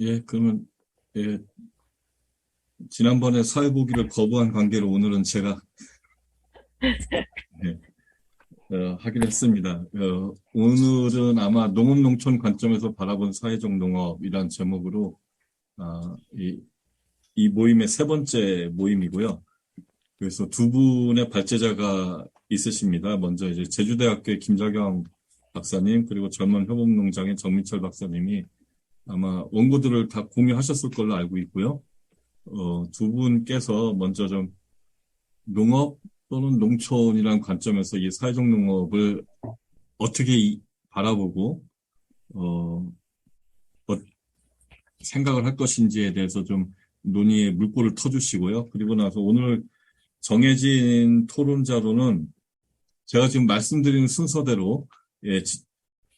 예, 그러면, 예, 지난번에 사회보기를 거부한 관계로 오늘은 제가, 예, 하기로 했습니다. 오늘은 아마 농업농촌 관점에서 바라본 사회적 농업이란 제목으로, 이 모임의 세 번째 모임이고요. 그래서 두 분의 발제자가 있으십니다. 먼저 이제 제주대학교의 김자경 박사님, 그리고 젊은 효범농장의 정민철 박사님이 아마 원고들을 다 공유하셨을 걸로 알고 있고요. 두 분께서 먼저 좀 농업 또는 농촌이라는 관점에서 이 사회적 농업을 어떻게 바라보고, 어, 어, 생각을 할 것인지에 대해서 좀 논의의 물꼬를 터주시고요. 그리고 나서 오늘 정해진 토론자로는 제가 지금 말씀드린 순서대로, 예,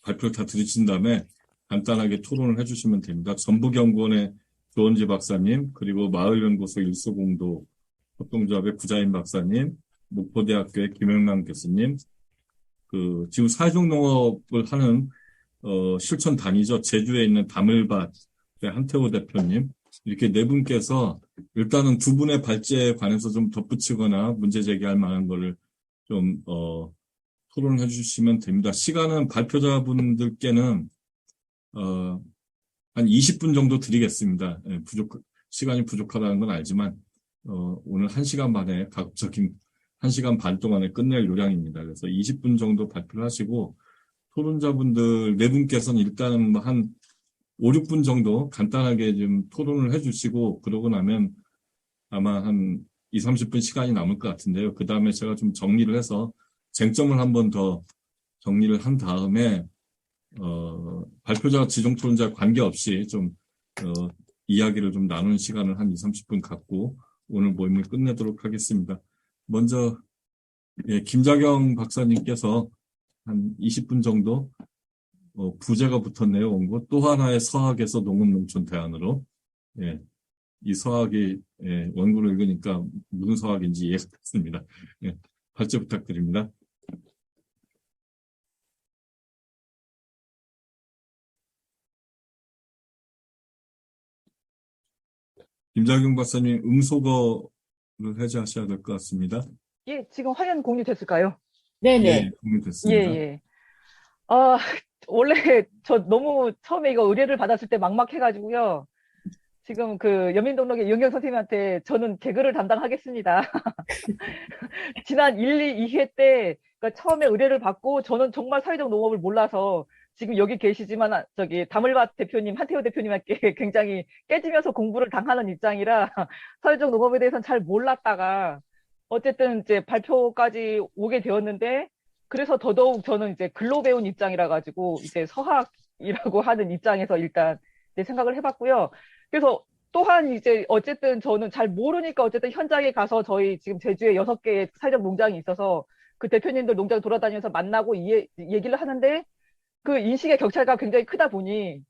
발표를 다 들으신 다음에 간단하게 토론을 해주시면 됩니다. 전북연구원의 조원지 박사님, 그리고 마을연구소 일소공도 협동조합의 구자인 박사님, 목포대학교의 김영남 교수님, 지금 사회적 농업을 하는, 실천단이죠. 제주에 있는 다물밭의 한태호 대표님, 이렇게 네 분께서 일단은 두 분의 발제에 관해서 좀 덧붙이거나 문제 제기할 만한 거를 좀, 토론해 주시면 됩니다. 시간은 발표자분들께는, 한 20분 정도 드리겠습니다. 예, 시간이 부족하다는 건 알지만, 오늘 1시간 만에 가급적인 1시간 반 동안에 끝낼 요량입니다. 그래서 20분 정도 발표를 하시고, 토론자분들 네 분께서는 일단은 뭐한 5, 6분 정도 간단하게 좀 토론을 해주시고, 그러고 나면 아마 한 2, 30분 시간이 남을 것 같은데요. 그 다음에 제가 좀 정리를 해서 쟁점을 한번 더 정리를 한 다음에, 발표자, 지정 토론자 관계없이 좀, 이야기를 좀 나누는 시간을 한 2, 30분 갖고 오늘 모임을 끝내도록 하겠습니다. 먼저, 예, 김자경 박사님께서 한 20분 정도, 부제가 붙었네요, 원고. 또 하나의 서학에서 농업농촌 대안으로. 예, 이 서학이, 예, 원고를 읽으니까 무슨 서학인지 이해가 됐습니다. 예, 발제 부탁드립니다. 김자경 박사님, 음소거를 해제하셔야 될 것 같습니다. 예, 지금 화면 공유됐을까요? 예, 네네. 예, 공유됐습니다. 예. 아, 원래 저 너무 처음에 이거 의뢰를 받았을 때 막막해가지고요. 지금 그 연민동록의 이은경 선생님한테 저는 개그를 담당하겠습니다. 지난 1, 2회 때 그러니까 처음에 의뢰를 받고 저는 정말 사회적 농업을 몰라서 지금 여기 계시지만 저기 다물밭 대표님, 한태호 대표님께 굉장히 깨지면서 공부를 당하는 입장이라 사회적 농업에 대해서는 잘 몰랐다가 어쨌든 이제 발표까지 오게 되었는데 그래서 더더욱 저는 이제 글로 배운 입장이라 가지고 이제 서학이라고 하는 입장에서 일단 이제 생각을 해봤고요. 그래서 또한 이제 어쨌든 저는 잘 모르니까 어쨌든 현장에 가서 저희 지금 제주에 6개의 사회적 농장이 있어서 그 대표님들 농장 돌아다니면서 만나고 얘기를 하는데 그 인식의 격차가 굉장히 크다 보니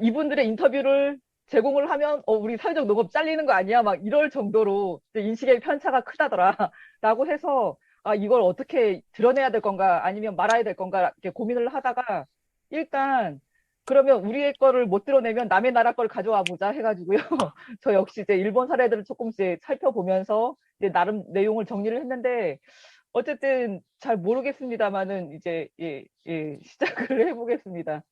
이분들의 인터뷰를 제공을 하면 우리 사회적 농업 잘리는 거 아니야? 막 이럴 정도로 인식의 편차가 크다더라. 라고 해서 이걸 어떻게 드러내야 될 건가 아니면 말아야 될 건가 이렇게 고민을 하다가 일단 그러면 우리의 거를 못 드러내면 남의 나라 걸 가져와 보자 해가지고요. 저 역시 이제 일본 사례들을 조금씩 살펴보면서 이제 나름 내용을 정리를 했는데 어쨌든 잘 모르겠습니다만은 이제 시작을 해보겠습니다.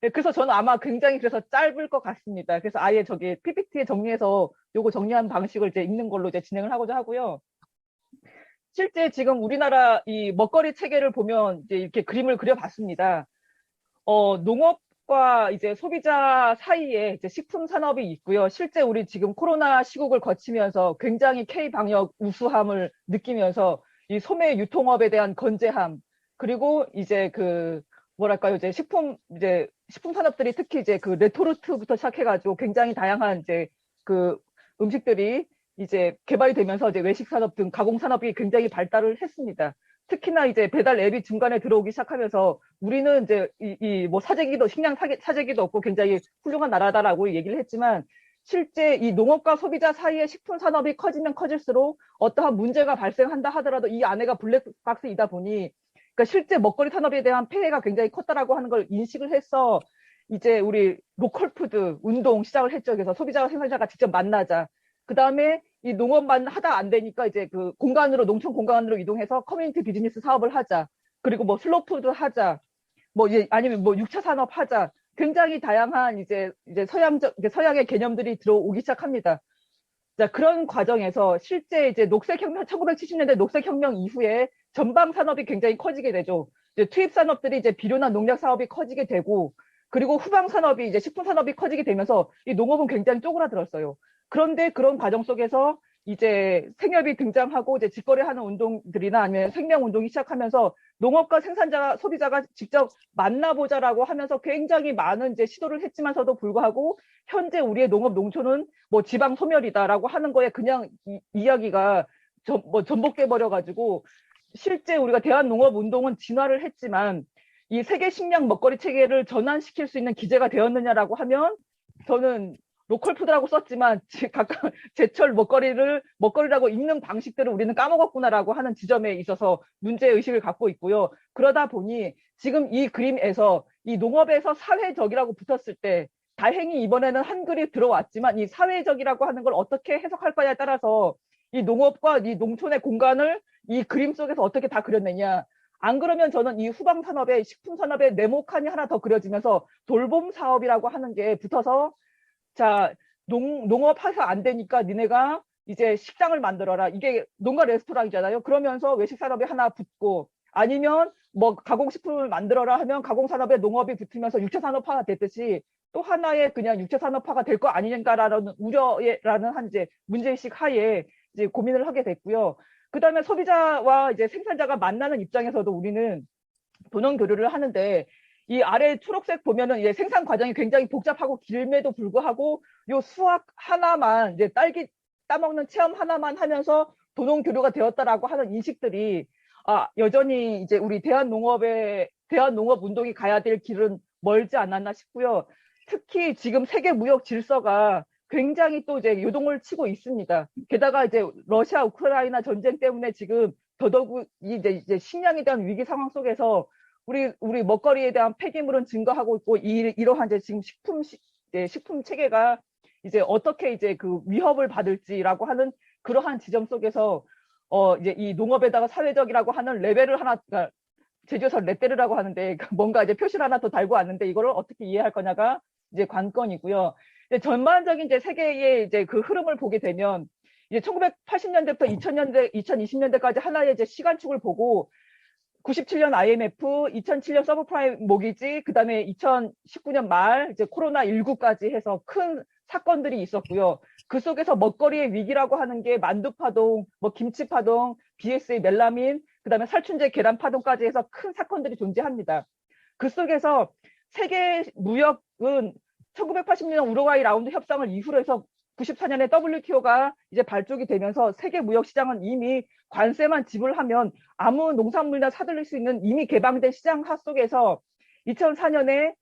네, 그래서 저는 아마 굉장히 그래서 짧을 것 같습니다. 그래서 아예 저기 PPT에 정리해서 요거 정리한 방식을 이제 읽는 걸로 이제 진행을 하고자 하고요. 실제 지금 우리나라 이 먹거리 체계를 보면 이제 이렇게 그림을 그려봤습니다. 농업과 이제 소비자 사이에 이제 식품 산업이 있고요. 실제 우리 지금 코로나 시국을 거치면서 굉장히 K 방역 우수함을 느끼면서 이 소매 유통업에 대한 건재함 그리고 이제 그 뭐랄까요 이제 식품 산업들이 특히 이제 그 레토르트부터 시작해가지고 굉장히 다양한 이제 그 음식들이 이제 개발이 되면서 이제 외식 산업 등 가공 산업이 굉장히 발달을 했습니다. 특히나 이제 배달 앱이 중간에 들어오기 시작하면서 우리는 이제 뭐 사재기도 식량 사재기도 없고 굉장히 훌륭한 나라다라고 얘기를 했지만 실제 이 농업과 소비자 사이의 식품 산업이 커지면 커질수록 어떠한 문제가 발생한다 하더라도 이 안에가 블랙박스이다 보니 그러니까 실제 먹거리 산업에 대한 폐해가 굉장히 컸다라고 하는 걸 인식을 해서 이제 우리 로컬 푸드 운동 시작을 했죠. 그래서 소비자와 생산자가 직접 만나자. 그 다음에 이 농업만 하다 안 되니까 이제 그 공간으로, 농촌 공간으로 이동해서 커뮤니티 비즈니스 사업을 하자. 그리고 뭐 슬로우 푸드 하자. 뭐 이제 아니면 뭐 6차 산업 하자. 굉장히 다양한 이제 서양의 개념들이 들어오기 시작합니다. 자, 그런 과정에서 실제 이제 녹색혁명, 1970년대 녹색혁명 이후에 전방 산업이 굉장히 커지게 되죠. 이제 투입 산업들이 이제 비료나 농약 사업이 커지게 되고, 그리고 후방 산업이 이제 식품 산업이 커지게 되면서 이 농업은 굉장히 쪼그라들었어요. 그런데 그런 과정 속에서 이제 생협이 등장하고 이제 직거래하는 운동들이나 아니면 생명 운동이 시작하면서 농업과 생산자, 소비자가 직접 만나보자라고 하면서 굉장히 많은 이제 시도를 했지만서도 불구하고 현재 우리의 농업 농촌은 뭐 지방 소멸이다라고 하는 거에 그냥 이야기가 전복돼 버려가지고 실제 우리가 대한농업운동은 진화를 했지만 이 세계 식량 먹거리 체계를 전환시킬 수 있는 기제가 되었느냐라고 하면 저는 로컬 푸드라고 썼지만 각각 제철 먹거리라고 읽는 방식들을 우리는 까먹었구나라고 하는 지점에 있어서 문제의식을 갖고 있고요. 그러다 보니 지금 이 그림에서 이 농업에서 사회적이라고 붙었을 때 다행히 이번에는 한글이 들어왔지만 이 사회적이라고 하는 걸 어떻게 해석할 거냐에 따라서 이 농업과 이 농촌의 공간을 이 그림 속에서 어떻게 다 그렸느냐. 안 그러면 저는 이 후방 산업에 식품 산업에 네모칸이 하나 더 그려지면서 돌봄 사업이라고 하는 게 붙어서 자, 농업해서 안 되니까 니네가 이제 식당을 만들어라. 이게 농가 레스토랑이잖아요. 그러면서 외식 산업이 하나 붙고 아니면 뭐 가공식품을 만들어라 하면 가공산업에 농업이 붙으면서 육체 산업화가 됐듯이 또 하나의 그냥 육체 산업화가 될 거 아닌가라는 우려라는 한 이제 문제의식 하에 이제 고민을 하게 됐고요. 그 다음에 소비자와 이제 생산자가 만나는 입장에서도 우리는 도농 교류를 하는데 이 아래 초록색 보면은 이제 생산 과정이 굉장히 복잡하고 길음에도 불구하고 요 수학 하나만 이제 딸기 따먹는 체험 하나만 하면서 도농 교류가 되었다라고 하는 인식들이 여전히 이제 우리 대한농업 운동이 가야 될 길은 멀지 않았나 싶고요. 특히 지금 세계 무역 질서가 굉장히 또 이제 요동을 치고 있습니다. 게다가 이제 러시아 우크라이나 전쟁 때문에 지금 더더욱 이제 식량에 대한 위기 상황 속에서 우리 먹거리에 대한 폐기물은 증가하고 있고 이러한 이제 지금 식품 체계가 이제 어떻게 이제 그 위협을 받을지라고 하는 그러한 지점 속에서 이제 이 농업에다가 사회적이라고 하는 레벨을 하나 그러니까 제주에서 레테르라고 하는데 뭔가 이제 표시를 하나 더 달고 왔는데 이거를 어떻게 이해할 거냐가 이제 관건이고요. 이제 전반적인 이제 세계의 이제 그 흐름을 보게 되면 이제 1980년대부터 2020년대까지 하나의 이제 시간축을 보고 97년 IMF, 2007년 서브프라임 모기지, 그 다음에 2019년 말 이제 코로나19까지 해서 큰 사건들이 있었고요. 그 속에서 먹거리의 위기라고 하는 게 만두파동, 뭐 김치파동, BSA 멜라민, 그 다음에 살충제 계란파동까지 해서 큰 사건들이 존재합니다. 그 속에서 세계 무역은 1980년 우루과이 라운드 협상을 이후로 해서 94년에 WTO가 이제 발족이 되면서 세계 무역 시장은 이미 관세만 지불하면 아무 농산물이나 사들일 수 있는 이미 개방된 시장 하 속에서 2004년에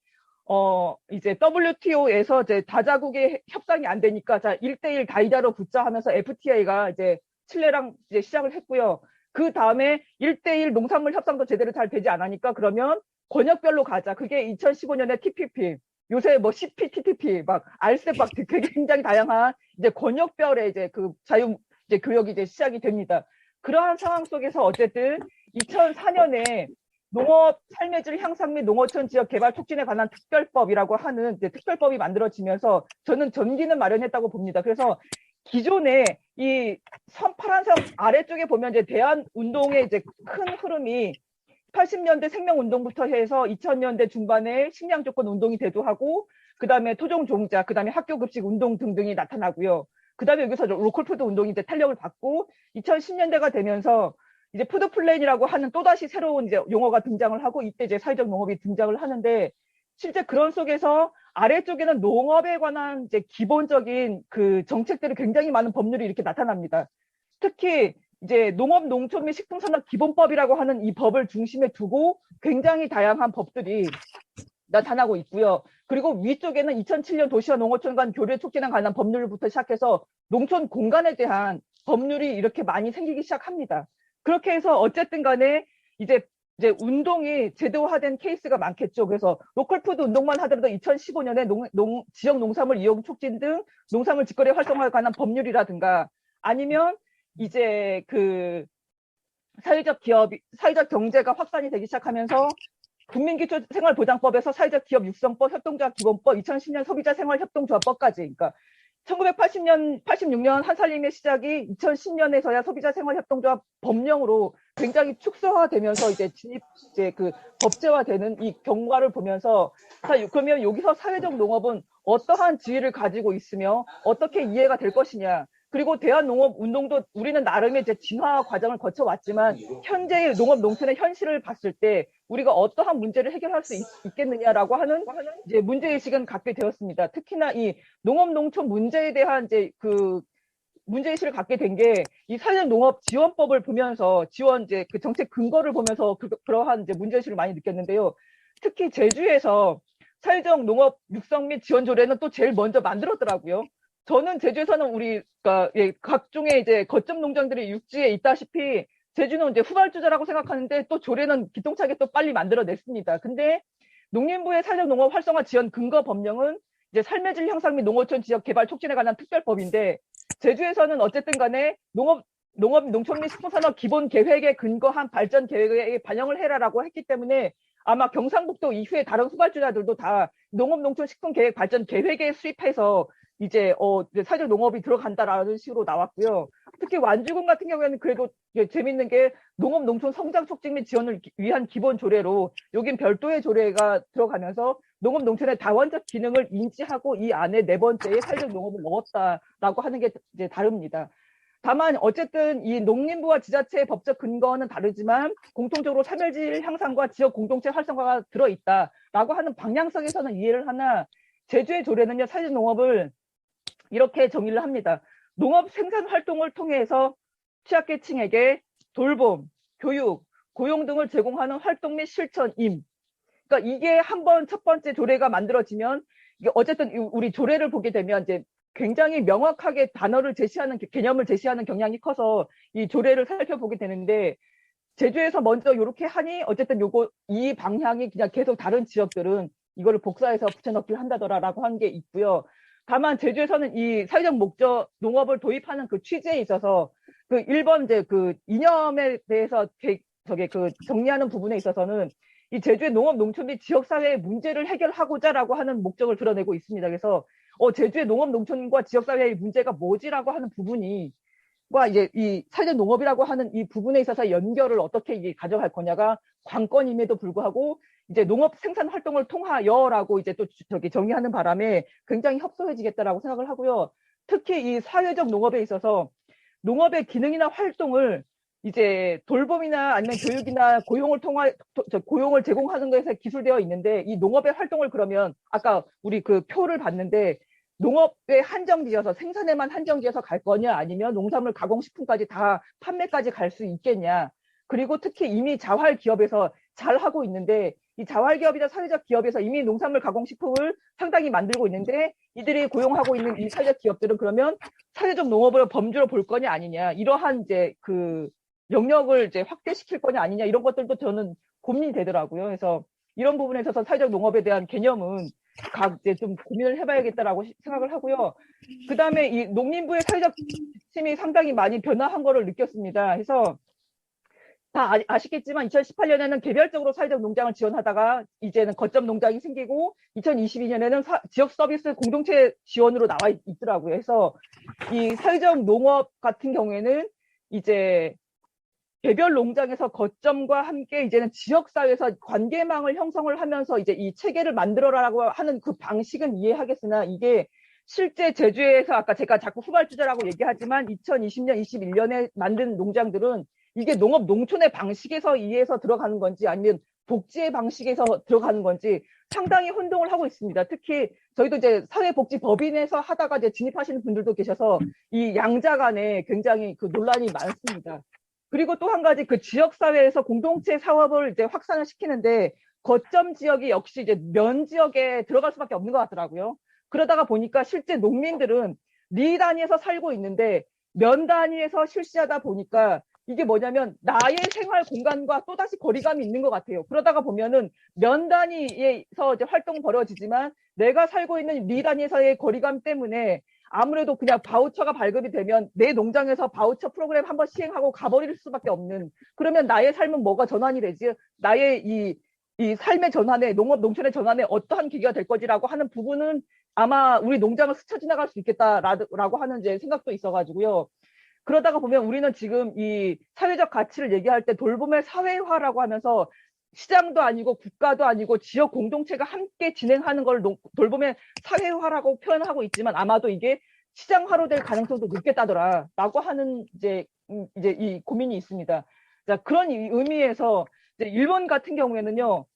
이제 WTO에서 이제 다자국의 협상이 안 되니까 자 1대1 다이다로 붙자 하면서 FTA가 이제 칠레랑 이제 시작을 했고요. 그 다음에 1대1 농산물 협상도 제대로 잘 되지 않으니까 그러면 권역별로 가자. 그게 2015년에 TPP. 요새 뭐 CPTPP, 막 RCEP 막 굉장히 다양한 이제 권역별의 이제 그 자유 이제 교역이 이제 시작이 됩니다. 그러한 상황 속에서 어쨌든 2004년에 농업 삶의 질 향상 및 농어촌 지역 개발 촉진에 관한 특별법이라고 하는 이제 특별법이 만들어지면서 저는 전기는 마련했다고 봅니다. 그래서 기존에 이 파란색 아래쪽에 보면 이제 대한 운동의 이제 큰 흐름이 80년대 생명운동부터 해서 2000년대 중반에 식량 조건 운동이 대두하고 그 다음에 토종 종자, 그 다음에 학교급식 운동 등등이 나타나고요. 그 다음에 여기서 로컬푸드 운동이 이제 탄력을 받고 2010년대가 되면서 이제 푸드 플랜이라고 하는 또다시 새로운 이제 용어가 등장을 하고 이때 이제 사회적 농업이 등장을 하는데 실제 그런 속에서 아래쪽에는 농업에 관한 이제 기본적인 그 정책들이 굉장히 많은 법률이 이렇게 나타납니다. 특히 이제 농업, 농촌 및 식품산업 기본법이라고 하는 이 법을 중심에 두고 굉장히 다양한 법들이 나타나고 있고요. 그리고 위쪽에는 2007년 도시와 농어촌 간 교류 촉진에 관한 법률부터 시작해서 농촌 공간에 대한 법률이 이렇게 많이 생기기 시작합니다. 그렇게 해서 어쨌든 간에 이제 이제 운동이 제도화된 케이스가 많겠죠. 그래서 로컬푸드 운동만 하더라도 2015년에 지역 농산물 이용 촉진 등 농산물 직거래 활성화에 관한 법률이라든가 아니면 이제 그 사회적 경제가 확산이 되기 시작하면서 국민기초생활보장법에서 사회적 기업 육성법, 협동조합 기본법, 2010년 소비자생활협동조합법까지, 그러니까 86년 한살림의 시작이 2010년에서야 소비자생활협동조합 법령으로 굉장히 축소화되면서 이제 그 법제화되는 이 경과를 보면서 그러면 여기서 사회적 농업은 어떠한 지위를 가지고 있으며 어떻게 이해가 될 것이냐. 그리고 대한농업운동도 우리는 나름의 이제 진화 과정을 거쳐왔지만 현재의 농업 농촌의 현실을 봤을 때 우리가 어떠한 문제를 해결할 수 있겠느냐라고 하는 이제 문제의식은 갖게 되었습니다. 특히나 이 농업 농촌 문제에 대한 이제 그 문제의식을 갖게 된 게 이 사회적 농업 지원법을 보면서 이제 그 정책 근거를 보면서 그러한 이제 문제의식을 많이 느꼈는데요. 특히 제주에서 사회적 농업 육성 및 지원 조례는 또 제일 먼저 만들었더라고요. 저는 제주에서는 우리가 각종의 이제 거점 농장들이 육지에 있다시피 제주는 이제 후발주자라고 생각하는데 또 조례는 기똥차게 또 빨리 만들어냈습니다. 근데 농림부의 사회적 농업 활성화 지원 근거 법령은 이제 삶의 질 향상 및 농어촌 지역 개발 촉진에 관한 특별법인데 제주에서는 어쨌든 간에 농업 농촌 및 식품산업 기본 계획에 근거한 발전 계획에 반영을 해라라고 했기 때문에 아마 경상북도 이후에 다른 후발주자들도 다 농업 농촌 식품 계획 발전 계획에 수립해서 이제 사회적 농업이 들어간다라는 식으로 나왔고요. 특히 완주군 같은 경우에는 그래도 재밌는 게 농업 농촌 성장 촉진 및 지원을 위한 기본 조례로 여긴 별도의 조례가 들어가면서 농업 농촌의 다원적 기능을 인지하고 이 안에 네 번째에 사회적 농업을 넣었다라고 하는 게 이제 다릅니다. 다만 어쨌든 이 농림부와 지자체의 법적 근거는 다르지만 공통적으로 차별질 향상과 지역 공동체 활성화가 들어있다라고 하는 방향성에서는 이해를 하나 제주의 조례는요 사회적 농업을 이렇게 정의를 합니다. 농업 생산 활동을 통해서 취약계층에게 돌봄, 교육, 고용 등을 제공하는 활동 및 실천임. 그러니까 이게 한번 첫 번째 조례가 만들어지면 이게 어쨌든 우리 조례를 보게 되면 이제 굉장히 명확하게 단어를 제시하는 개념을 제시하는 경향이 커서 이 조례를 살펴보게 되는데 제주에서 먼저 이렇게 하니 어쨌든 이 방향이 그냥 계속 다른 지역들은 이거를 복사해서 붙여넣기를 한다더라라고 한 게 있고요. 다만 제주에서는 이 사회적 목적 농업을 도입하는 그 취지에 있어서 그 1번 이제 그 이념에 대해서 정리하는 부분에 있어서는 이 제주의 농업 농촌 및 지역사회의 문제를 해결하고자라고 하는 목적을 드러내고 있습니다. 그래서 제주의 농업 농촌과 지역사회의 문제가 뭐지라고 하는 부분이 이제 이 사회적 농업이라고 하는 이 부분에 있어서 연결을 어떻게 이게 가져갈 거냐가 관건임에도 불구하고 이제 농업 생산 활동을 통하여라고 이제 또 정의하는 바람에 굉장히 협소해지겠다라고 생각을 하고요. 특히 이 사회적 농업에 있어서 농업의 기능이나 활동을 이제 돌봄이나 아니면 교육이나 고용을 제공하는 것에 기술되어 있는데 이 농업의 활동을 그러면 아까 우리 그 표를 봤는데 농업에 한정지어서 생산에만 한정지어서 갈 거냐 아니면 농산물 가공식품까지 다 판매까지 갈 수 있겠냐. 그리고 특히 이미 자활 기업에서 잘 하고 있는데 이 자활 기업이나 사회적 기업에서 이미 농산물 가공식품을 상당히 만들고 있는데 이들이 고용하고 있는 이 사회적 기업들은 그러면 사회적 농업을 범주로 볼 거냐 아니냐 이러한 이제 그 영역을 이제 확대시킬 거냐 아니냐 이런 것들도 저는 고민이 되더라고요. 그래서 이런 부분에 있어서 사회적 농업에 대한 개념은 이제 좀 고민을 해봐야겠다라고 생각을 하고요. 그 다음에 이 농림부의 사회적 지침이 상당히 많이 변화한 거를 느꼈습니다. 그래서 다 아시겠지만 2018년에는 개별적으로 사회적 농장을 지원하다가 이제는 거점 농장이 생기고 2022년에는 지역 서비스 공동체 지원으로 나와 있더라고요. 그래서 이 사회적 농업 같은 경우에는 이제 개별 농장에서 거점과 함께 이제는 지역사회에서 관계망을 형성을 하면서 이제 이 체계를 만들어라라고 하는 그 방식은 이해하겠으나 이게 실제 제주에서 아까 제가 자꾸 후발주자라고 얘기하지만 2020년, 21년에 만든 농장들은 이게 농업 농촌의 방식에서 이해해서 들어가는 건지 아니면 복지의 방식에서 들어가는 건지 상당히 혼동을 하고 있습니다. 특히 저희도 이제 사회복지법인에서 하다가 이제 진입하시는 분들도 계셔서 이 양자 간에 굉장히 그 논란이 많습니다. 그리고 또 한 가지 그 지역사회에서 공동체 사업을 이제 확산을 시키는데 거점 지역이 역시 이제 면 지역에 들어갈 수밖에 없는 것 같더라고요. 그러다가 보니까 실제 농민들은 리 단위에서 살고 있는데 면 단위에서 실시하다 보니까 이게 뭐냐면 나의 생활 공간과 또다시 거리감이 있는 것 같아요. 그러다가 보면은 면 단위에서 이제 활동 벌어지지만 내가 살고 있는 리 단위에서의 거리감 때문에 아무래도 그냥 바우처가 발급이 되면 내 농장에서 바우처 프로그램 한번 시행하고 가버릴 수밖에 없는, 그러면 나의 삶은 뭐가 전환이 되지? 나의 이 삶의 전환에, 농업 농촌의 전환에 어떠한 계기가 될 거지라고 하는 부분은 아마 우리 농장을 스쳐 지나갈 수 있겠다라고 하는 이제 생각도 있어가지고요. 그러다가 보면 우리는 지금 이 사회적 가치를 얘기할 때 돌봄의 사회화라고 하면서 시장도 아니고 국가도 아니고 지역 공동체가 함께 진행하는 걸 돌봄의 사회화라고 표현하고 있지만 아마도 이게 시장화로 될 가능성도 높겠다더라라고 하는 이제 이 고민이 있습니다. 자, 그런 의미에서 이제 일본 같은 경우에는요.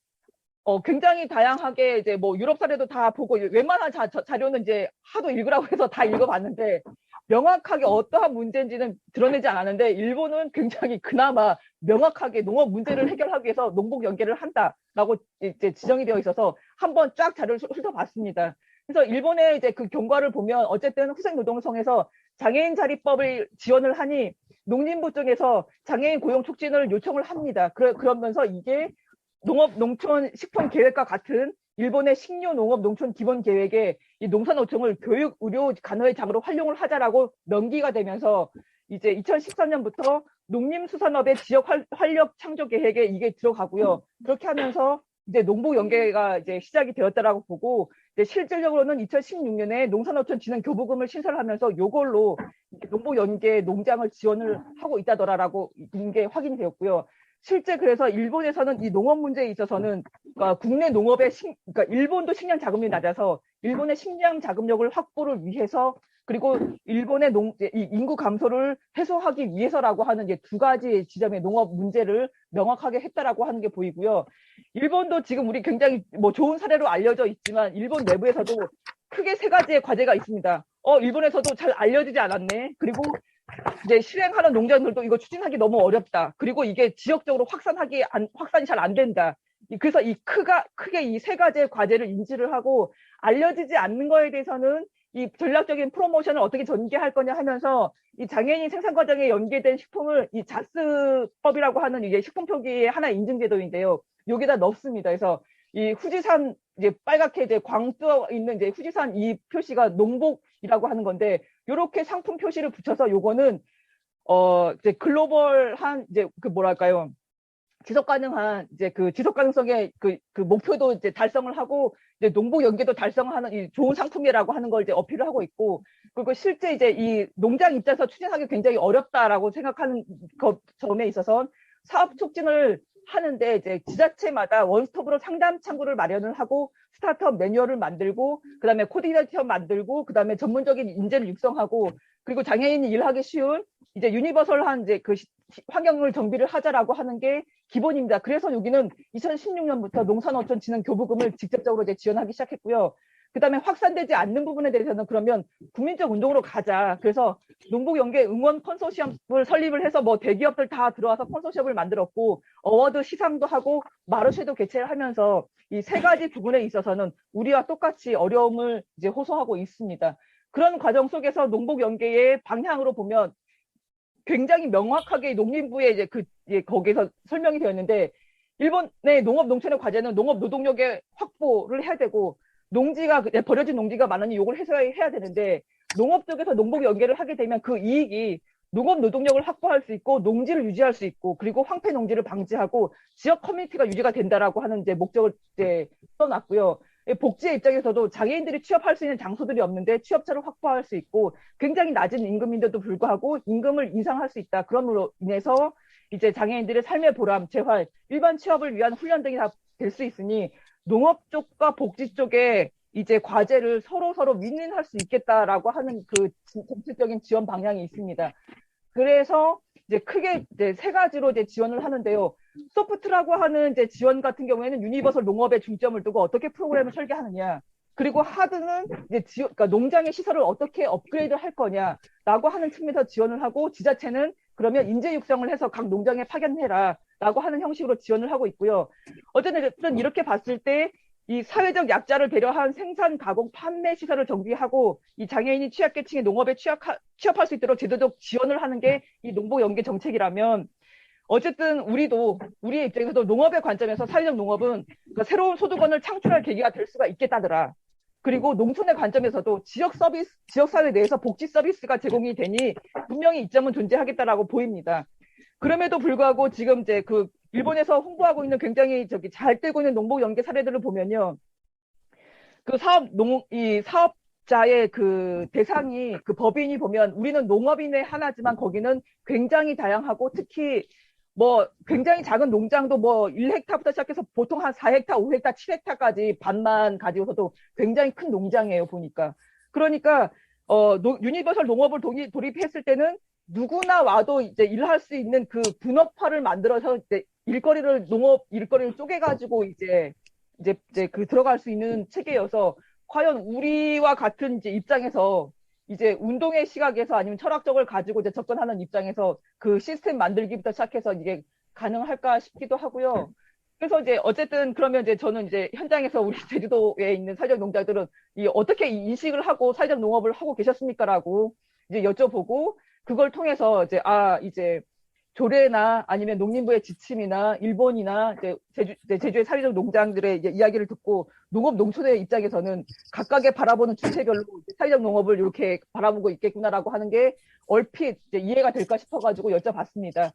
굉장히 다양하게 이제 뭐 유럽 사례도 다 보고 웬만한 자료는 이제 하도 읽으라고 해서 다 읽어봤는데 명확하게 어떠한 문제인지는 드러내지 않았는데 일본은 굉장히 그나마 명확하게 농업 문제를 해결하기 위해서 농복 연계를 한다라고 이제 지정이 되어 있어서 한번 쫙 자료를 훑어봤습니다. 그래서 일본의 이제 그 경과를 보면 어쨌든 후생노동성에서 장애인 자립법을 지원을 하니 농림부 쪽에서 장애인 고용 촉진을 요청을 합니다. 그러면서 이게 농업 농촌 식품 계획과 같은 일본의 식료 농업 농촌 기본 계획에 이 농산어촌을 교육, 의료, 간호의 장으로 활용을 하자라고 명기가 되면서 이제 2013년부터 농림수산업의 지역 활력 창조 계획에 이게 들어가고요. 그렇게 하면서 이제 농복 연계가 이제 시작이 되었다라고 보고 이제 실질적으로는 2016년에 농산어촌 진흥 교부금을 신설하면서 이걸로 농복 연계 농장을 지원을 하고 있다더라라고 이게 확인이 되었고요. 실제 그래서 일본에서는 이 농업 문제에 있어서는 그러니까 국내 농업의 그러니까 일본도 식량 자금률이 낮아서 일본의 식량 자금력을 확보를 위해서 그리고 일본의 이 인구 감소를 해소하기 위해서라고 하는 이제 두 가지 지점의 농업 문제를 명확하게 했다라고 하는 게 보이고요. 일본도 지금 우리 굉장히 뭐 좋은 사례로 알려져 있지만 일본 내부에서도 크게 세 가지의 과제가 있습니다. 일본에서도 잘 알려지지 않았네. 그리고 이제 실행하는 농장들도 이거 추진하기 너무 어렵다. 그리고 이게 지역적으로 확산이 잘 안 된다. 그래서 크게 이 세 가지의 과제를 인지를 하고 알려지지 않는 거에 대해서는 이 전략적인 프로모션을 어떻게 전개할 거냐 하면서 이 장애인 생산 과정에 연계된 식품을 이 자스법이라고 하는 이게 식품 표기의 하나의 인증 제도인데요. 여기다 넣습니다. 그래서 이 후지산 이제 빨갛게 이제 광떠 있는 이제 후지산 이 표시가 농복이라고 하는 건데 이렇게 상품 표시를 붙여서 요거는 이제 글로벌한 이제 그 뭐랄까요? 지속 가능한 이제 그 지속 가능성의 그 목표도 이제 달성을 하고 이제 농복 연계도 달성하는 이 좋은 상품이라고 하는 걸 이제 어필을 하고 있고 그리고 실제 이제 이 농장 입장에서 추진하기 굉장히 어렵다라고 생각하는 점에 있어서 사업 촉진을 하는데 이제 지자체마다 원스톱으로 상담 창구를 마련을 하고 스타트업 매뉴얼을 만들고 그다음에 코디네이터 만들고 그다음에 전문적인 인재를 육성하고 그리고 장애인이 일하기 쉬운 이제 유니버설한 이제 그 환경을 정비를 하자라고 하는 게 기본입니다. 그래서 여기는 2016년부터 농산어촌 진흥 교부금을 직접적으로 이제 지원하기 시작했고요. 그다음에 확산되지 않는 부분에 대해서는 그러면 국민적 운동으로 가자. 그래서 농복연계 응원 컨소시엄을 설립을 해서 뭐 대기업들 다 들어와서 컨소시엄을 만들었고 어워드 시상도 하고 마르쉐도 개최를 하면서 이 세 가지 부분에 있어서는 우리와 똑같이 어려움을 이제 호소하고 있습니다. 그런 과정 속에서 농복연계의 방향으로 보면 굉장히 명확하게 농림부의 이제 거기서 설명이 되었는데 일본의 농업 농촌의 과제는 농업 노동력의 확보를 해야 되고 농지가 버려진 농지가 많으니 이걸 해소해야 되는데 농업 쪽에서 농복 연계를 하게 되면 그 이익이 농업 노동력을 확보할 수 있고 농지를 유지할 수 있고 그리고 황폐 농지를 방지하고 지역 커뮤니티가 유지가 된다라고 하는 이제 목적을 이제 써놨고요. 복지의 입장에서도 장애인들이 취업할 수 있는 장소들이 없는데 취업처를 확보할 수 있고 굉장히 낮은 임금인데도 불구하고 임금을 인상할 수 있다. 그럼으로 인해서 이제 장애인들의 삶의 보람, 재활, 일반 취업을 위한 훈련 등이 다 될 수 있으니 농업 쪽과 복지 쪽에 이제 과제를 서로 윈윈할 수 있겠다라고 하는 그 정책적인 지원 방향이 있습니다. 그래서 이제 크게 이제 세 가지로 이제 지원을 하는데요. 소프트라고 하는 이제 지원 같은 경우에는 유니버설 농업에 중점을 두고 어떻게 프로그램을 설계하느냐. 그리고 하드는 이제 그러니까 농장의 시설을 어떻게 업그레이드 할 거냐라고 하는 측면에서 지원을 하고 지자체는 그러면 인재 육성을 해서 각 농장에 파견해라 라고 하는 형식으로 지원을 하고 있고요. 어쨌든 이렇게 봤을 때 이 사회적 약자를 배려한 생산, 가공, 판매 시설을 정비하고 이 장애인이 취약계층의 농업에 취업할 수 있도록 제도적 지원을 하는 게 이 농부연계 정책이라면 어쨌든 우리의 입장에서도 농업의 관점에서 사회적 농업은 그러니까 새로운 소득원을 창출할 계기가 될 수가 있겠다더라. 그리고 농촌의 관점에서도 지역 서비스, 지역 사회 내에서 복지 서비스가 제공이 되니 분명히 이점은 존재하겠다라고 보입니다. 그럼에도 불구하고 지금 이제 그 일본에서 홍보하고 있는 굉장히 잘 되고 있는 농부 연계 사례들을 보면요. 그 이 사업자의 그 대상이 그 법인이 보면 우리는 농업인의 하나지만 거기는 굉장히 다양하고 특히 뭐 굉장히 작은 농장도 뭐 1헥타부터 시작해서 보통 한 4헥타, 5헥타, 7헥타까지 밭만 가지고서도 굉장히 큰 농장이에요, 보니까. 그러니까 유니버설 농업을 돌입했을 때는 누구나 와도 이제 일할 수 있는 그 분업화를 만들어서 이제 농업 일거리를 쪼개가지고 이제 그 들어갈 수 있는 체계여서 과연 우리와 같은 이제 입장에서 이제 운동의 시각에서 아니면 철학적을 가지고 이제 접근하는 입장에서 그 시스템 만들기부터 시작해서 이게 가능할까 싶기도 하고요. 그래서 이제 어쨌든 그러면 이제 저는 이제 현장에서 우리 제주도에 있는 사회적 농장들은 어떻게 인식을 하고 사회적 농업을 하고 계셨습니까라고 이제 여쭤보고 그걸 통해서 이제 조례나 아니면 농림부의 지침이나 일본이나 제주의 사회적 농장들의 이야기를 듣고 농업 농촌의 입장에서는 각각의 바라보는 주체별로 사회적 농업을 이렇게 바라보고 있겠구나라고 하는 게 얼핏 이해가 될까 싶어가지고 여쭤봤습니다.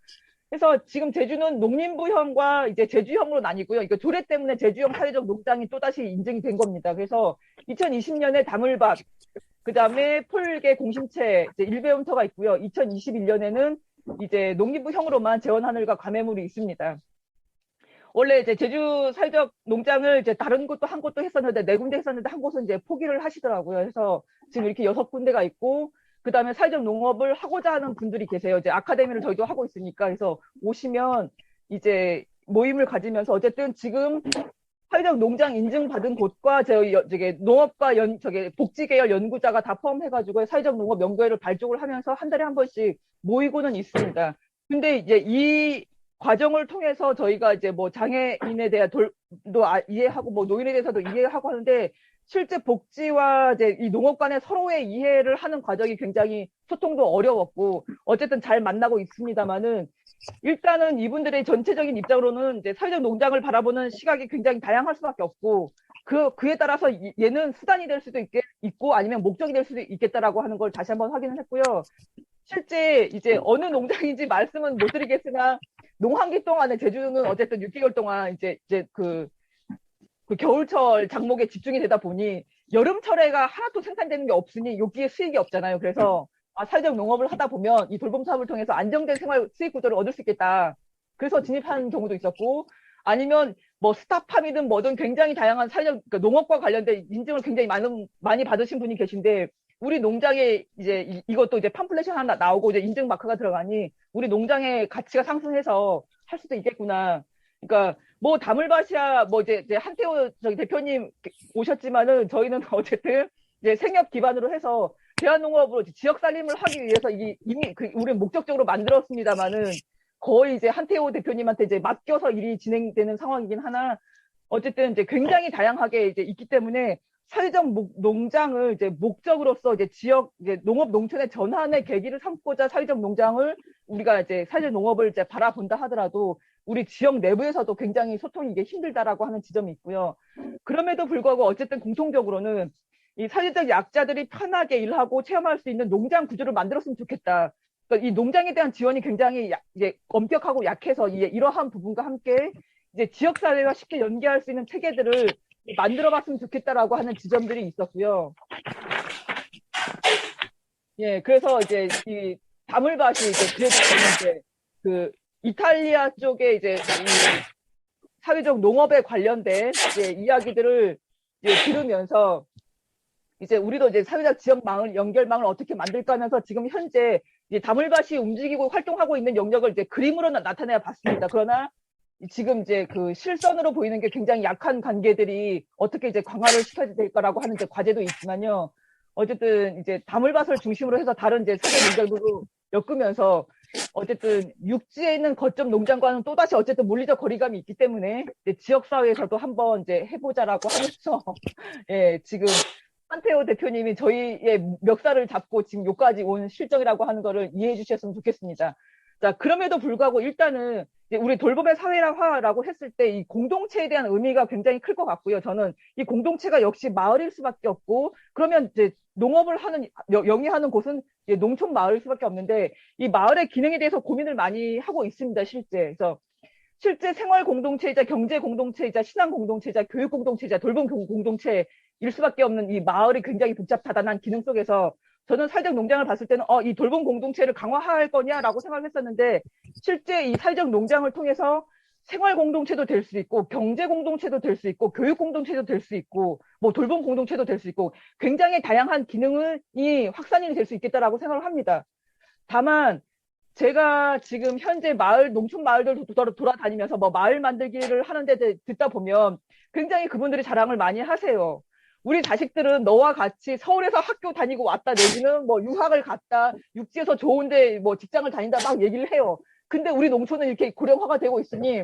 그래서 지금 제주는 농림부형과 이제 제주형으로 나뉘고요. 이거 조례 때문에 제주형 사회적 농장이 또다시 인증이 된 겁니다. 그래서 2020년에 다물밭, 그 다음에 폴개 공심채 이제 1배움터가 있고요. 2021년에는 이제 농림부형으로만 제원하늘과 과매물이 있습니다. 원래 이제 제주 사회적 농장을 이제 다른 곳도 한 곳도 했었는데 네 군데 했었는데 한 곳은 이제 포기를 하시더라고요. 그래서 지금 이렇게 6군데가 있고 그 다음에 사회적 농업을 하고자 하는 분들이 계세요. 이제 아카데미를 저희도 하고 있으니까 그래서 오시면 이제 모임을 가지면서 어쨌든 지금 사회적 농장 인증받은 곳과 저기 농업과 복지 계열 연구자가 다 포함해가지고 사회적 농업 연구회를 발족을 하면서 한 달에 한 번씩 모이고는 있습니다. 근데 이제 이 과정을 통해서 저희가 이제 뭐 장애인에 대한 이해하고 뭐 노인에 대해서도 이해하고 하는데 실제 복지와 이제 이 농업 간의 서로의 이해를 하는 과정이 굉장히 소통도 어려웠고 어쨌든 잘 만나고 있습니다만은 일단은 이분들의 전체적인 입장으로는 이제 사회적 농장을 바라보는 시각이 굉장히 다양할 수밖에 없고 그에 따라서 얘는 수단이 될 수도 있고 아니면 목적이 될 수도 있겠다라고 하는 걸 다시 한번 확인을 했고요. 실제 이제 어느 농장인지 말씀은 못 드리겠으나 농한기 동안에 제주는 어쨌든 6개월 동안 이제 그 겨울철 작목에 집중이 되다 보니 여름철에가 하나도 생산되는 게 없으니 여기에 수익이 없잖아요. 그래서 사회적 농업을 하다 보면 이 돌봄 사업을 통해서 안정된 생활 수익 구조를 얻을 수 있겠다. 그래서 진입하는 경우도 있었고 아니면 뭐 스타팜이든 뭐든 굉장히 다양한 사회적 그러니까 농업과 관련된 인증을 굉장히 많이 받으신 분이 계신데 우리 농장에 이제 이것도 이제 팜플렛이 하나 나오고 이제 인증 마크가 들어가니 우리 농장의 가치가 상승해서 할 수도 있겠구나. 그러니까 뭐 다물밭이야 뭐 이제 한태호 대표님 오셨지만은 저희는 어쨌든 이제 생협 기반으로 해서 대한농업으로 지역 살림을 하기 위해서 이미 우리는 목적적으로 만들었습니다만은 거의 이제 한태호 대표님한테 이제 맡겨서 일이 진행되는 상황이긴 하나 어쨌든 이제 굉장히 다양하게 이제 있기 때문에 사회적 농장을 이제 목적으로서 이제 지역 이제 농업 농촌의 전환의 계기를 삼고자 사회적 농장을 우리가 이제 사회적 농업을 이제 바라본다 하더라도 우리 지역 내부에서도 굉장히 소통이 이게 힘들다라고 하는 지점이 있고요. 그럼에도 불구하고 어쨌든 공통적으로는 이 사회적 약자들이 편하게 일하고 체험할 수 있는 농장 구조를 만들었으면 좋겠다. 그러니까 이 농장에 대한 지원이 굉장히 이제 엄격하고 약해서 이러한 부분과 함께 이제 지역 사회와 쉽게 연계할 수 있는 체계들을 만들어봤으면 좋겠다라고 하는 지점들이 있었고요. 예, 그래서 이제 이 다물밭이 이제 그래도 이제 그 이탈리아 쪽에 이제 이 사회적 농업에 관련된 이제 이야기들을 이제 들으면서 이제 우리도 이제 사회적 지역망을 연결망을 어떻게 만들까 하면서 지금 현재 이제 다물밭이 움직이고 활동하고 있는 영역을 이제 그림으로 나타내어 봤습니다. 그러나 지금 이제 그 실선으로 보이는 게 굉장히 약한 관계들이 어떻게 이제 강화를 시켜야 될까라고 하는 이제 과제도 있지만요. 어쨌든 이제 다물밭을 중심으로 해서 다른 이제 사회 농장으로 엮으면서 어쨌든 육지에 있는 거점 농장과는 또다시 어쨌든 물리적 거리감이 있기 때문에 이제 지역사회에서도 한번 이제 해보자라고 하면서 예, 지금 한태호 대표님이 저희의 멱살을 잡고 지금 여기까지 온 실정이라고 하는 거를 이해해 주셨으면 좋겠습니다. 자, 그럼에도 불구하고 일단은 이제 우리 돌봄의 사회화라고 했을 때 이 공동체에 대한 의미가 굉장히 클 것 같고요. 저는 이 공동체가 역시 마을일 수밖에 없고, 그러면 이제 농업을 하는, 영위하는 곳은 이제 농촌 마을일 수밖에 없는데, 이 마을의 기능에 대해서 고민을 많이 하고 있습니다, 실제. 그래서 실제 생활 공동체이자 경제 공동체이자 신앙 공동체이자 교육 공동체이자 돌봄 공동체일 수밖에 없는 이 마을이 굉장히 복잡하다는 기능 속에서 저는 사회적 농장을 봤을 때는 이 돌봄 공동체를 강화할 거냐라고 생각했었는데 실제 이 사회적 농장을 통해서 생활 공동체도 될 수 있고 경제 공동체도 될 수 있고 교육 공동체도 될 수 있고 뭐 돌봄 공동체도 될 수 있고 굉장히 다양한 기능이 확산이 될 수 있겠다라고 생각을 합니다. 다만 제가 지금 현재 마을, 농촌 마을들 돌아다니면서 뭐 마을 만들기를 하는데 듣다 보면 굉장히 그분들이 자랑을 많이 하세요. 우리 자식들은 너와 같이 서울에서 학교 다니고 왔다 내지는 뭐 유학을 갔다 육지에서 좋은데 뭐 직장을 다닌다 막 얘기를 해요. 근데 우리 농촌은 이렇게 고령화가 되고 있으니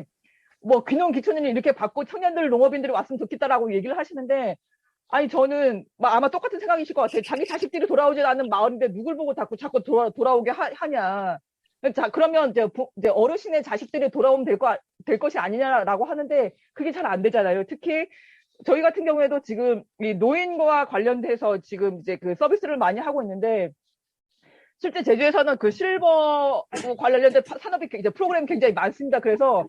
뭐 귀농 귀촌인을 이렇게 받고 청년들 농업인들이 왔으면 좋겠다라고 얘기를 하시는데 아니 저는 아마 똑같은 생각이실 것 같아요. 자기 자식들이 돌아오지 않는 마을인데 누굴 보고 자꾸 돌아오게 하냐. 자, 그러면 이제 어르신의 자식들이 돌아오면 될 것이 아니냐라고 하는데 그게 잘 안 되잖아요. 특히 저희 같은 경우에도 지금 이 노인과 관련돼서 지금 이제 그 서비스를 많이 하고 있는데 실제 제주에서는 그 실버 관련된 산업이 이제 프로그램이 굉장히 많습니다. 그래서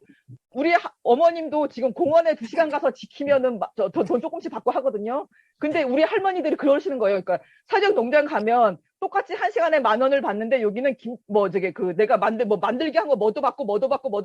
우리 어머님도 지금 공원에 2시간 가서 지키면은 돈 조금씩 받고 하거든요. 근데 우리 할머니들이 그러시는 거예요. 그러니까 사적 농장 가면 똑같이 1시간에 10,000원을 받는데 여기는 내가 만들기 한 거 뭐도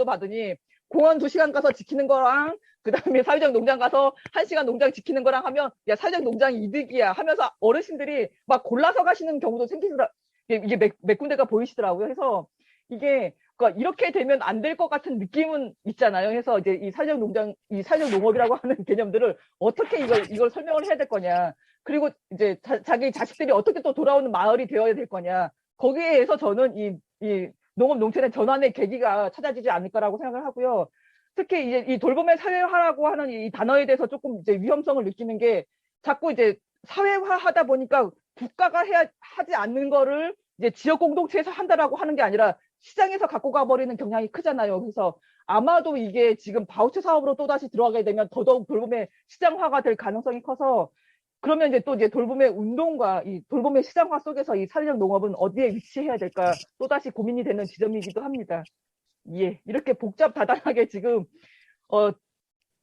받으니 공원 2시간 가서 지키는 거랑 그다음에 사회적 농장 가서 1시간 농장 지키는 거랑 하면 야 사회적 농장이 이득이야 하면서 어르신들이 막 골라서 가시는 경우도 생기더라. 이게 몇 군데가 보이시더라고요. 그래서 이게 그러니까 이렇게 되면 안 될 것 같은 느낌은 있잖아요. 그래서 이제 이 사회적 농장, 이 사회적 농업이라고 하는 개념들을 어떻게 이걸 설명을 해야 될 거냐. 그리고 이제 자기 자식들이 어떻게 또 돌아오는 마을이 되어야 될 거냐. 거기에서 저는 이 농업 농촌의 전환의 계기가 찾아지지 않을 거라고 생각을 하고요. 특히 이제 이 돌봄의 사회화라고 하는 이 단어에 대해서 조금 이제 위험성을 느끼는 게 자꾸 이제 사회화 하다 보니까 국가가 하지 않는 거를 이제 지역 공동체에서 한다라고 하는 게 아니라 시장에서 갖고 가버리는 경향이 크잖아요. 그래서 아마도 이게 지금 바우처 사업으로 또다시 들어가게 되면 더더욱 돌봄의 시장화가 될 가능성이 커서 그러면 이제 돌봄의 운동과 이 돌봄의 시장화 속에서 이 사회적 농업은 어디에 위치해야 될까 또다시 고민이 되는 지점이기도 합니다. 예, 이렇게 복잡다단하게 지금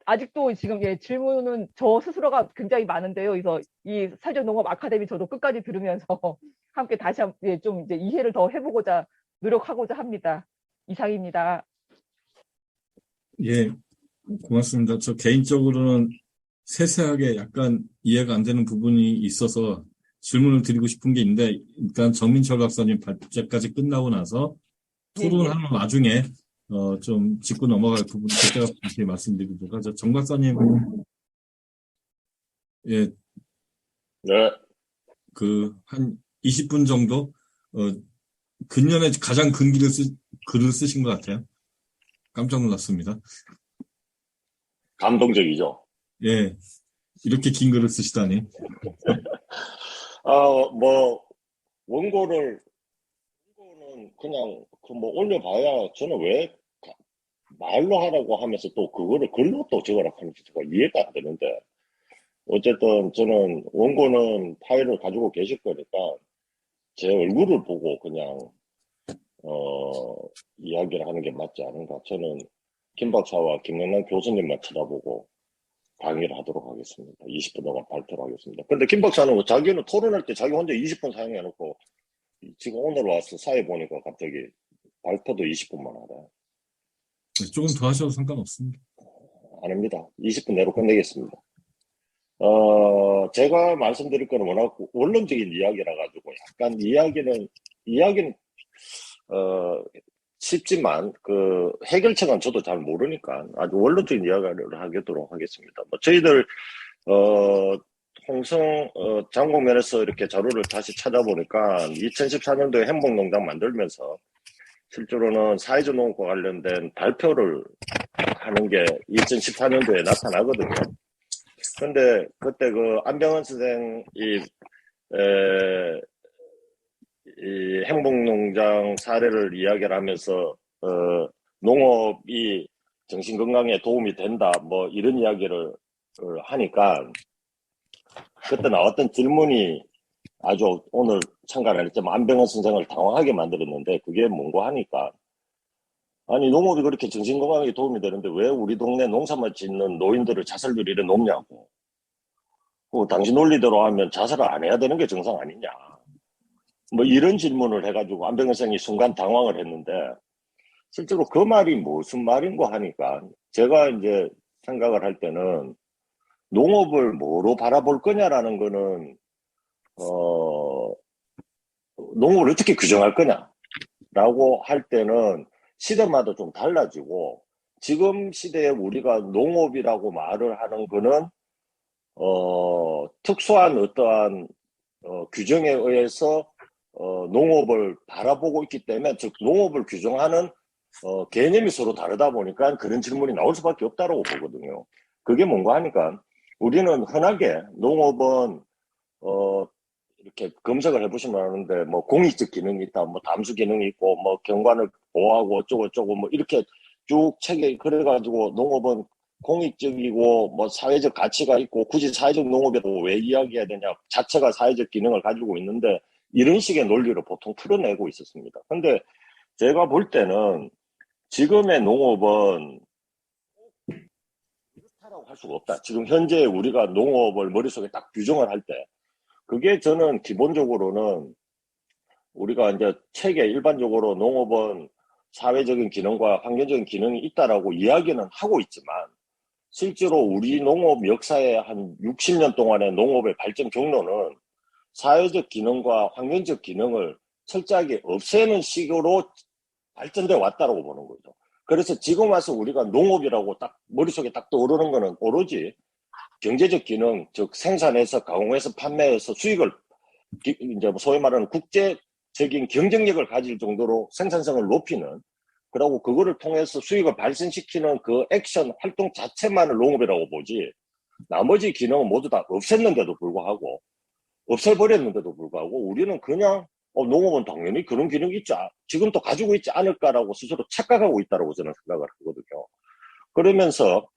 아직도 지금 질문은 저 스스로가 굉장히 많은데요. 그래서 이 사회적 농업 아카데미 저도 끝까지 들으면서 함께 다시 좀 이제 이해를 더 해보고자 노력하고자 합니다. 이상입니다. 예, 고맙습니다. 저 개인적으로는 세세하게 약간 이해가 안 되는 부분이 있어서 질문을 드리고 싶은 게 있는데, 일단 정민철 박사님 발제까지 끝나고 나서 토론하는 와중에 좀 짚고 넘어갈 부분 그때가 다시 말씀드리도록 하죠. 정 박사님, 예, 네. 한 20분 정도 근년에 가장 긴 글을 쓰신 것 같아요. 깜짝 놀랐습니다. 감동적이죠. 예, 이렇게 긴 글을 쓰시다니. 원고는 그냥 올려봐야 저는 왜 말로 하라고 하면서 또 그거를 글로 또 적으라고 하는지 제가 이해가 안 되는데 어쨌든 저는 원고는 파일을 가지고 계실 거니까 제 얼굴을 보고 그냥 이야기를 하는 게 맞지 않은가. 저는 김 박사와 김영란 교수님만 쳐다보고 강의를 하도록 하겠습니다. 20분 동안 발표를 하겠습니다. 근데 김 박사는 자기는 토론할 때 자기 혼자 20분 사용해놓고 지금 오늘 와서 사회 보니까 갑자기 발표도 20분만 하래. 조금 더 하셔도 상관없습니다. 아닙니다. 20분 내로 끝내겠습니다. 제가 말씀드릴 거는 워낙 원론적인 이야기라 가지고 약간 이야기는 쉽지만 그 해결책은 저도 잘 모르니까 아주 원론적인 이야기를 하도록 하겠습니다. 저희들 홍성 장공면에서 이렇게 자료를 다시 찾아보니까 2014년도에 행복농장 만들면서 실제로는 사회적 농업과 관련된 발표를 하는 게 2014년도에 나타나거든요. 근데 그때 그 안병헌 선생이 이 행복농장 사례를 이야기를 하면서 농업이 정신건강에 도움이 된다 뭐 이런 이야기를 하니까 그때 나왔던 질문이 아주 오늘 참가를 안 했지만 안병헌 선생을 당황하게 만들었는데 그게 뭔고 하니까 아니 농업이 그렇게 정신건강에 도움이 되는데 왜 우리 동네 농사만 짓는 노인들을 자살률이 이래 높냐고 당신 논리대로 하면 자살을 안 해야 되는 게 정상 아니냐 뭐 이런 질문을 해가지고 안병헌 선생이 순간 당황을 했는데 실제로 그 말이 무슨 말인고 하니까 제가 이제 생각을 할 때는 농업을 뭐로 바라볼 거냐라는 거는 농업을 어떻게 규정할 거냐라고 할 때는 시대마다 좀 달라지고 지금 시대에 우리가 농업이라고 말을 하는 거는 특수한 어떠한 규정에 의해서 농업을 바라보고 있기 때문에 즉 농업을 규정하는 개념이 서로 다르다 보니까 그런 질문이 나올 수밖에 없다고 보거든요. 그게 뭔가 하니까 우리는 흔하게 농업은 이렇게 검색을 해보시면 아는데 뭐 공익적 기능이 있다, 뭐 담수 기능이 있고 뭐 경관을 보호하고 어쩌고 저쩌고 뭐 이렇게 쭉 책에 그래가지고 농업은 공익적이고 뭐 사회적 가치가 있고 굳이 사회적 농업이라고 왜 이야기해야 되냐 자체가 사회적 기능을 가지고 있는데 이런 식의 논리를 보통 풀어내고 있었습니다. 근데 제가 볼 때는 지금의 농업은 그렇다라고 할 수가 없다. 지금 현재 우리가 농업을 머릿속에 딱 규정을 할 때 그게 저는 기본적으로는 우리가 이제 책에 일반적으로 농업은 사회적인 기능과 환경적인 기능이 있다라고 이야기는 하고 있지만 실제로 우리 농업 역사의 한 60년 동안의 농업의 발전 경로는 사회적 기능과 환경적 기능을 철저하게 없애는 식으로 발전돼 왔다고 보는 거죠. 그래서 지금 와서 우리가 농업이라고 딱 머릿속에 딱 떠오르는 거는 오로지 경제적 기능, 즉 생산해서 가공해서 판매해서 수익을 이제 소위 말하는 국제적인 경쟁력을 가질 정도로 생산성을 높이는 그리고 그거를 통해서 수익을 발생시키는 그 액션 활동 자체만을 농업이라고 보지 나머지 기능은 모두 다 없앴는데도 불구하고 없애버렸는데도 불구하고 우리는 그냥 농업은 당연히 그런 기능이 있지 지금도 가지고 있지 않을까라고 스스로 착각하고 있다고 저는 생각을 하거든요. 그러면서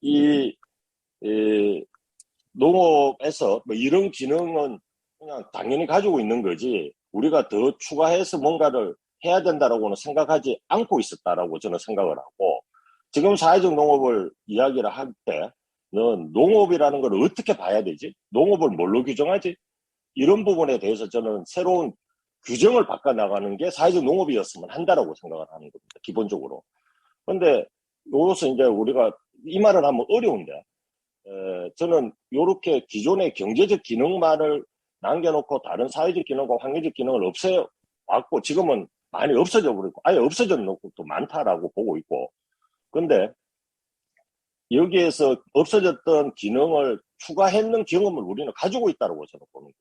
이 농업에서 뭐 이런 기능은 그냥 당연히 가지고 있는 거지 우리가 더 추가해서 뭔가를 해야 된다라고는 생각하지 않고 있었다라고 저는 생각을 하고 지금 사회적 농업을 이야기를 할 때는 농업이라는 걸 어떻게 봐야 되지? 농업을 뭘로 규정하지? 이런 부분에 대해서 저는 새로운 규정을 바꿔나가는 게 사회적 농업이었으면 한다라고 생각을 하는 겁니다. 기본적으로. 근데 여기서 이제 우리가 이 말을 하면 어려운데 저는 이렇게 기존의 경제적 기능만을 남겨놓고 다른 사회적 기능과 환경적 기능을 없애왔고 지금은 많이 없어져 버리고 아예 없어져 놓은 것도 많다라고 보고 있고 근데 여기에서 없어졌던 기능을 추가했는 경험을 우리는 가지고 있다고 저는 보는 거예요.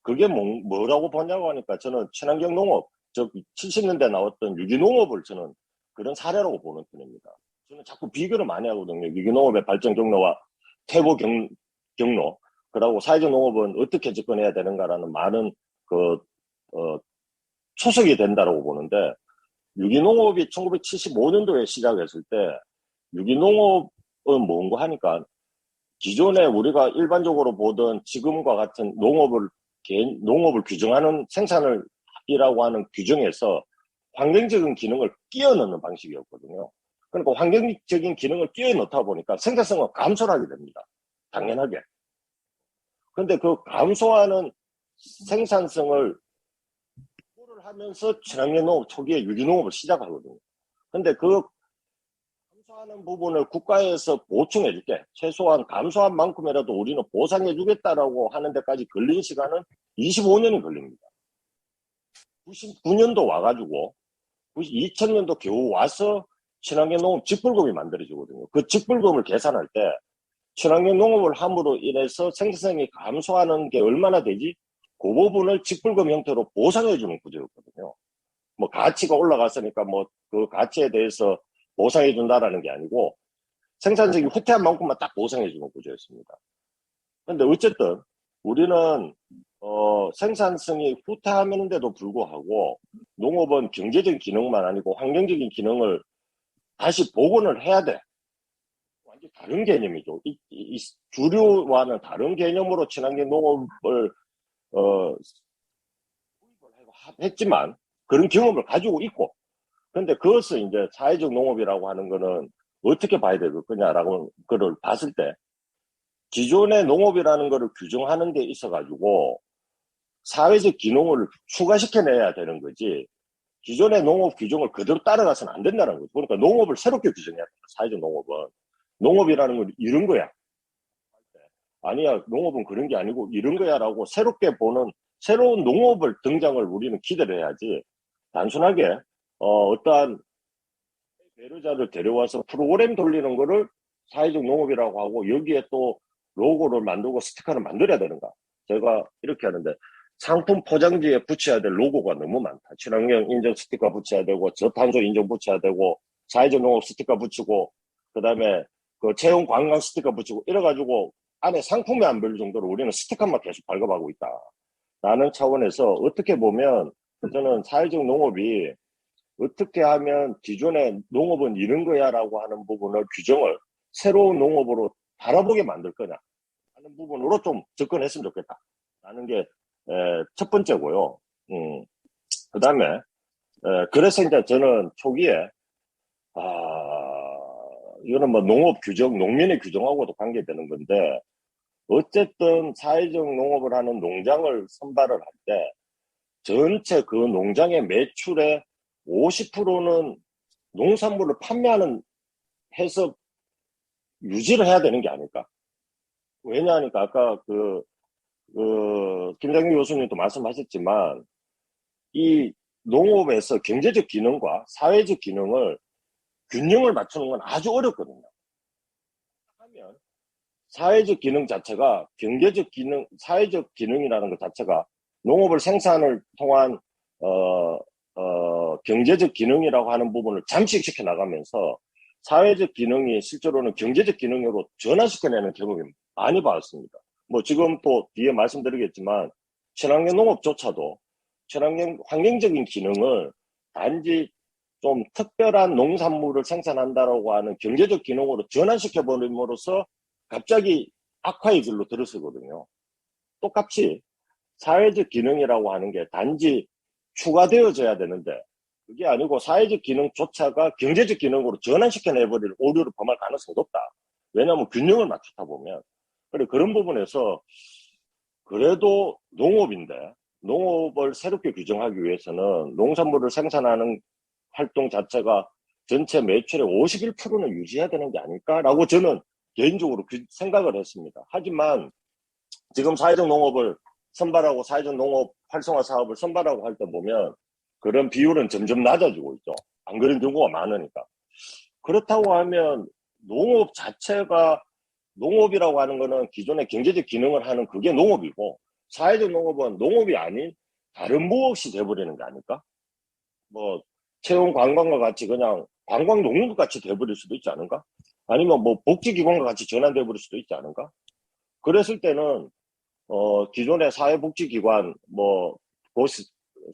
그게 뭐라고 보냐고 하니까 저는 친환경 농업, 즉 70년대 나왔던 유기농업을 저는 그런 사례라고 보는 편입니다. 저는 자꾸 비교를 많이 하거든요. 유기농업의 발전 경로와 퇴보 경로, 그리고 사회적 농업은 어떻게 접근해야 되는가라는 많은 초석이 된다고 보는데 유기농업이 1975년도에 시작했을 때 유기농업은 뭔가 하니까 기존에 우리가 일반적으로 보던 지금과 같은 농업을 규정하는 생산을 이라고 하는 규정에서 환경적인 기능을 끼워 넣는 방식이었거든요. 그러니까 환경적인 기능을 끼워 넣다 보니까 생산성은 감소를 하게 됩니다. 당연하게. 근데 그 감소하는 생산성을 하면서 친환경 농업 초기에 유기농업을 시작하거든요. 근데 그 감소하는 부분을 국가에서 보충해 줄게. 최소한 감소한 만큼이라도 우리는 보상해 주겠다라고 하는 데까지 걸린 시간은 25년이 걸립니다. 99년도 와가지고 2000년도 겨우 와서 친환경 농업 직불금이 만들어지거든요. 그 직불금을 계산할 때 친환경 농업을 함으로 인해서 생산성이 감소하는 게 얼마나 되지? 그 부분을 직불금 형태로 보상해 주는 구조였거든요. 뭐 가치가 올라갔으니까 뭐 그 가치에 대해서 보상해 준다라는 게 아니고 생산성이 후퇴한 만큼만 딱 보상해 주는 구조였습니다. 근데 어쨌든 우리는 생산성이 후퇴하는데도 불구하고 농업은 경제적인 기능만 아니고 환경적인 기능을 다시 복원을 해야 돼. 완전 다른 개념이죠. 이 주류와는 다른 개념으로 친환경 농업을 했지만 그런 경험을 가지고 있고, 근데 그것을 이제 사회적 농업이라고 하는 거는 어떻게 봐야 될 거냐라고 그걸 봤을 때 기존의 농업이라는 거를 규정하는 데 있어가지고 사회적 기능을 추가시켜내야 되는 거지, 기존의 농업 규정을 그대로 따라가서는 안 된다는 거죠. 그러니까 농업을 새롭게 규정해야 된다. 사회적 농업은. 농업이라는 건 이런 거야. 아니야, 농업은 그런 게 아니고 이런 거야라고 새롭게 보는 새로운 농업을 등장을 우리는 기대를 해야지, 단순하게 어떠한 배려자를 데려와서 프로그램 돌리는 거를 사회적 농업이라고 하고 여기에 또 로고를 만들고 스티커를 만들어야 되는가. 제가 이렇게 하는데 상품 포장지에 붙여야 될 로고가 너무 많다. 친환경 인증 스티커 붙여야 되고 저탄소 인증 붙여야 되고 사회적 농업 스티커 붙이고 그다음에 그 채용 관광 스티커 붙이고 이래가지고 안에 상품이 안 보일 정도로 우리는 스티커만 계속 발급하고 있다. 라는 차원에서 어떻게 보면 저는 사회적 농업이 어떻게 하면 기존의 농업은 이런 거야라고 하는 부분을 규정을 새로운 농업으로 바라보게 만들 거냐 하는 부분으로 좀 접근했으면 좋겠다 라는 게 첫 번째고요. 그 다음에 그래서 이제 저는 초기에 이거는 뭐 농업 규정, 농민의 규정하고도 관계되는 건데 어쨌든 사회적 농업을 하는 농장을 선발을 할 때 전체 그 농장의 매출의 50%는 농산물을 판매하는 해서 유지를 해야 되는 게 아닐까. 왜냐하니까 아까 김장규 교수님도 말씀하셨지만 이 농업에서 경제적 기능과 사회적 기능을 균형을 맞추는 건 아주 어렵거든요. 하면 사회적 기능 자체가 경제적 기능, 사회적 기능이라는 것 자체가 농업을 생산을 통한 경제적 기능이라고 하는 부분을 잠식시켜 나가면서 사회적 기능이 실제로는 경제적 기능으로 전환시켜내는 경험이 많이 봤습니다. 뭐 지금 또 뒤에 말씀드리겠지만 친환경 농업조차도 친환경 환경적인 기능을 단지 좀 특별한 농산물을 생산한다라고 하는 경제적 기능으로 전환시켜 버림으로써 갑자기 악화의 길로 들어서거든요. 똑같이 사회적 기능이라고 하는 게 단지 추가되어져야 되는데 그게 아니고 사회적 기능조차가 경제적 기능으로 전환시켜내버릴 오류를 범할 가능성이 높다. 왜냐하면 균형을 맞추다 보면. 그래 그런 부분에서 그래도 농업인데 농업을 새롭게 규정하기 위해서는 농산물을 생산하는 활동 자체가 전체 매출의 51%는 유지해야 되는 게 아닐까라고 저는 개인적으로 생각을 했습니다. 하지만 지금 사회적 농업을 선발하고 사회적 농업 활성화 사업을 선발하고 할 때 보면 그런 비율은 점점 낮아지고 있죠. 안 그런 경우가 많으니까. 그렇다고 하면 농업 자체가 농업이라고 하는 거는 기존의 경제적 기능을 하는 그게 농업이고 사회적 농업은 농업이 아닌 다른 무엇이 돼버리는 게 아닐까? 뭐 채용 관광과 같이 그냥 관광 농업 같이 돼버릴 수도 있지 않은가? 아니면 뭐 복지기관과 같이 전환돼 버릴 수도 있지 않은가? 그랬을 때는 기존의 사회복지기관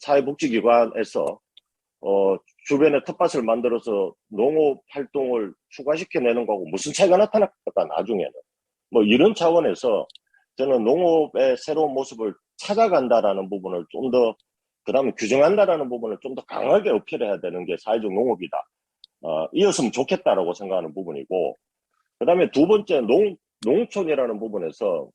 사회복지기관에서 주변에 텃밭을 만들어서 농업 활동을 추가시켜내는 거하고 무슨 차이가 나타났을까 나중에는 뭐 이런 차원에서 저는 농업의 새로운 모습을 찾아간다라는 부분을 좀 더 그다음에 규정한다라는 부분을 좀 더 강하게 어필해야 되는 게 사회적 농업이다. 이었으면 좋겠다라고 생각하는 부분이고 그다음에 두 번째 농촌이라는 부분에서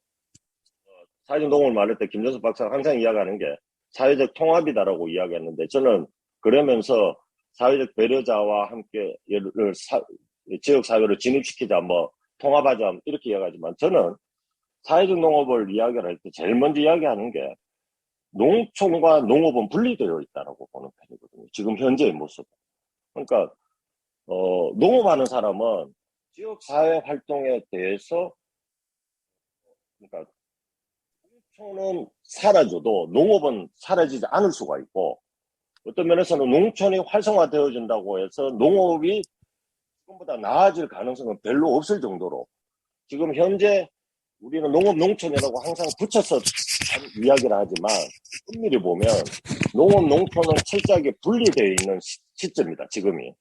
사회적 농업을 말할 때 김정수 박사가 항상 이야기하는 게 사회적 통합이다라고 이야기했는데 저는 그러면서 사회적 배려자와 함께 지역사회로 진입시키자 뭐 통합하자 이렇게 이야기하지만 저는 사회적 농업을 이야기를 할 때 제일 먼저 이야기하는 게 농촌과 농업은 분리되어 있다라고 보는 편이거든요. 지금 현재의 모습. 그러니까 농업하는 사람은 지역사회 활동에 대해서 그러니까 농촌은 사라져도 농업은 사라지지 않을 수가 있고 어떤 면에서는 농촌이 활성화되어진다고 해서 농업이 지금보다 나아질 가능성은 별로 없을 정도로 지금 현재 우리는 농업 농촌이라고 항상 붙여서 이야기를 하지만 엄밀히 보면 농업 농촌은 철저하게 분리되어 있는 시점이다 지금이.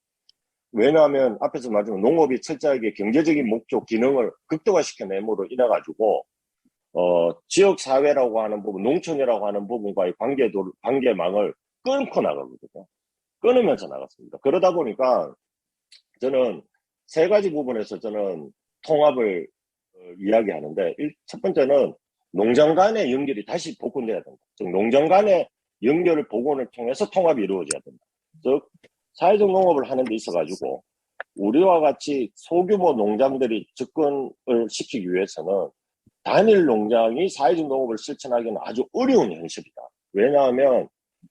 왜냐하면 앞에서 말씀드린 농업이 철저하게 경제적인 목적 기능을 극대화시켜냄으로 인해 가지고 지역사회라고 하는 부분, 농촌이라고 하는 부분과의 관계망을 끊고 나가거든요. 끊으면서 나갔습니다. 그러다 보니까 저는 세 가지 부분에서 저는 통합을 이야기하는데, 첫 번째는 농장 간의 연결이 다시 복원돼야 된다. 즉, 농장 간의 연결 복원을 통해서 통합이 이루어져야 된다. 즉, 사회적 농업을 하는 데 있어가지고, 우리와 같이 소규모 농장들이 접근을 시키기 위해서는 단일 농장이 사회적 농업을 실천하기는 아주 어려운 현실이다. 왜냐하면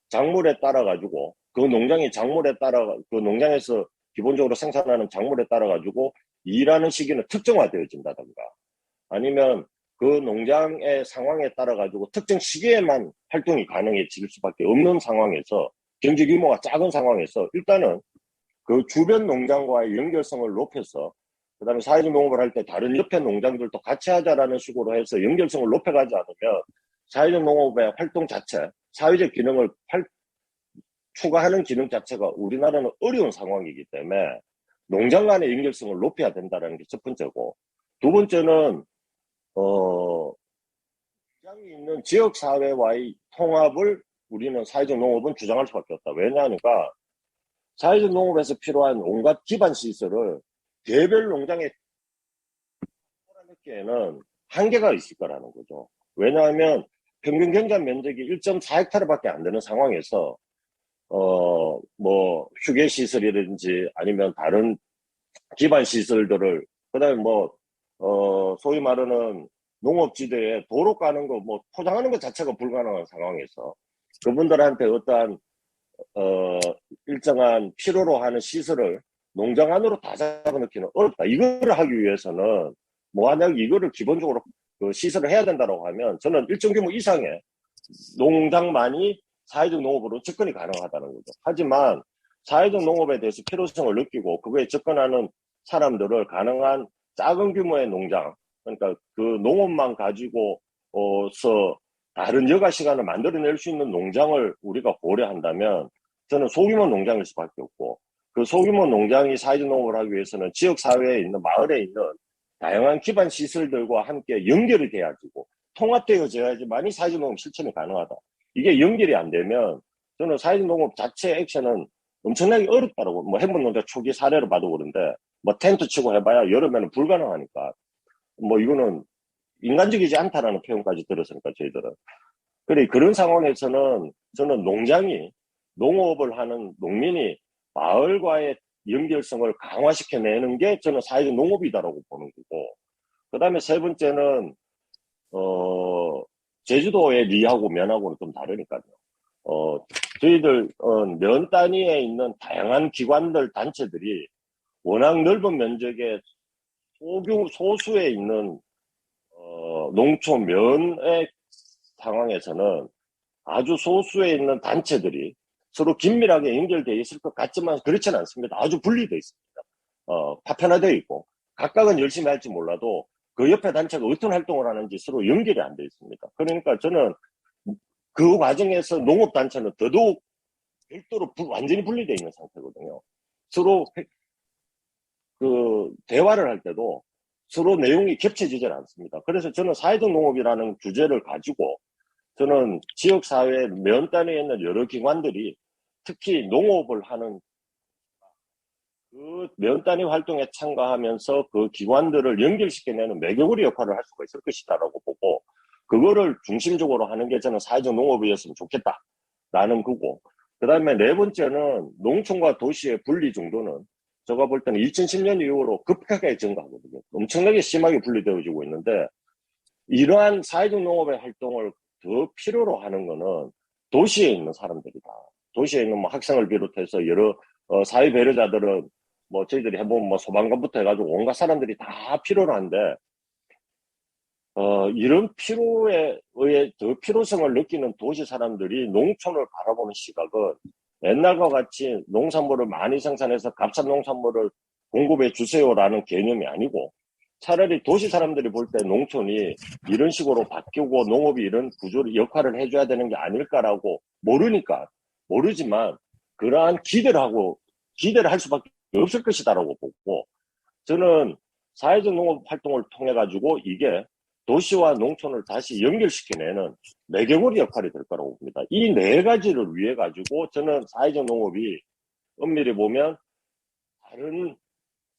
작물에 따라 가지고 그 농장의 작물에 따라 그 농장에서 기본적으로 생산하는 작물에 따라 가지고 일하는 시기는 특정화되어진다든가 아니면 그 농장의 상황에 따라 가지고 특정 시기에만 활동이 가능해질 수밖에 없는 상황에서 경제 규모가 작은 상황에서 일단은 그 주변 농장과의 연결성을 높여서 그다음에 사회적 농업을 할 때 다른 옆에 농장들도 같이 하자라는 식으로 해서 연결성을 높여가지 않으면 사회적 농업의 활동 자체, 사회적 기능을 추가하는 기능 자체가 우리나라는 어려운 상황이기 때문에 농장 간의 연결성을 높여야 된다는 게 첫 번째고, 두 번째는 농장이 있는 지역 사회와의 통합을 우리는 사회적 농업은 주장할 수밖에 없다. 왜냐하니까 사회적 농업에서 필요한 온갖 기반 시설을 개별 농장에 넣기에는 한계가 있을 거라는 거죠. 왜냐하면 평균 경작 면적이 1.4헥타르밖에 안 되는 상황에서 뭐 휴게 시설이든지 아니면 다른 기반 시설들을 그다음에 뭐 소위 말하는 농업지대에 도로 까는 거 뭐 포장하는 것 자체가 불가능한 상황에서 그분들한테 어떠한 일정한 필요로 하는 시설을 농장 안으로 다 잡아넣기는 어렵다. 이거를 하기 위해서는 만약 이거를 기본적으로 그 시설을 해야 된다고 하면 저는 일정 규모 이상의 농장만이 사회적 농업으로 접근이 가능하다는 거죠. 하지만 사회적 농업에 대해서 필요성을 느끼고 그거에 접근하는 사람들을 가능한 작은 규모의 농장, 그러니까 그 농업만 가지고서 다른 여가 시간을 만들어낼 수 있는 농장을 우리가 고려한다면 저는 소규모 농장일 수밖에 없고, 그 소규모 농장이 사회적 농업을 하기 위해서는 지역 사회에 있는 마을에 있는 다양한 기반 시설들과 함께 연결이 돼야지고 통합되어져야지만이 사회적 농업 실천이 가능하다. 이게 연결이 안 되면 저는 사회적 농업 자체 액션은 엄청나게 어렵다라고, 뭐 해문농장 초기 사례로 봐도 그런데 뭐 텐트 치고 해봐야 여름에는 불가능하니까 뭐 이거는 인간적이지 않다라는 표현까지 들었으니까 저희들은. 그래, 그런 상황에서는 저는 농업을 하는 농민이 마을과의 연결성을 강화시켜내는 게 저는 사회적 농업이다라고 보는 거고, 그 다음에 세 번째는, 제주도의 리하고 면하고는 좀 다르니까요. 저희들, 면 단위에 있는 다양한 기관들, 단체들이 워낙 넓은 면적의 소수에 있는, 농촌 면의 상황에서는 아주 소수에 있는 단체들이 서로 긴밀하게 연결되어 있을 것 같지만 그렇지는 않습니다. 아주 분리되어 있습니다. 파편화되어 있고 각각은 열심히 할지 몰라도 그 옆에 단체가 어떤 활동을 하는지 서로 연결이 안 되어 있습니다. 그러니까 저는 그 과정에서 농업단체는 더더욱 별도로 완전히 분리되어 있는 상태거든요. 서로 그 대화를 할 때도 서로 내용이 겹쳐지질 않습니다. 그래서 저는 사회적 농업이라는 주제를 가지고 저는 지역사회 면 단위에 있는 여러 기관들이 특히 농업을 하는 그 면 단위 활동에 참가하면서 그 기관들을 연결시켜내는 매개구리 역할을 할 수가 있을 것이다라고 보고, 그거를 중심적으로 하는 게 저는 사회적 농업이었으면 좋겠다라는 거고, 그 다음에 네 번째는 농촌과 도시의 분리 정도는 제가 볼 때는 2010년 이후로 급하게 증가하거든요. 엄청나게 심하게 분리되어지고 있는데, 이러한 사회적 농업의 활동을 더 필요로 하는 거는 도시에 있는 사람들이다. 도시에 있는 뭐 학생을 비롯해서 여러 사회 배려자들은 뭐 저희들이 해보면 뭐 소방관부터 해가지고 온갖 사람들이 다 필요로 한데, 이런 필요에 의해 더 필요성을 느끼는 도시 사람들이 농촌을 바라보는 시각은 옛날과 같이 농산물을 많이 생산해서 값싼 농산물을 공급해 주세요라는 개념이 아니고 차라리 도시 사람들이 볼 때 농촌이 이런 식으로 바뀌고 농업이 이런 구조를 역할을 해줘야 되는 게 아닐까라고 모르지만 그러한 기대를 할 수밖에 없을 것이다라고 보고 저는 사회적 농업 활동을 통해 가지고 이게 도시와 농촌을 다시 연결시켜내는 매개고리 역할이 될 거라고 봅니다. 이 네 가지를 위해 가지고 저는 사회적 농업이 엄밀히 보면 다른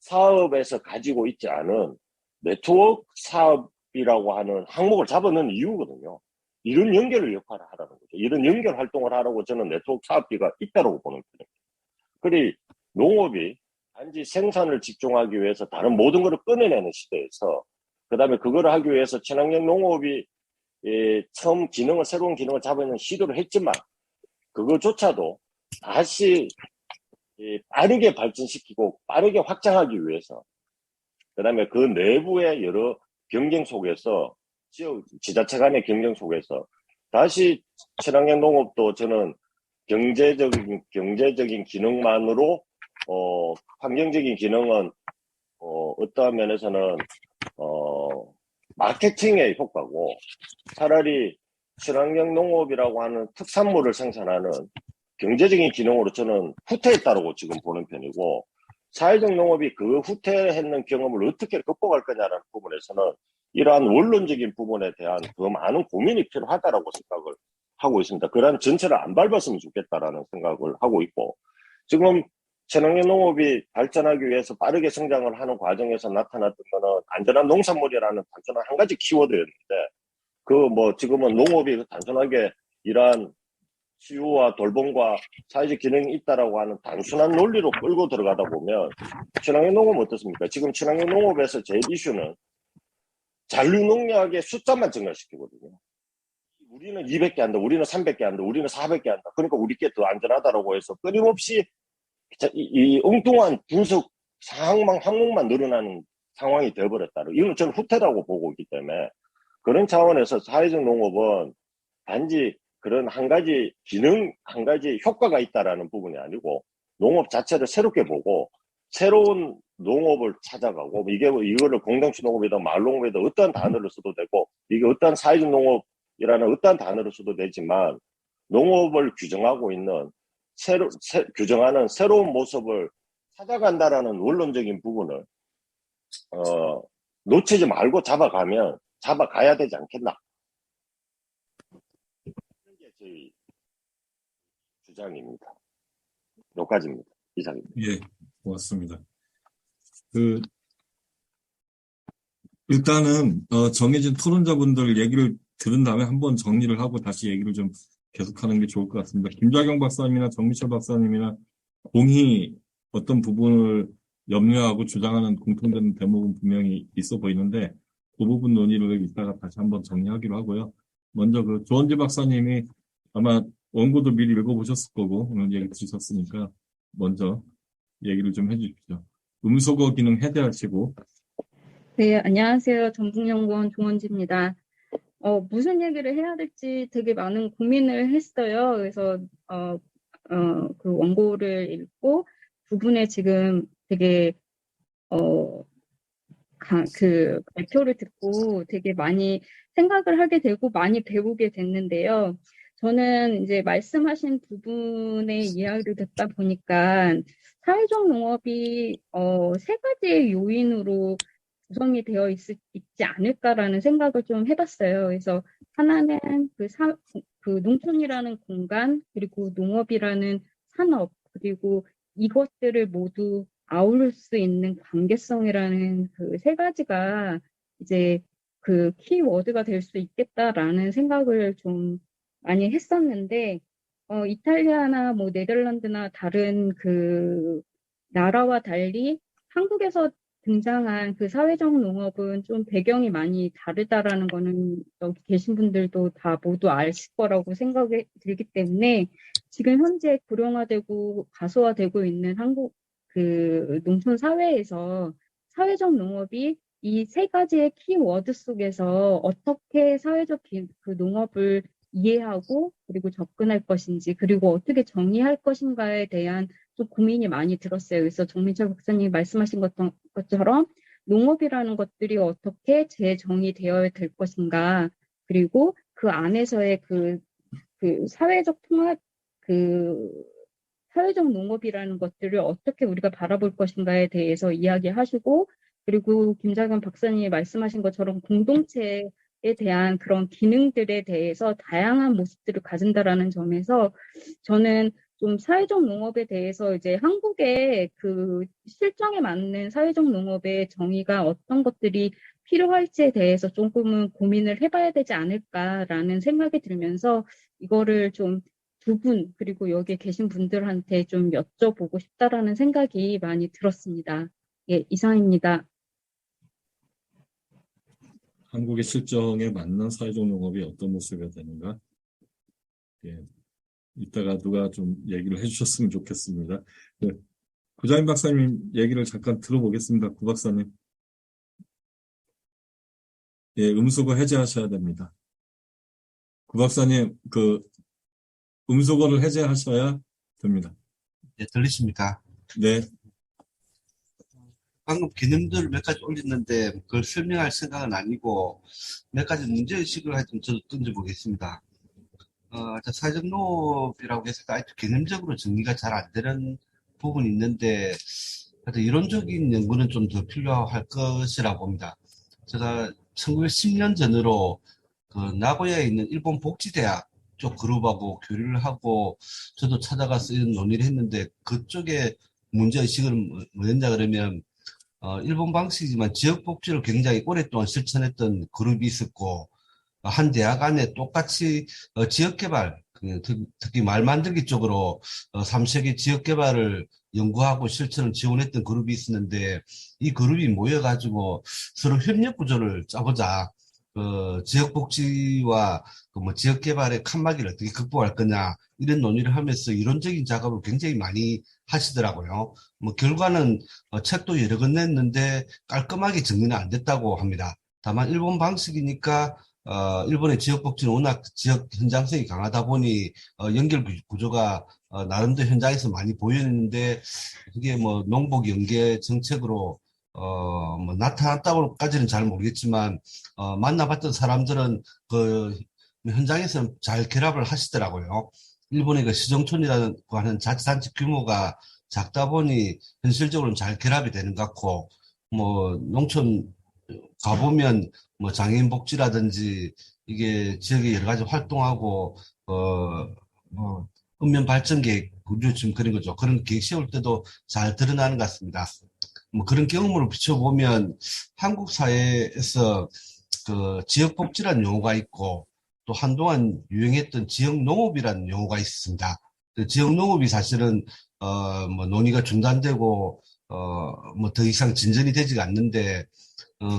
사업에서 가지고 있지 않은 네트워크 사업이라고 하는 항목을 잡아넣은 이유거든요. 이런 연결 역할을 하라는 거죠. 이런 연결 활동을 하라고 저는 네트워크 사업비가 있다고 보는 편입니다. 그리 농업이 단지 생산을 집중하기 위해서 다른 모든 것을 꺼내내는 시대에서 그 다음에 그거를 하기 위해서 친환경 농업이 처음 새로운 기능을 잡아내는 시도를 했지만 그거조차도 다시 빠르게 발전시키고 빠르게 확장하기 위해서 그 다음에 그 내부의 여러 경쟁 속에서 지자체 간의 경쟁 속에서 다시 친환경 농업도 저는 경제적인 기능만으로 환경적인 기능은 어떠한 면에서는 마케팅의 효과고 차라리 친환경 농업이라고 하는 특산물을 생산하는 경제적인 기능으로 저는 후퇴했다고 지금 보는 편이고 사회적 농업이 그 후퇴했는 경험을 어떻게 극복할 거냐라는 부분에서는 이러한 원론적인 부분에 대한 더 많은 고민이 필요하다라고 생각을 하고 있습니다. 그런 전체를 안 밟았으면 좋겠다라는 생각을 하고 있고 지금 친환경 농업이 발전하기 위해서 빠르게 성장을 하는 과정에서 나타났던 거는 안전한 농산물이라는 단순한 한 가지 키워드였는데 지금은 농업이 단순하게 이러한 치유와 돌봄과 사회적 기능이 있다라고 하는 단순한 논리로 끌고 들어가다 보면 친환경 농업은 어떻습니까? 지금 친환경 농업에서 제일 이슈는 잔류 농약의 숫자만 증가시키거든요. 우리는 200개 한다, 우리는 300개 한다, 우리는 400개 한다. 그러니까 우리께 더 안전하다라고 해서 끊임없이 이 엉뚱한 분석 항목만 늘어나는 상황이 되어버렸다. 이건 저는 후퇴라고 보고 있기 때문에 그런 차원에서 사회적 농업은 단지 그런 한 가지 효과가 있다라는 부분이 아니고 농업 자체를 새롭게 보고 새로운 농업을 찾아가고 이거를 공동체 농업이다 마을농업이다 어떠한 단어를 써도 되고 이게 어떠한 사회적 농업이라는 어떠한 단어를 써도 되지만 농업을 규정하고 있는 규정하는 새로운 모습을 찾아간다라는 원론적인 부분을 놓치지 말고 잡아가야 되지 않겠나. 이게 저희 주장입니다. 여기까지입니다. 이상입니다. 예, 고맙습니다. 일단은, 정해진 토론자분들 얘기를 들은 다음에 한번 정리를 하고 다시 얘기를 좀 계속하는 게 좋을 것 같습니다. 김좌경 박사님이나 정미철 박사님이나 공히 어떤 부분을 염려하고 주장하는 공통된 대목은 분명히 있어 보이는데 그 부분 논의를 이따가 다시 한번 정리하기로 하고요. 먼저 조원재 박사님이 아마 원고도 미리 읽어보셨을 거고 오늘 얘기 들으셨으니까 먼저 얘기를 좀 해주십시오. 음소거 기능 해제하시고. 네, 안녕하세요. 전북연구원 조원지입니다. 무슨 얘기를 해야 될지 되게 많은 고민을 했어요. 그래서, 그 원고를 읽고 부분에 지금 되게, 그 발표를 듣고 되게 많이 생각을 하게 되고 많이 배우게 됐는데요. 저는 이제 말씀하신 부분의 이야기를 듣다 보니까 사회적 농업이, 세 가지의 요인으로 구성이 되어 있지 않을까라는 생각을 좀 해봤어요. 그래서 하나는 그 농촌이라는 공간, 그리고 농업이라는 산업, 그리고 이것들을 모두 아우를 수 있는 관계성이라는 그 세 가지가 이제 그 키워드가 될 수 있겠다라는 생각을 좀 많이 했었는데, 이탈리아나 뭐 네덜란드나 다른 그 나라와 달리 한국에서 등장한 그 사회적 농업은 좀 배경이 많이 다르다라는 거는 여기 계신 분들도 다 모두 아실 거라고 생각이 들기 때문에 지금 현재 고령화되고 가소화되고 있는 한국 그 농촌 사회에서 사회적 농업이 이 세 가지의 키워드 속에서 어떻게 사회적 그 농업을 이해하고 그리고 접근할 것인지 그리고 어떻게 정의할 것인가에 대한 좀 고민이 많이 들었어요. 그래서 정민철 박사님이 말씀하신 것처럼 농업이라는 것들이 어떻게 재정의되어야 될 것인가 그리고 그 안에서의 그 사회적 통합 그 사회적 농업이라는 것들을 어떻게 우리가 바라볼 것인가에 대해서 이야기하시고 그리고 김자겸 박사님이 말씀하신 것처럼 공동체에 대한 그런 기능들에 대해서 다양한 모습들을 가진다라는 점에서 저는 좀 사회적 농업에 대해서 이제 한국의 그 실정에 맞는 사회적 농업의 정의가 어떤 것들이 필요할지에 대해서 조금은 고민을 해봐야 되지 않을까라는 생각이 들면서 이거를 좀 두 분, 그리고 여기 계신 분들한테 좀 여쭤보고 싶다라는 생각이 많이 들었습니다. 예, 이상입니다. 한국의 실정에 맞는 사회적 농업이 어떤 모습이 되는가? 예, 이따가 누가 좀 얘기를 해주셨으면 좋겠습니다. 네, 구자인 박사님 얘기를 잠깐 들어보겠습니다. 구 박사님. 예, 음소거 해제하셔야 됩니다. 구 박사님, 음소거를 해제하셔야 됩니다. 네, 들리십니까? 네, 방금 개념들을 몇 가지 올렸는데 그걸 설명할 생각은 아니고 몇 가지 문제의식을 하여튼 저도 던져보겠습니다. 사회적 농업이라고 해서 아직도 개념적으로 정리가 잘 안 되는 부분이 있는데 하여튼 이론적인 연구는 좀 더 필요할 것이라고 봅니다. 제가 1910년 전으로 그 나고야에 있는 일본 복지대학 쪽 그룹하고 교류를 하고 저도 찾아가서 이런 논의를 했는데 그쪽에 문제의식은 뭐였냐 그러면 일본 방식이지만 지역복지를 굉장히 오랫동안 실천했던 그룹이 있었고 한 대학 안에 똑같이 지역개발 특히 말 만들기 쪽으로 3세기 지역개발을 연구하고 실천을 지원했던 그룹이 있었는데 이 그룹이 모여가지고 서로 협력 구조를 짜보자. 지역복지와 지역개발의 칸막이를 어떻게 극복할 거냐 이런 논의를 하면서 이론적인 작업을 굉장히 많이 하시더라고요. 결과는 책도 여러 권 냈는데 깔끔하게 정리는 안 됐다고 합니다. 다만 일본 방식이니까 일본의 지역복지는 워낙 지역 현장성이 강하다 보니 연결 구조가 나름대로 현장에서 많이 보였는데 그게 농복 연계 정책으로 나타났다고까지는 잘 모르겠지만 만나봤던 사람들은 그 현장에서 잘 결합을 하시더라고요. 일본의 그 시정촌이라고 하는 자치단체 규모가 작다 보니 현실적으로는 잘 결합이 되는 것 같고 농촌 가보면 장애인 복지라든지 이게 지역에 여러 가지 활동하고 읍면 발전 계획 우리 지금 그런 거죠. 그런 계획 세울 때도 잘 드러나는 것 같습니다. 그런 경험으로 비춰보면 한국 사회에서 그 지역 복지라는 용어가 있고 또 한동안 유행했던 지역 농업이라는 용어가 있습니다. 그 지역 농업이 사실은 논의가 중단되고 더 이상 진전이 되지가 않는데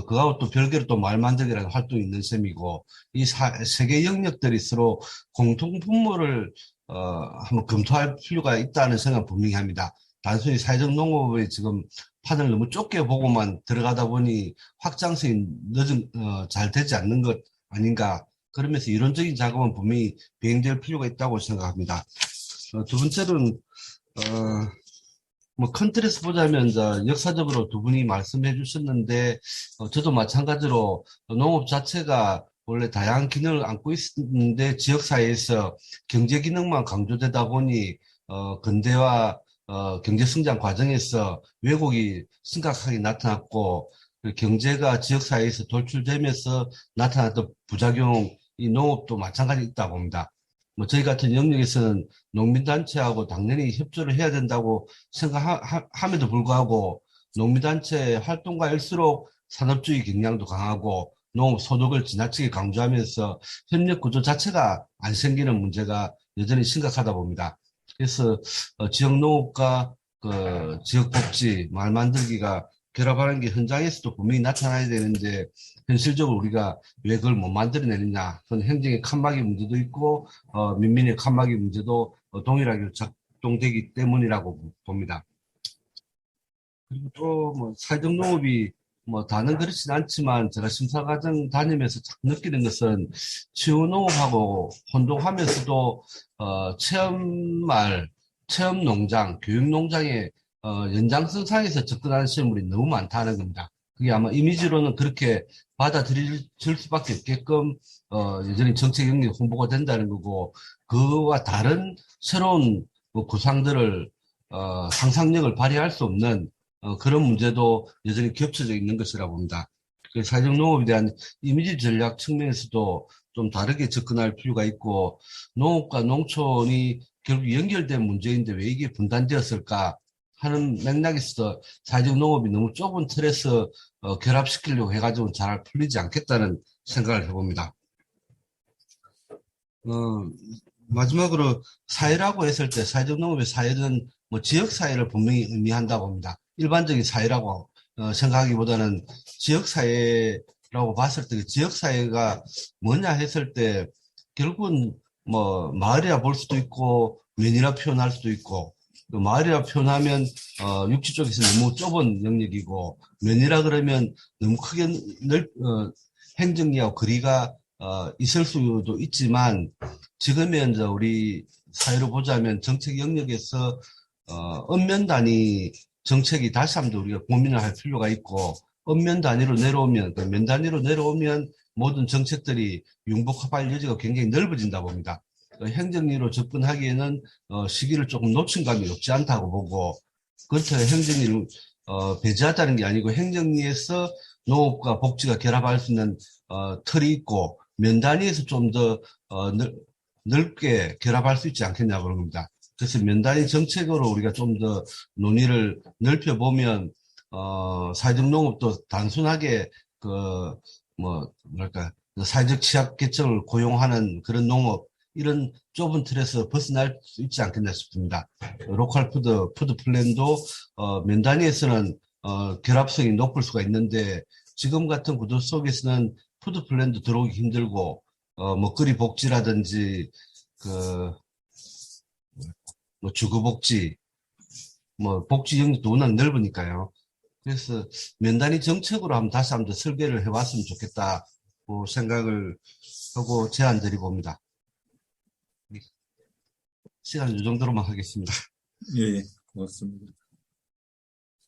그하고 또 별개로 또 말 만들기라는 활동이 있는 셈이고 이 세 개 영역들이 서로 공통 분모를 한번 검토할 필요가 있다는 생각을 분명히 합니다. 단순히 사회적 농업의 지금 판을 너무 좁게 보고만 들어가다 보니 확장성이 잘 되지 않는 것 아닌가. 그러면서 이론적인 작업은 분명히 비행될 필요가 있다고 생각합니다. 두 번째로는 큰 틀에서 보자면 역사적으로 두 분이 말씀해 주셨는데 저도 마찬가지로 농업 자체가 원래 다양한 기능을 안고 있는데 지역사회에서 경제 기능만 강조되다 보니 근대화 경제 성장 과정에서 왜곡이 심각하게 나타났고 경제가 지역사회에서 돌출되면서 나타났던 부작용 이 농업도 마찬가지 있다고 봅니다. 저희 같은 영역에서는 농민단체하고 당연히 협조를 해야 된다고 생각함에도 불구하고 농민단체 활동가일수록 산업주의 경향도 강하고 농업 소득을 지나치게 강조하면서 협력 구조 자체가 안 생기는 문제가 여전히 심각하다 봅니다. 그래서 지역 농업과 지역 복지, 말 만들기가 결합하는 게 현장에서도 분명히 나타나야 되는데 현실적으로 우리가 왜 그걸 못 만들어내느냐. 그건 행정의 칸막이 문제도 있고 민민의 칸막이 문제도 동일하게 작동되기 때문이라고 봅니다. 그리고 또 사회적 농업이 뭐 다는 그렇진 않지만 제가 심사 과정 다니면서 참 느끼는 것은 치유농업하고 혼동하면서도 체험말, 체험농장, 교육농장의 연장선상에서 접근하는 시설물이 너무 많다는 겁니다. 그게 아마 이미지로는 그렇게 받아들일 수밖에 없게끔 여전히 정책 영역 홍보가 된다는 거고 그와 다른 새로운 뭐 구상들을 상상력을 발휘할 수 없는 그런 문제도 여전히 겹쳐져 있는 것이라고 봅니다. 사회적 농업에 대한 이미지 전략 측면에서도 좀 다르게 접근할 필요가 있고 농업과 농촌이 결국 연결된 문제인데 왜 이게 분단되었을까 하는 맥락에서 사회적 농업이 너무 좁은 틀에서 결합시키려고 해가지고 잘 풀리지 않겠다는 생각을 해봅니다. 마지막으로 사회라고 했을 때 사회적 농업의 사회는 뭐 지역 사회를 분명히 의미한다고 봅니다. 일반적인 사회라고 생각하기보다는 지역 사회라고 봤을 때 지역 사회가 뭐냐 했을 때 결국은 뭐 마을이라 볼 수도 있고 면이라 표현할 수도 있고 또 마을이라 표현하면 육지 쪽에서 너무 좁은 영역이고 면이라 그러면 너무 크게 행정리하고 거리가 있을 수도 있지만 지금의 이제 우리 사회로 보자면 정책 영역에서 읍면 단위 정책이 다시 한번 우리가 고민을 할 필요가 있고 읍면 단위로 내려오면 면 단위로 내려오면 모든 정책들이 융복합할 여지가 굉장히 넓어진다 봅니다. 행정리로 접근하기에는 시기를 조금 놓친 감이 없지 않다고 보고 그렇다고 행정리를 배제하자는 게 아니고 행정리에서 농업과 복지가 결합할 수 있는 틀이 있고 면 단위에서 좀 더 넓게 결합할 수 있지 않겠냐고 합니다. 그래서 면 단위 정책으로 우리가 좀 더 논의를 넓혀보면 사회적 농업도 단순하게 뭐랄까 사회적 취약계층을 고용하는 그런 농업 이런 좁은 틀에서 벗어날 수 있지 않겠나 싶습니다. 로컬 푸드 플랜도 면 단위에서는 결합성이 높을 수가 있는데 지금 같은 구도 속에서는 푸드 플랜도 들어오기 힘들고 먹거리 복지라든지 뭐 주거복지 뭐 복지 영역도 워낙 넓으니까요. 그래서 면 단위 정책으로 다시 한번 설계를 해봤으면 좋겠다고 생각을 하고 제안 드려봅니다. 시간 이 정도로만 하겠습니다. 예, 고맙습니다.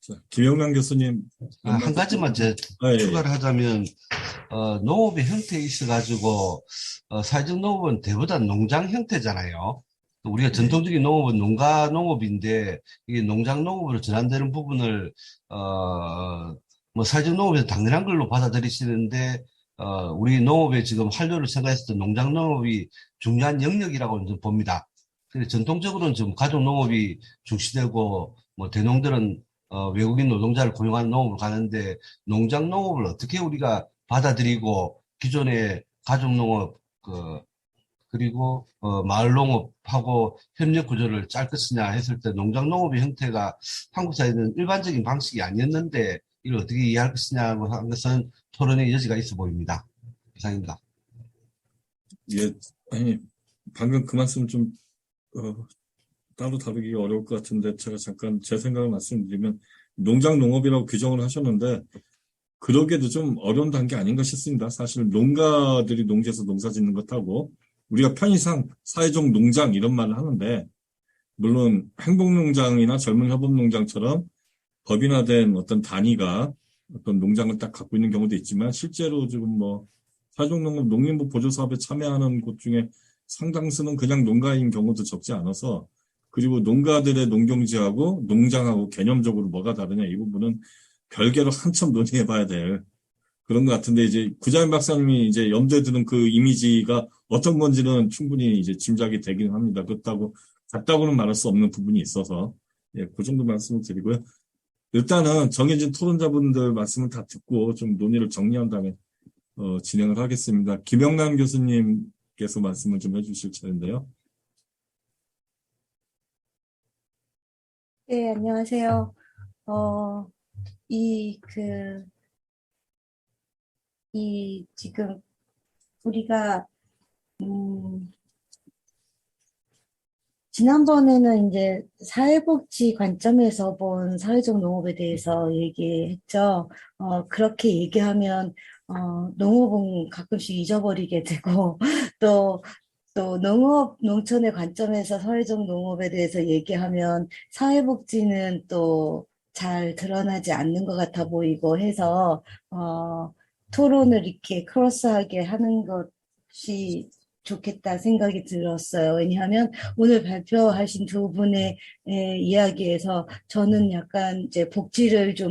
자, 김영남 교수님. 한 가지만 제 예. 추가를 하자면 농업의 형태에 있어가지고 사회적 농업은 대부분 농장 형태잖아요. 우리가 전통적인 농업은 농가 농업인데 이게 농장 농업으로 전환되는 부분을 뭐 사회적 농업에서 당연한 걸로 받아들이시는데 우리 농업의 지금 한류를 생각했을 때 농장 농업이 중요한 영역이라고 저는 봅니다. 근데 전통적으로는 지금 가족 농업이 중시되고 뭐 대농들은 외국인 노동자를 고용하는 농업을 가는데 농장 농업을 어떻게 우리가 받아들이고 기존의 가족 농업 그리고 마을 농업하고 협력 구조를 짤 것이냐 했을 때 농장 농업의 형태가 한국 사회는 일반적인 방식이 아니었는데 이걸 어떻게 이해할 것이냐고 하는 것은 토론의 여지가 있어 보입니다. 이상입니다. 예, 아니 방금 그 말씀 좀 따로 다루기 어려울 것 같은데 제가 잠깐 제 생각을 말씀드리면 농장 농업이라고 규정을 하셨는데 그러기에도 좀 어려운 단계 아닌가 싶습니다. 사실 농가들이 농지에서 농사 짓는 것하고 우리가 편의상 사회적 농장 이런 말을 하는데 물론 행복농장이나 젊은 협업농장처럼 법인화된 어떤 단위가 어떤 농장을 딱 갖고 있는 경우도 있지만 실제로 지금 뭐 사회적 농업 농림부 보조사업에 참여하는 곳 중에 상당수는 그냥 농가인 경우도 적지 않아서 그리고 농가들의 농경지하고 농장하고 개념적으로 뭐가 다르냐 이 부분은 별개로 한참 논의해 봐야 될 그런 것 같은데 이제 구자민 박사님이 이제 염두에 두는 그 이미지가 어떤 건지는 충분히 이제 짐작이 되긴 합니다. 그렇다고 같다고는 말할 수 없는 부분이 있어서 예, 그 정도 말씀을 드리고요. 일단은 정해진 토론자분들 말씀을 다 듣고 좀 논의를 정리한 다음에 진행을 하겠습니다. 김영남 교수님께서 말씀을 좀 해주실 차례인데요. 네, 안녕하세요. 지금 우리가, 지난번에는 이제 사회복지 관점에서 본 사회적 농업에 대해서 얘기했죠. 그렇게 얘기하면, 농업은 가끔씩 잊어버리게 되고, 또, 또 농촌의 관점에서 사회적 농업에 대해서 얘기하면 사회복지는 또 잘 드러나지 않는 것 같아 보이고 해서, 토론을 이렇게 크로스하게 하는 것이 좋겠다 생각이 들었어요. 왜냐하면 오늘 발표하신 두 분의 이야기에서 저는 약간 이제 복지를 좀,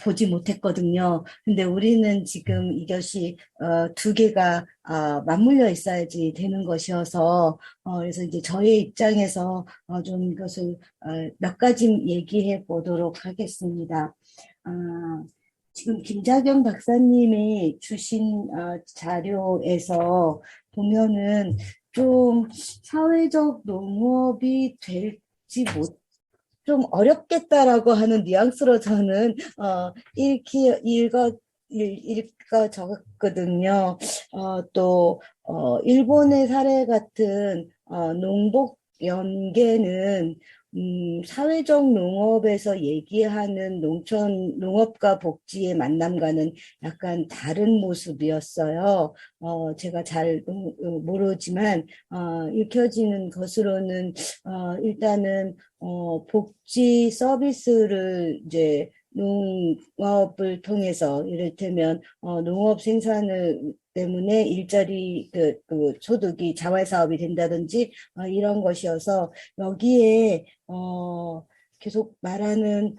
보지 못했거든요. 근데 우리는 지금 이것이, 두 개가, 맞물려 있어야지 되는 것이어서, 그래서 이제 저의 입장에서, 좀 이것을, 몇 가지 얘기해 보도록 하겠습니다. 아, 지금 김자경 박사님이 주신 자료에서 보면은 좀 사회적 농업이 될지 좀 어렵겠다라고 하는 뉘앙스로 저는 읽어 적었거든요. 일본의 사례 같은 농복 연계는 사회적 농업에서 얘기하는 농업과 복지의 만남과는 약간 다른 모습이었어요. 제가 잘 모르지만, 읽혀지는 것으로는, 일단은, 복지 서비스를 이제 농업을 통해서, 이를테면, 농업 생산을 때문에 일자리, 소득이 자활사업이 된다든지, 이런 것이어서, 여기에, 계속 말하는,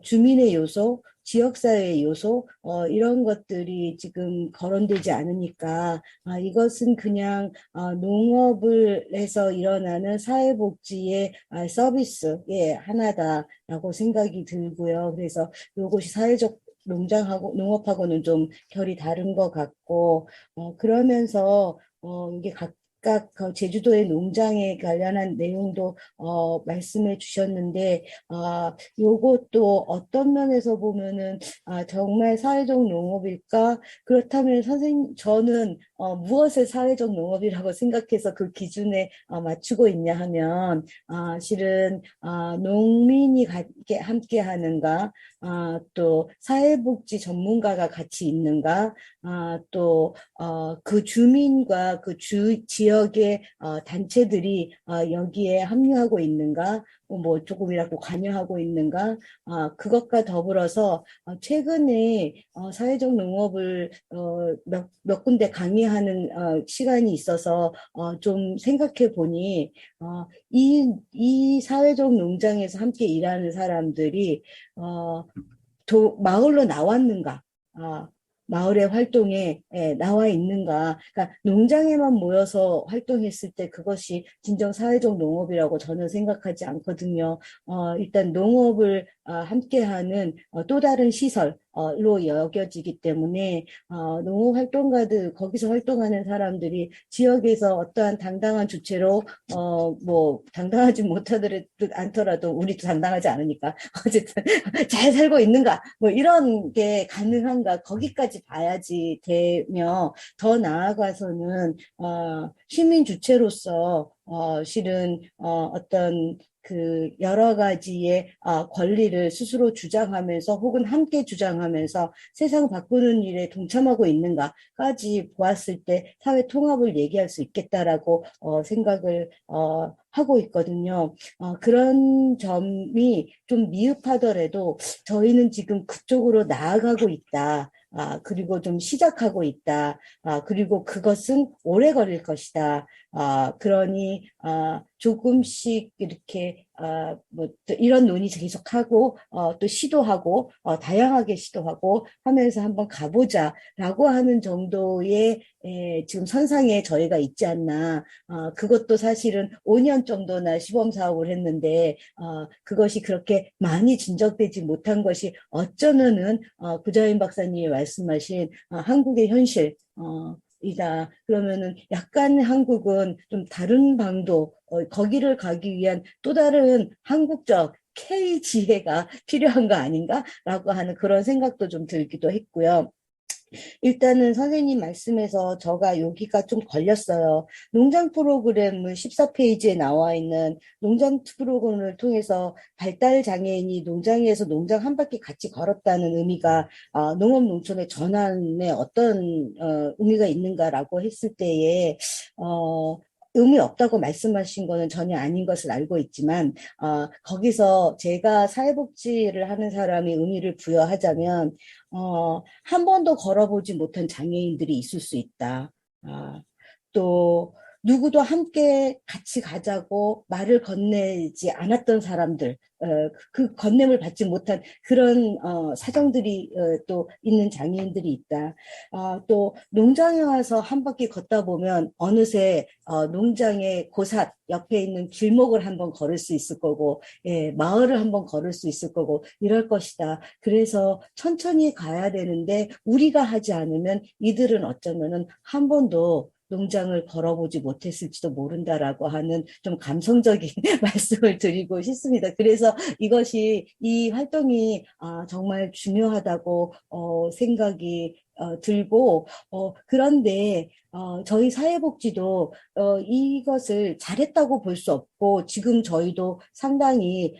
주민의 요소, 지역사회의 요소, 이런 것들이 지금 거론되지 않으니까, 이것은 그냥, 농업을 해서 일어나는 사회복지의 서비스의 하나다라고 생각이 들고요. 그래서 이것이 사회적 농업하고는 좀 결이 다른 것 같고, 그러면서, 이게 각각 제주도의 농장에 관련한 내용도 말씀해 주셨는데, 요것도 어떤 면에서 보면은 정말 사회적 농업일까? 그렇다면 저는 무엇을 사회적 농업이라고 생각해서 그 기준에 맞추고 있냐 하면, 실은 농민이 함께 하는가, 또 사회복지 전문가가 같이 있는가, 그 주민과 그 지역의 단체들이 여기에 합류하고 있는가, 뭐 조금이라도 관여하고 있는가, 그것과 더불어서 최근에 사회적 농업을 몇 군데 강의하는 시간이 있어서 좀 생각해 보니 이 사회적 농장에서 함께 일하는 사람들이 마을로 나왔는가, 마을의 활동에 나와 있는가. 그러니까 농장에만 모여서 활동했을 때 그것이 진정 사회적 농업이라고 저는 생각하지 않거든요. 일단 농업을 함께하는 또 다른 시설로 여겨지기 때문에 농업 활동가들, 거기서 활동하는 사람들이 지역에서 어떠한 당당한 주체로 뭐 당당하지 않더라도 우리도 당당하지 않으니까 어쨌든 잘 살고 있는가, 뭐 이런 게 가능한가, 거기까지 봐야지 되며, 더 나아가서는 시민 주체로서 실은 어떤 그 여러 가지의 권리를 스스로 주장하면서 혹은 함께 주장하면서 세상 바꾸는 일에 동참하고 있는가까지 보았을 때 사회 통합을 얘기할 수 있겠다라고 생각을 하고 있거든요. 그런 점이 좀 미흡하더라도 저희는 지금 그쪽으로 나아가고 있다. 그리고 좀 시작하고 있다. 그리고 그것은 오래 걸릴 것이다. 그러니, 조금씩 이렇게, 또 이런 논의 계속하고, 또 시도하고, 다양하게 시도하고 하면서 한번 가보자라고 하는 정도의, 지금 선상에 저희가 있지 않나. 그것도 사실은 5년 정도나 시범 사업을 했는데, 그것이 그렇게 많이 진척되지 못한 것이 어쩌면은, 구자인 박사님이 말씀하신 한국의 현실, 이다. 그러면은 약간 한국은 좀 다른 방도, 거기를 가기 위한 또 다른 한국적 K 지혜가 필요한 거 아닌가라고 하는 그런 생각도 좀 들기도 했고요. 일단은 선생님 말씀에서 저가 여기가 좀 걸렸어요. 농장 프로그램을 14페이지에 나와 있는 농장 프로그램을 통해서 발달 장애인이 농장에서 농장 한 바퀴 같이 걸었다는 의미가 농업 농촌의 전환에 어떤 의미가 있는가라고 했을 때에 의미 없다고 말씀하신 거는 전혀 아닌 것을 알고 있지만 거기서 제가 사회복지를 하는 사람이 의미를 부여하자면 한 번도 걸어보지 못한 장애인들이 있을 수 있다. 또 누구도 함께 같이 가자고 말을 건네지 않았던 사람들, 그 건냄을 받지 못한 그런 사정들이 또 있는 장애인들이 있다. 또 농장에 와서 한 바퀴 걷다 보면 어느새 농장의 고삿 옆에 있는 길목을 한번 걸을 수 있을 거고, 예, 마을을 한번 걸을 수 있을 거고 이럴 것이다. 그래서 천천히 가야 되는데 우리가 하지 않으면 이들은 어쩌면은 한 번도 농장을 걸어보지 못했을지도 모른다라고 하는 좀 감성적인 말씀을 드리고 싶습니다. 그래서 이 활동이 정말 중요하다고 생각이 들고 그런데 저희 사회복지도 이것을 잘했다고 볼 수 없고 지금 저희도 상당히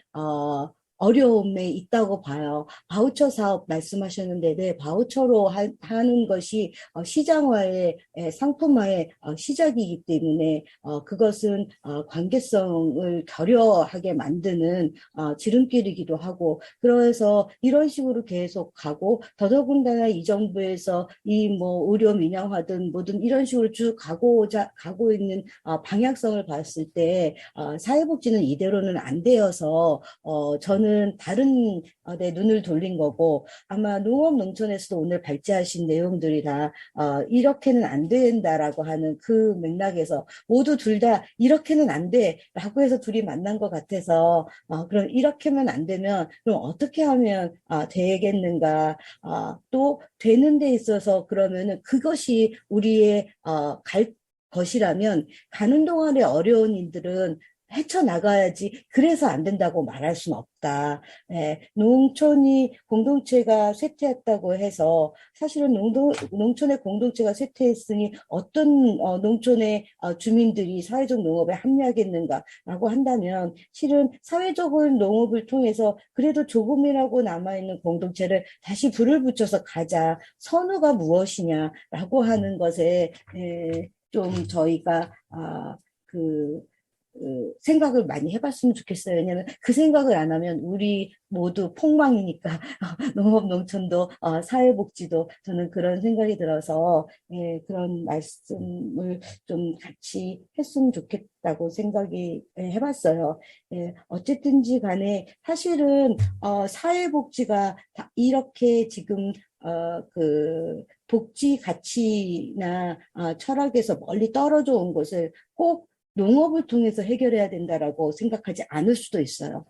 어려움에 있다고 봐요. 바우처 사업 말씀하셨는데, 네, 바우처로 하는 것이 시장화의 상품화의 시작이기 때문에 그것은 관계성을 결여하게 만드는 지름길이기도 하고, 그래서 이런 식으로 계속 가고, 더더군다나 이 정부에서 이 뭐 의료 민영화든 뭐든 이런 식으로 쭉 가고 있는 방향성을 봤을 때 사회복지는 이대로는 안 되어서 저는 다른 데 눈을 돌린 거고 아마 농업 농촌에서도 오늘 발제하신 내용들이 다 이렇게는 안 된다라고 하는 그 맥락에서 모두 둘 다 이렇게는 안 돼라고 해서 둘이 만난 것 같아서 그럼 이렇게만 안 되면 그럼 어떻게 하면 되겠는가 또 되는 데 있어서 그러면은 그것이 우리의 갈 것이라면 가는 동안에 어려운 일들은 헤쳐나가야지 그래서 안 된다고 말할 수는 없다. 예, 농촌이 공동체가 쇠퇴했다고 해서 사실은 농촌의 공동체가 쇠퇴했으니 어떤 농촌의 주민들이 사회적 농업에 합류하겠는가라고 한다면 실은 사회적인 농업을 통해서 그래도 조금이라고 남아있는 공동체를 다시 불을 붙여서 가자. 선우가 무엇이냐라고 하는 것에 좀 저희가 그 생각을 많이 해봤으면 좋겠어요. 왜냐하면 그 생각을 안 하면 우리 모두 폭망이니까 농업, 농촌도 사회복지도 저는 그런 생각이 들어서 예, 그런 말씀을 좀 같이 했으면 좋겠다고 생각이 해봤어요. 예, 어쨌든지 간에 사실은 사회복지가 이렇게 지금 그 복지 가치나 철학에서 멀리 떨어져 온 것을 꼭 농업을 통해서 해결해야 된다라고 생각하지 않을 수도 있어요.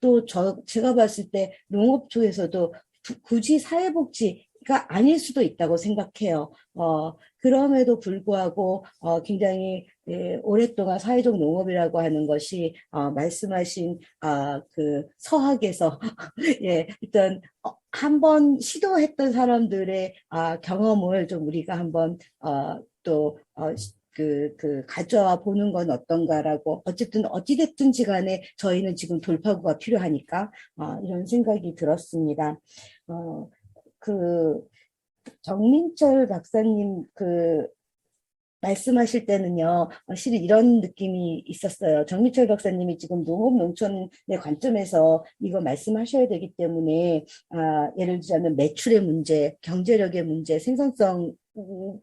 또 제가 봤을 때 농업 쪽에서도 굳이 사회복지가 아닐 수도 있다고 생각해요. 그럼에도 불구하고 굉장히 오랫동안 사회적 농업이라고 하는 것이 말씀하신 그 서학에서 예, 일단 한번 시도했던 사람들의 경험을 좀 우리가 한번 또 가져와 보는 건 어떤가라고, 어쨌든 어찌됐든지 간에 저희는 지금 돌파구가 필요하니까, 이런 생각이 들었습니다. 정민철 박사님, 말씀하실 때는요, 실은 이런 느낌이 있었어요. 정민철 박사님이 지금 농업 농촌의 관점에서 이거 말씀하셔야 되기 때문에, 예를 들자면 매출의 문제, 경제력의 문제, 생산성,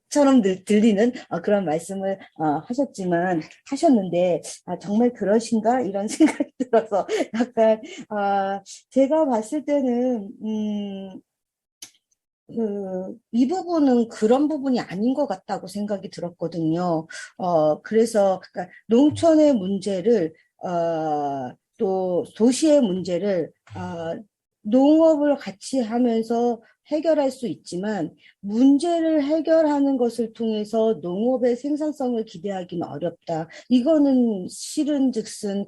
처럼 들리는 그런 말씀을 하셨는데 정말 그러신가 이런 생각이 들어서 약간 제가 봤을 때는 이 부분은 그런 부분이 아닌 것 같다고 생각이 들었거든요. 그래서 그러니까 농촌의 문제를 또 도시의 문제를 농업을 같이 하면서 해결할 수 있지만 문제를 해결하는 것을 통해서 농업의 생산성을 기대하기는 어렵다. 이거는 실은즉슨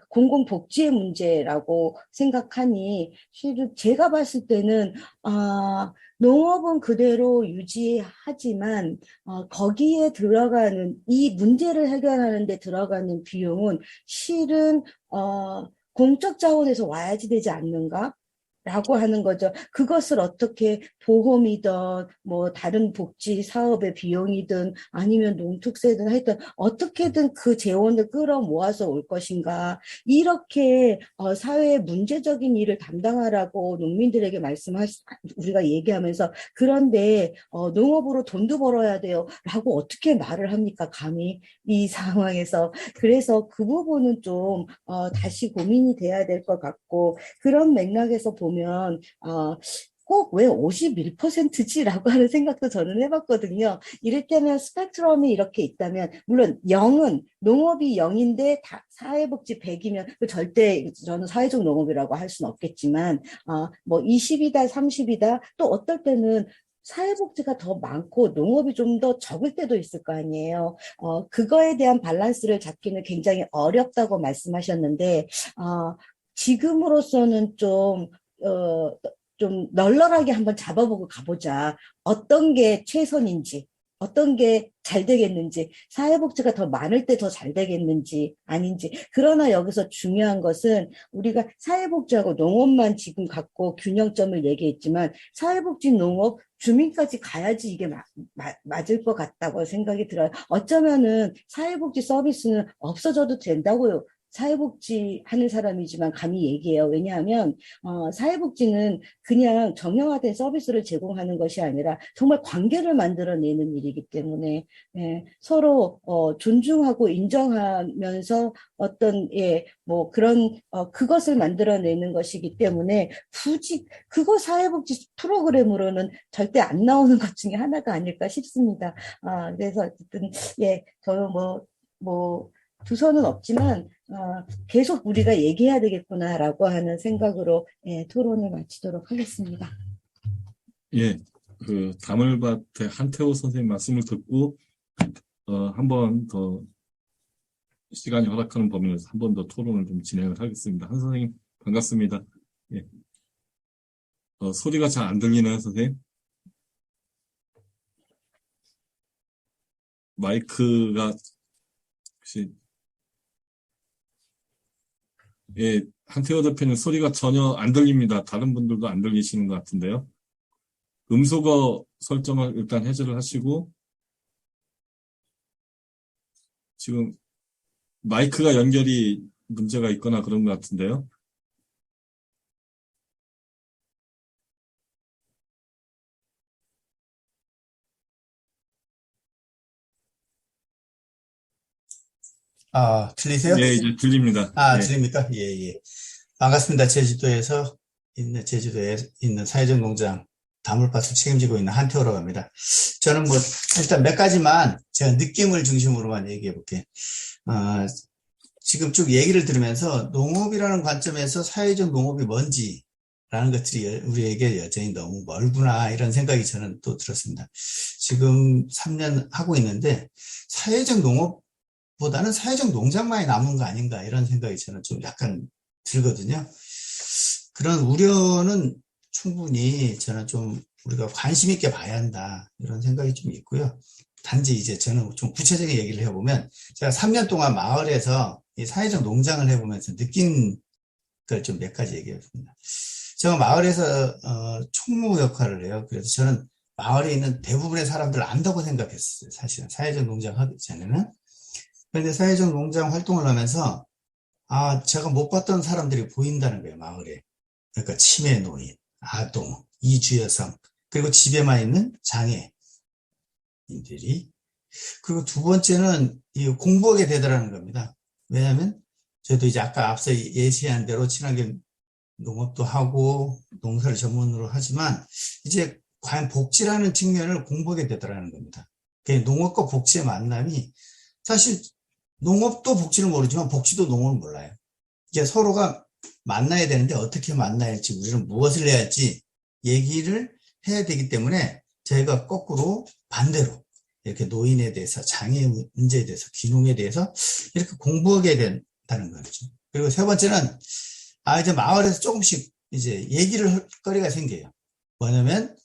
공공복지의 문제라고 생각하니 실은 제가 봤을 때는 농업은 그대로 유지하지만 거기에 들어가는 이 문제를 해결하는 데 들어가는 비용은 실은 공적 자원에서 와야지 되지 않는가? 라고 하는 거죠. 그것을 어떻게 보험이든 뭐 다른 복지 사업의 비용이든 아니면 농특세든 하여튼 어떻게든 그 재원을 끌어모아서 올 것인가. 이렇게 사회의 문제적인 일을 담당하라고 농민들에게 우리가 얘기하면서 그런데 농업으로 돈도 벌어야 돼요. 라고 어떻게 말을 합니까? 감히 이 상황에서. 그래서 그 부분은 좀 다시 고민이 돼야 될 것 같고 그런 맥락에서 보면 꼭 왜 51%지라고 하는 생각도 저는 해봤거든요. 이를테면 스펙트럼이 이렇게 있다면 물론 0은 농업이 0인데 사회복지 100이면 절대 저는 사회적 농업이라고 할 수는 없겠지만 뭐 20이다 30이다 또 어떨 때는 사회복지가 더 많고 농업이 좀 더 적을 때도 있을 거 아니에요. 그거에 대한 밸런스를 잡기는 굉장히 어렵다고 말씀하셨는데 지금으로서는 좀 널널하게 한번 잡아보고 가보자. 어떤 게 최선인지, 어떤 게 잘 되겠는지, 사회복지가 더 많을 때 더 잘 되겠는지, 아닌지. 그러나 여기서 중요한 것은 우리가 사회복지하고 농업만 지금 갖고 균형점을 얘기했지만, 사회복지, 농업, 주민까지 가야지 이게 맞을 것 같다고 생각이 들어요. 어쩌면은 사회복지 서비스는 없어져도 된다고요. 사회복지 하는 사람이지만 감히 얘기해요. 왜냐하면 사회복지는 그냥 정형화된 서비스를 제공하는 것이 아니라 정말 관계를 만들어내는 일이기 때문에 서로 존중하고 인정하면서 어떤 뭐 그런 그것을 만들어내는 것이기 때문에 굳이 그거 사회복지 프로그램으로는 절대 안 나오는 것 중에 하나가 아닐까 싶습니다. 그래서 어쨌든 저는 뭐 두서는 없지만 계속 우리가 얘기해야 되겠구나라고 하는 생각으로 토론을 마치도록 하겠습니다. 예, 그 다물밭의 한태호 선생님 말씀을 듣고 한 번 더 시간이 허락하는 범위 내에서 한 번 더 토론을 좀 진행을 하겠습니다. 한 선생님 반갑습니다. 예. 소리가 잘 안 들리나요, 선생님? 마이크가 혹시 한태호 대표님 소리가 전혀 안 들립니다. 다른 분들도 안 들리시는 것 같은데요. 음소거 설정을 일단 해제를 하시고 지금 마이크가 연결이 문제가 있거나 그런 것 같은데요. 들리세요? 예, 이제 들립니다. 예. 들립니까? 예. 반갑습니다. 제주도에 있는 사회적 농장 다물밭을 책임지고 있는 한태호라고 합니다. 저는 일단 몇 가지만 제가 느낌을 중심으로만 얘기해 볼게요. 지금 쭉 얘기를 들으면서 농업이라는 관점에서 사회적 농업이 뭔지라는 것들이 우리에게 여전히 너무 멀구나 이런 생각이 저는 또 들었습니다. 지금 3년 하고 있는데 사회적 농업보다는 사회적 농장만이 남은 거 아닌가 이런 생각이 저는 좀 약간 들거든요. 그런 우려는 충분히 저는 좀 우리가 관심 있게 봐야 한다 이런 생각이 좀 있고요. 단지 이제 저는 좀 구체적인 얘기를 해보면 제가 3년 동안 마을에서 이 사회적 농장을 해보면서 느낀 걸 좀 몇 가지 얘기하겠습니다. 제가 마을에서 총무 역할을 해요. 그래서 저는 마을에 있는 대부분의 사람들을 안다고 생각했어요. 사실은 사회적 농장 하기 전에는. 그런데 사회적 농장 활동을 하면서 제가 못 봤던 사람들이 보인다는 거예요. 마을에. 그러니까 치매 노인, 아동, 이주 여성, 그리고 집에만 있는 장애인들이. 그리고 두 번째는 공부하게 되더라는 겁니다. 왜냐하면 저도 이제 아까 앞서 예시한 대로 친환경 농업도 하고 농사를 전문으로 하지만 이제 과연 복지라는 측면을 공부하게 되더라는 겁니다. 농업과 복지의 만남이 사실 농업도 복지를 모르지만 복지도 농업을 몰라요. 이게 서로가 만나야 되는데 어떻게 만나야 할지 우리는 무엇을 해야 할지 얘기를 해야 되기 때문에 저희가 거꾸로 반대로 이렇게 노인에 대해서 장애 문제에 대해서 귀농에 대해서 이렇게 공부하게 된다는 거죠. 그리고 세 번째는 이제 마을에서 조금씩 이제 얘기를 할 거리가 생겨요. 뭐냐면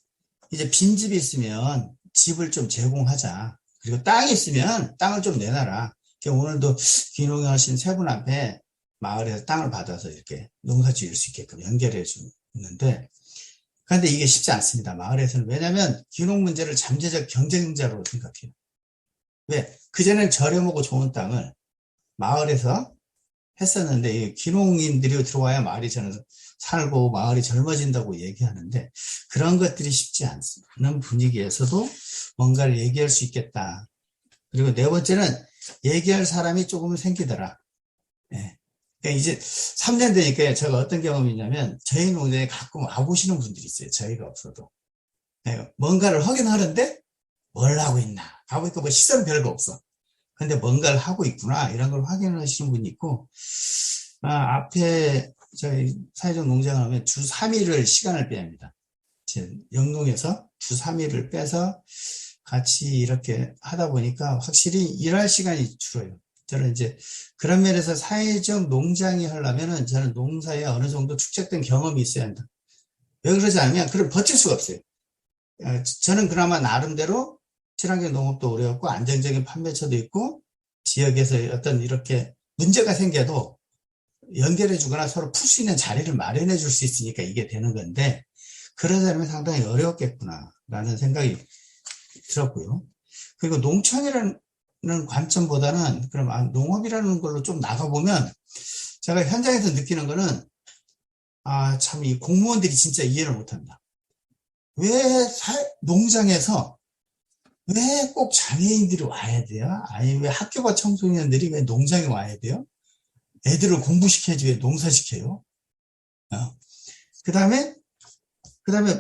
이제 빈집이 있으면 집을 좀 제공하자. 그리고 땅이 있으면 땅을 좀 내놔라. 오늘도 귀농하신 세 분 앞에 마을에서 땅을 받아서 이렇게 농사 지을 수 있게끔 연결해 주는데, 그런데 이게 쉽지 않습니다. 마을에서는. 왜냐하면 귀농 문제를 잠재적 경쟁자로 생각해요. 왜? 그전에는 저렴하고 좋은 땅을 마을에서 했었는데, 귀농인들이 들어와야 마을이 저는 살고 마을이 젊어진다고 얘기하는데, 그런 것들이 쉽지 않은 분위기에서도 뭔가를 얘기할 수 있겠다. 그리고 네 번째는 얘기할 사람이 조금 생기더라. 예. 그러니까 이제 3년 되니까 제가 어떤 경험이 있냐면, 저희 농장에 가끔 와보시는 분들이 있어요. 저희가 없어도. 예. 뭔가를 하긴 하는데 뭘 하고 있나. 가보니까 뭐 시선 별거 없어. 근데 뭔가를 하고 있구나. 이런 걸 확인하시는 분이 있고, 앞에 저희 사회적 농장을 하면 주 3일을 시간을 빼야 합니다. 영농에서 주 3일을 빼서 같이 이렇게 하다 보니까 확실히 일할 시간이 줄어요. 저는 이제 그런 면에서 사회적 농장이 하려면은 저는 농사에 어느 정도 축적된 경험이 있어야 한다. 왜 그러지 않으면 그걸 버틸 수가 없어요. 저는 그나마 나름대로 친환경 농업도 오래 했고 안정적인 판매처도 있고 지역에서 어떤 이렇게 문제가 생겨도 연결해 주거나 서로 풀 수 있는 자리를 마련해 줄 수 있으니까 이게 되는 건데, 그러자면 상당히 어려웠겠구나라는 생각이 들었고요. 그리고 농촌이라는 관점보다는 그럼 농업이라는 걸로 좀 나가보면 제가 현장에서 느끼는 거는 참 이 공무원들이 진짜 이해를 못한다. 왜 농장에서 왜 꼭 장애인들이 와야 돼요? 아니 왜 학교가 청소년들이 왜 농장에 와야 돼요? 애들을 공부시켜야지 왜 농사시켜요? 그 다음에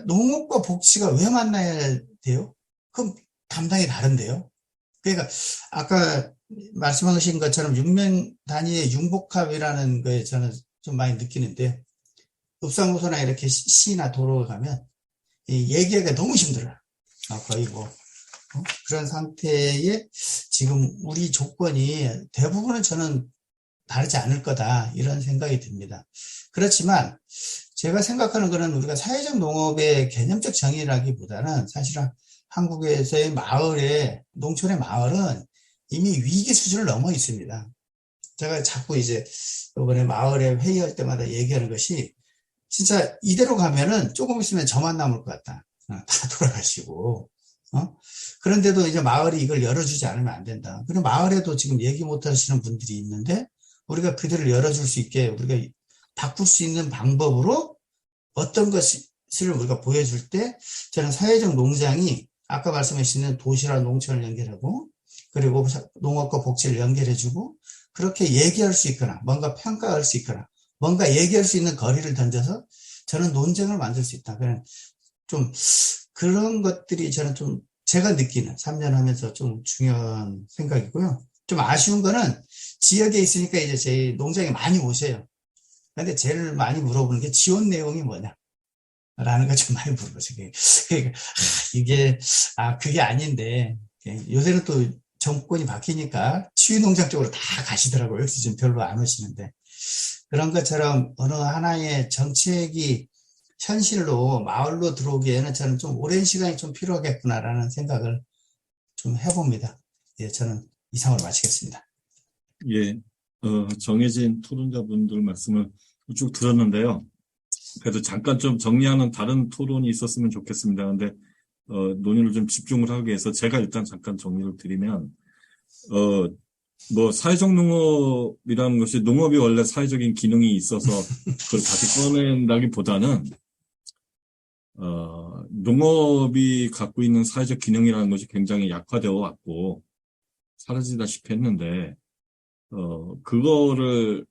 농업과 복지가 왜 만나야 돼요? 그럼 담당이 다른데요? 그러니까 아까 말씀하신 것처럼 6명 단위의 융복합이라는 거에 저는 좀 많이 느끼는데, 읍사무소나 이렇게 시나 도로에 가면 얘기하기가 너무 힘들어요. 거의 뭐 그런 상태에 지금 우리 조건이 대부분은 저는 다르지 않을 거다 이런 생각이 듭니다. 그렇지만 제가 생각하는 거는 우리가 사회적 농업의 개념적 정의라기보다는 사실은 한국에서의 농촌의 마을은 이미 위기 수준을 넘어 있습니다. 제가 자꾸 이제 이번에 마을에 회의할 때마다 얘기하는 것이, 진짜 이대로 가면은 조금 있으면 저만 남을 것 같다. 다 돌아가시고. 그런데도 이제 마을이 이걸 열어주지 않으면 안 된다. 그리고 마을에도 지금 얘기 못 하시는 분들이 있는데, 우리가 그들을 열어줄 수 있게 우리가 바꿀 수 있는 방법으로 어떤 것을 우리가 보여줄 때, 저는 사회적 농장이 아까 말씀하신 도시랑 농촌을 연결하고, 그리고 농업과 복지를 연결해주고, 그렇게 얘기할 수 있거나 뭔가 평가할 수 있거나 뭔가 얘기할 수 있는 거리를 던져서 저는 논쟁을 만들 수 있다. 그냥 좀 그런 것들이 저는 좀 제가 느끼는 3년 하면서 좀 중요한 생각이고요. 좀 아쉬운 거는 지역에 있으니까 이제 제 농장에 많이 오세요. 근데 제일 많이 물어보는 게 지원 내용이 뭐냐 라는 거 좀 많이 물어보세요. 그러니까 그게 아닌데, 요새는 또 정권이 바뀌니까 치유농장 쪽으로 다 가시더라고요. 그래서 지금 별로 안 오시는데, 그런 것처럼 어느 하나의 정책이 현실로 마을로 들어오기에는 저는 좀 오랜 시간이 좀 필요하겠구나라는 생각을 좀 해봅니다. 예, 저는 이상으로 마치겠습니다. 예, 정해진 토론자분들 말씀을 쭉 들었는데요. 그래도 잠깐 좀 정리하는 다른 토론이 있었으면 좋겠습니다. 근데 논의를 좀 집중을 하기 위해서 제가 일단 잠깐 정리를 드리면, 사회적 농업이라는 것이, 농업이 원래 사회적인 기능이 있어서 그걸 다시 꺼낸다기보다는, 농업이 갖고 있는 사회적 기능이라는 것이 굉장히 약화되어 왔고, 사라지다시피 했는데, 그거를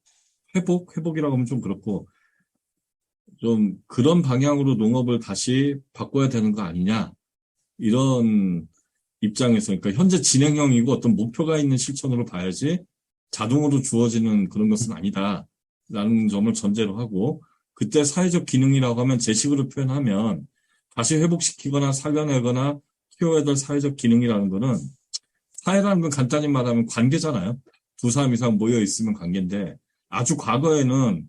회복이라고 하면 좀 그렇고, 좀 그런 방향으로 농업을 다시 바꿔야 되는 거 아니냐, 이런 입장에서, 그러니까 현재 진행형이고 어떤 목표가 있는 실천으로 봐야지 자동으로 주어지는 그런 것은 아니다라는 점을 전제로 하고, 그때 사회적 기능이라고 하면 제 식으로 표현하면 다시 회복시키거나 살려내거나 키워야 될 사회적 기능이라는 거는, 사회라는 건 간단히 말하면 관계잖아요. 두 사람 이상 모여 있으면 관계인데, 아주 과거에는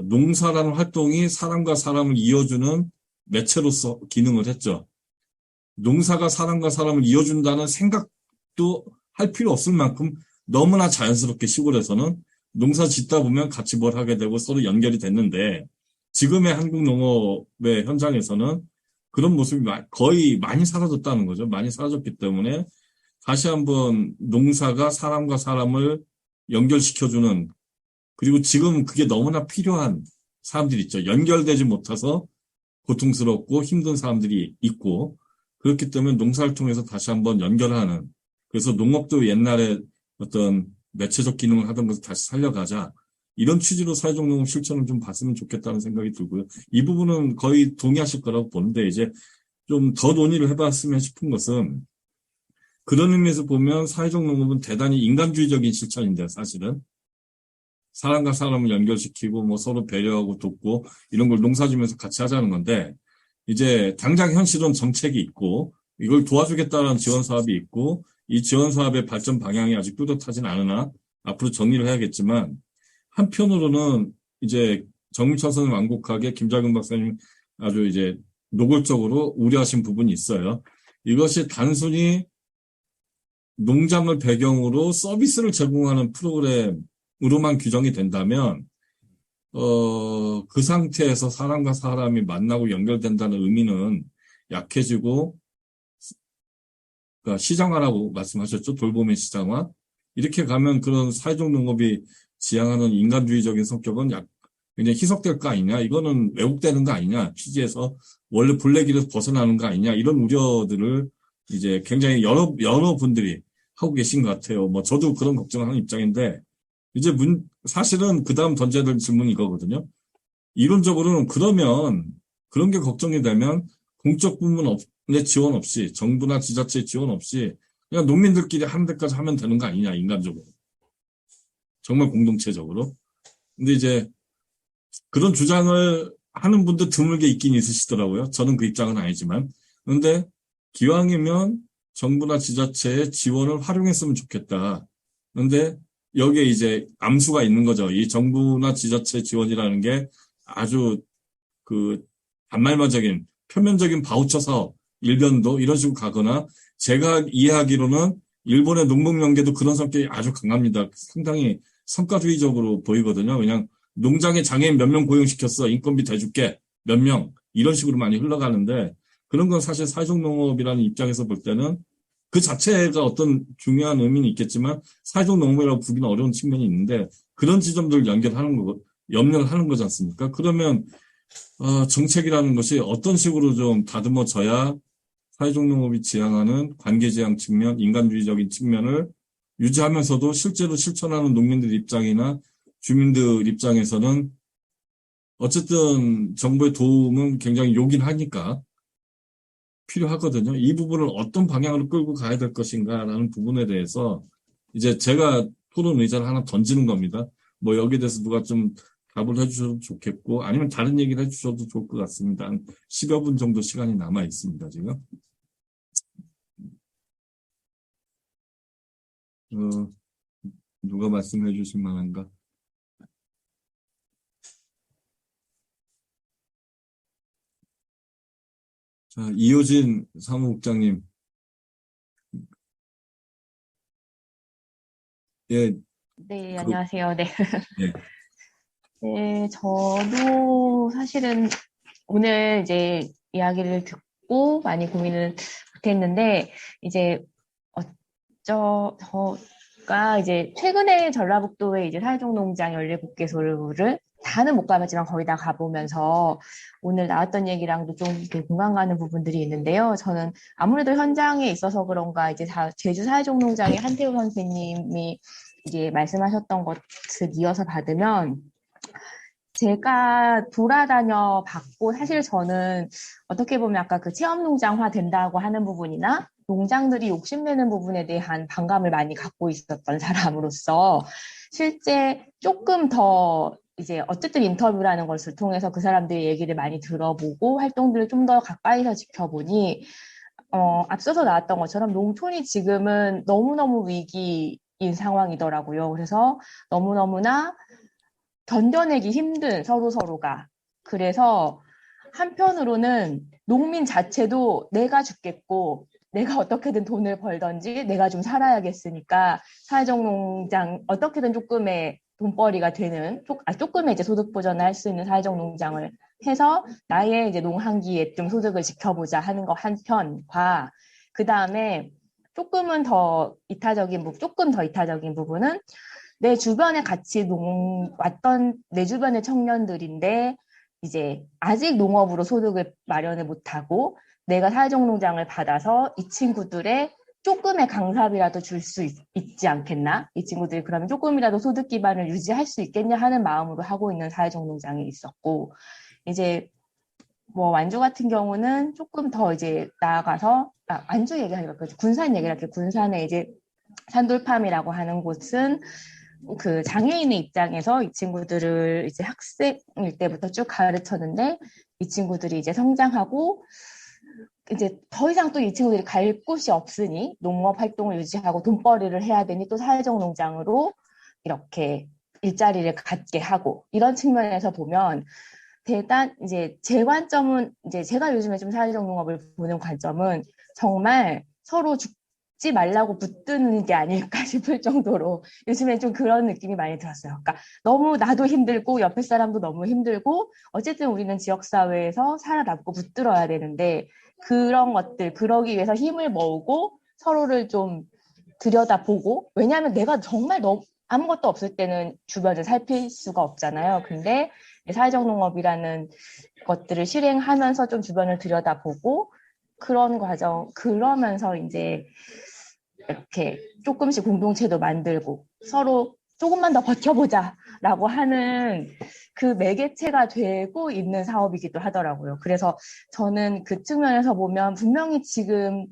농사라는 활동이 사람과 사람을 이어주는 매체로서 기능을 했죠. 농사가 사람과 사람을 이어준다는 생각도 할 필요 없을 만큼 너무나 자연스럽게 시골에서는 농사 짓다 보면 같이 뭘 하게 되고 서로 연결이 됐는데 지금의 한국 농업의 현장에서는 그런 모습이 거의 많이 사라졌다는 거죠. 많이 사라졌기 때문에 다시 한번 농사가 사람과 사람을 연결시켜주는, 그리고 지금 그게 너무나 필요한 사람들이 있죠. 연결되지 못해서 고통스럽고 힘든 사람들이 있고, 그렇기 때문에 농사를 통해서 다시 한번 연결하는, 그래서 농업도 옛날에 어떤 매체적 기능을 하던 것을 다시 살려가자, 이런 취지로 사회적 농업 실천을 좀 봤으면 좋겠다는 생각이 들고요. 이 부분은 거의 동의하실 거라고 보는데, 이제 좀 더 논의를 해봤으면 싶은 것은, 그런 의미에서 보면 사회적 농업은 대단히 인간주의적인 실천인데, 사실은 사람과 사람을 연결시키고 뭐 서로 배려하고 돕고 이런 걸 농사지면서 같이 하자는 건데, 이제 당장 현실은 정책이 있고 이걸 도와주겠다는 지원 사업이 있고, 이 지원 사업의 발전 방향이 아직 뚜렷하진 않으나 앞으로 정리를 해야겠지만, 한편으로는 이제 정민철 선생님 완곡하게 김작은 박사님 아주 이제 노골적으로 우려하신 부분이 있어요. 이것이 단순히 농장을 배경으로 서비스를 제공하는 프로그램으로만 규정이 된다면, 그 상태에서 사람과 사람이 만나고 연결된다는 의미는 약해지고, 그러니까 시장화라고 말씀하셨죠. 돌봄의 시장화. 이렇게 가면 그런 사회적 농업이 지향하는 인간주의적인 성격은 굉장히 희석될 거 아니냐. 이거는 왜곡되는 거 아니냐. 취지에서 원래 본래길에서 벗어나는 거 아니냐. 이런 우려들을 이제 굉장히 여러 분들이 하고 계신 것 같아요. 뭐 저도 그런 걱정을 하는 입장인데, 이제 사실은 그 다음 던져야 될 질문이 이거거든요. 이론적으로는 그러면 그런 게 걱정이 되면 공적 부문의 지원 없이, 정부나 지자체 지원 없이 그냥 농민들끼리 하는 데까지 하면 되는 거 아니냐, 인간적으로. 정말 공동체적으로. 근데 이제 그런 주장을 하는 분도 드물게 있긴 있으시더라고요. 저는 그 입장은 아니지만. 그런데 기왕이면 정부나 지자체의 지원을 활용했으면 좋겠다. 그런데 여기에 이제 암수가 있는 거죠. 이 정부나 지자체 지원이라는 게 아주 그 단말마적인 표면적인 바우처 사업, 일변도 이런 식으로 가거나, 제가 이해하기로는 일본의 농목연계도 그런 성격이 아주 강합니다. 상당히 성과주의적으로 보이거든요. 그냥 농장에 장애인 몇 명 고용시켰어. 인건비 대줄게. 몇 명. 이런 식으로 많이 흘러가는데, 그런 건 사실 사회적 농업이라는 입장에서 볼 때는 그 자체가 어떤 중요한 의미는 있겠지만 사회적 농업이라고 부르기는 어려운 측면이 있는데, 그런 지점들을 염려를 하는 거지 않습니까? 그러면 정책이라는 것이 어떤 식으로 좀 다듬어져야 사회적 농업이 지향하는 관계지향 측면, 인간주의적인 측면을 유지하면서도 실제로 실천하는 농민들 입장이나 주민들 입장에서는 어쨌든 정부의 도움은 굉장히 요긴 하니까 필요하거든요. 이 부분을 어떤 방향으로 끌고 가야 될 것인가라는 부분에 대해서 이제 제가 토론 의자를 하나 던지는 겁니다. 뭐 여기에 대해서 누가 좀 답을 해주셔도 좋겠고, 아니면 다른 얘기를 해주셔도 좋을 것 같습니다. 한 10여 분 정도 시간이 남아 있습니다, 지금. 누가 말씀해 주실 만한가? 자, 이효진 사무국장님. 예. 네, 안녕하세요. 네. 예. 네, 저도 사실은 오늘 이제 이야기를 듣고 많이 고민을 못했는데, 이제 저가 이제 최근에 전라북도에 이제 사회적 농장 17개소를 다는 못 가봤지만 거의 다 가보면서 오늘 나왔던 얘기랑도 좀 이렇게 공감 가는 부분들이 있는데요. 저는 아무래도 현장에 있어서 그런가 이제 제주 사회적 농장의 한태우 선생님이 이제 말씀하셨던 것을 이어서 받으면, 제가 돌아다녀 봤고, 사실 저는 어떻게 보면 아까 그 체험농장화 된다고 하는 부분이나 농장들이 욕심내는 부분에 대한 반감을 많이 갖고 있었던 사람으로서, 실제 조금 더 이제 어쨌든 인터뷰라는 것을 통해서 그 사람들의 얘기를 많이 들어보고 활동들을 좀 더 가까이서 지켜보니, 앞서서 나왔던 것처럼 농촌이 지금은 너무너무 위기인 상황이더라고요. 그래서 너무너무나 견뎌내기 힘든 서로서로가. 그래서 한편으로는 농민 자체도 내가 죽겠고 내가 어떻게든 돈을 벌던지 내가 좀 살아야겠으니까 사회적 농장 어떻게든 조금의 돈벌이가 되는 조금의 이제 소득 보전을 할 수 있는 사회적 농장을 해서 나의 이제 농한기에 좀 소득을 지켜보자 하는 거 한편과 그 다음에 조금 더 이타적인 부분은 내 주변에 같이 왔던 내 주변의 청년들인데 이제 아직 농업으로 소득을 마련을 못하고 내가 사회적 농장을 받아서 이 친구들의 조금의 강삽이라도 줄 수 있지 않겠나? 이 친구들이 그러면 조금이라도 소득 기반을 유지할 수 있겠냐 하는 마음으로 하고 있는 사회적 농장이 있었고, 이제 뭐 완주 같은 경우는 조금 더 이제 나아가서 완주 얘기하니까 군산 얘기를 할게요. 군산에 이제 산돌팜이라고 하는 곳은 그 장애인의 입장에서 이 친구들을 이제 학생일 때부터 쭉 가르쳤는데 이 친구들이 이제 성장하고 이제 더 이상 또 이 친구들이 갈 곳이 없으니 농업 활동을 유지하고 돈벌이를 해야 되니 또 사회적 농장으로 이렇게 일자리를 갖게 하고 이런 측면에서 보면 이제 제 관점은 이제 제가 요즘에 좀 사회적 농업을 보는 관점은 정말 서로 죽지 말라고 붙드는 게 아닐까 싶을 정도로 요즘에 좀 그런 느낌이 많이 들었어요. 그러니까 너무 나도 힘들고 옆에 사람도 너무 힘들고 어쨌든 우리는 지역사회에서 살아남고 붙들어야 되는데 그런 것들, 그러기 위해서 힘을 모으고 서로를 좀 들여다보고 왜냐하면 내가 정말 너무 아무것도 없을 때는 주변을 살필 수가 없잖아요. 근데 사회적 농업이라는 것들을 실행하면서 좀 주변을 들여다보고 그런 과정, 그러면서 이제 이렇게 조금씩 공동체도 만들고 서로 조금만 더 버텨보자라고 하는 그 매개체가 되고 있는 사업이기도 하더라고요. 그래서 저는 그 측면에서 보면 분명히 지금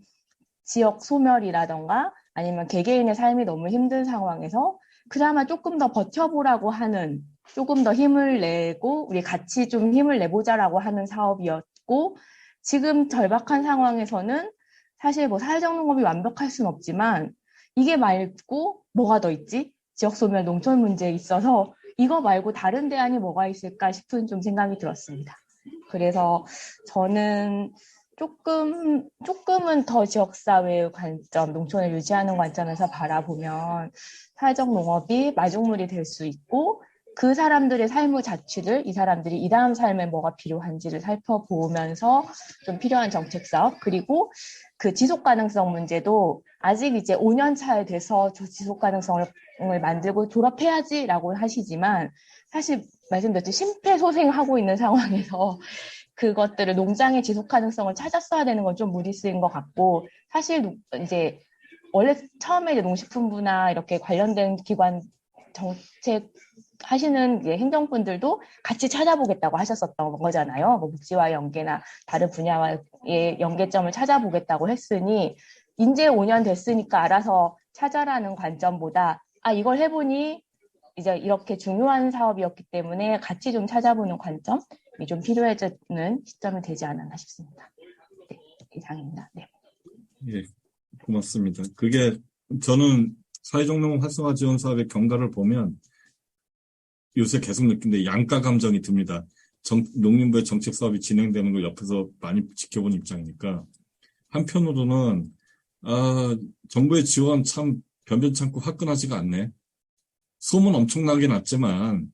지역 소멸이라던가 아니면 개개인의 삶이 너무 힘든 상황에서 그나마 조금 더 버텨보라고 하는 조금 더 힘을 내고 우리 같이 좀 힘을 내보자라고 하는 사업이었고 지금 절박한 상황에서는 사실 뭐 사회적 농업이 완벽할 수는 없지만 이게 말고 뭐가 더 있지? 지역 소멸 농촌 문제에 있어서 이거 말고 다른 대안이 뭐가 있을까 싶은 좀 생각이 들었습니다. 그래서 저는 조금은 더 지역사회의 관점, 농촌을 유지하는 관점에서 바라보면 사회적 농업이 마중물이 될 수 있고 그 사람들의 삶의 자취를 이 사람들이 이 다음 삶에 뭐가 필요한지를 살펴보면서 좀 필요한 정책 사업 그리고 그 지속 가능성 문제도 아직 이제 5년 차에 돼서 저 지속 가능성을 만들고 졸업해야지라고 하시지만 사실 말씀드렸듯이 심폐소생하고 있는 상황에서 그것들을 농장의 지속 가능성을 찾았어야 되는 건 좀 무리수인 것 같고 사실 이제 원래 처음에 이제 농식품부나 이렇게 관련된 기관 정책 하시는 이제 행정분들도 같이 찾아보겠다고 하셨었던 거잖아요. 뭐 복지와 연계나 다른 분야와의 연계점을 찾아보겠다고 했으니 이제 5년 됐으니까 알아서 찾아라는 관점보다 이걸 해보니 이제 이렇게 중요한 사업이었기 때문에 같이 좀 찾아보는 관점이 좀 필요해지는 시점이 되지 않았나 싶습니다. 네, 이상입니다. 네. 예, 고맙습니다. 그게 저는 사회적 농업 활성화 지원 사업의 경과를 보면 요새 계속 느끼는데 양가 감정이 듭니다. 농림부의 정책 사업이 진행되는 걸 옆에서 많이 지켜본 입장이니까 한편으로는 정부의 지원 참 변변찮고 화끈하지가 않네. 소문 엄청나게 났지만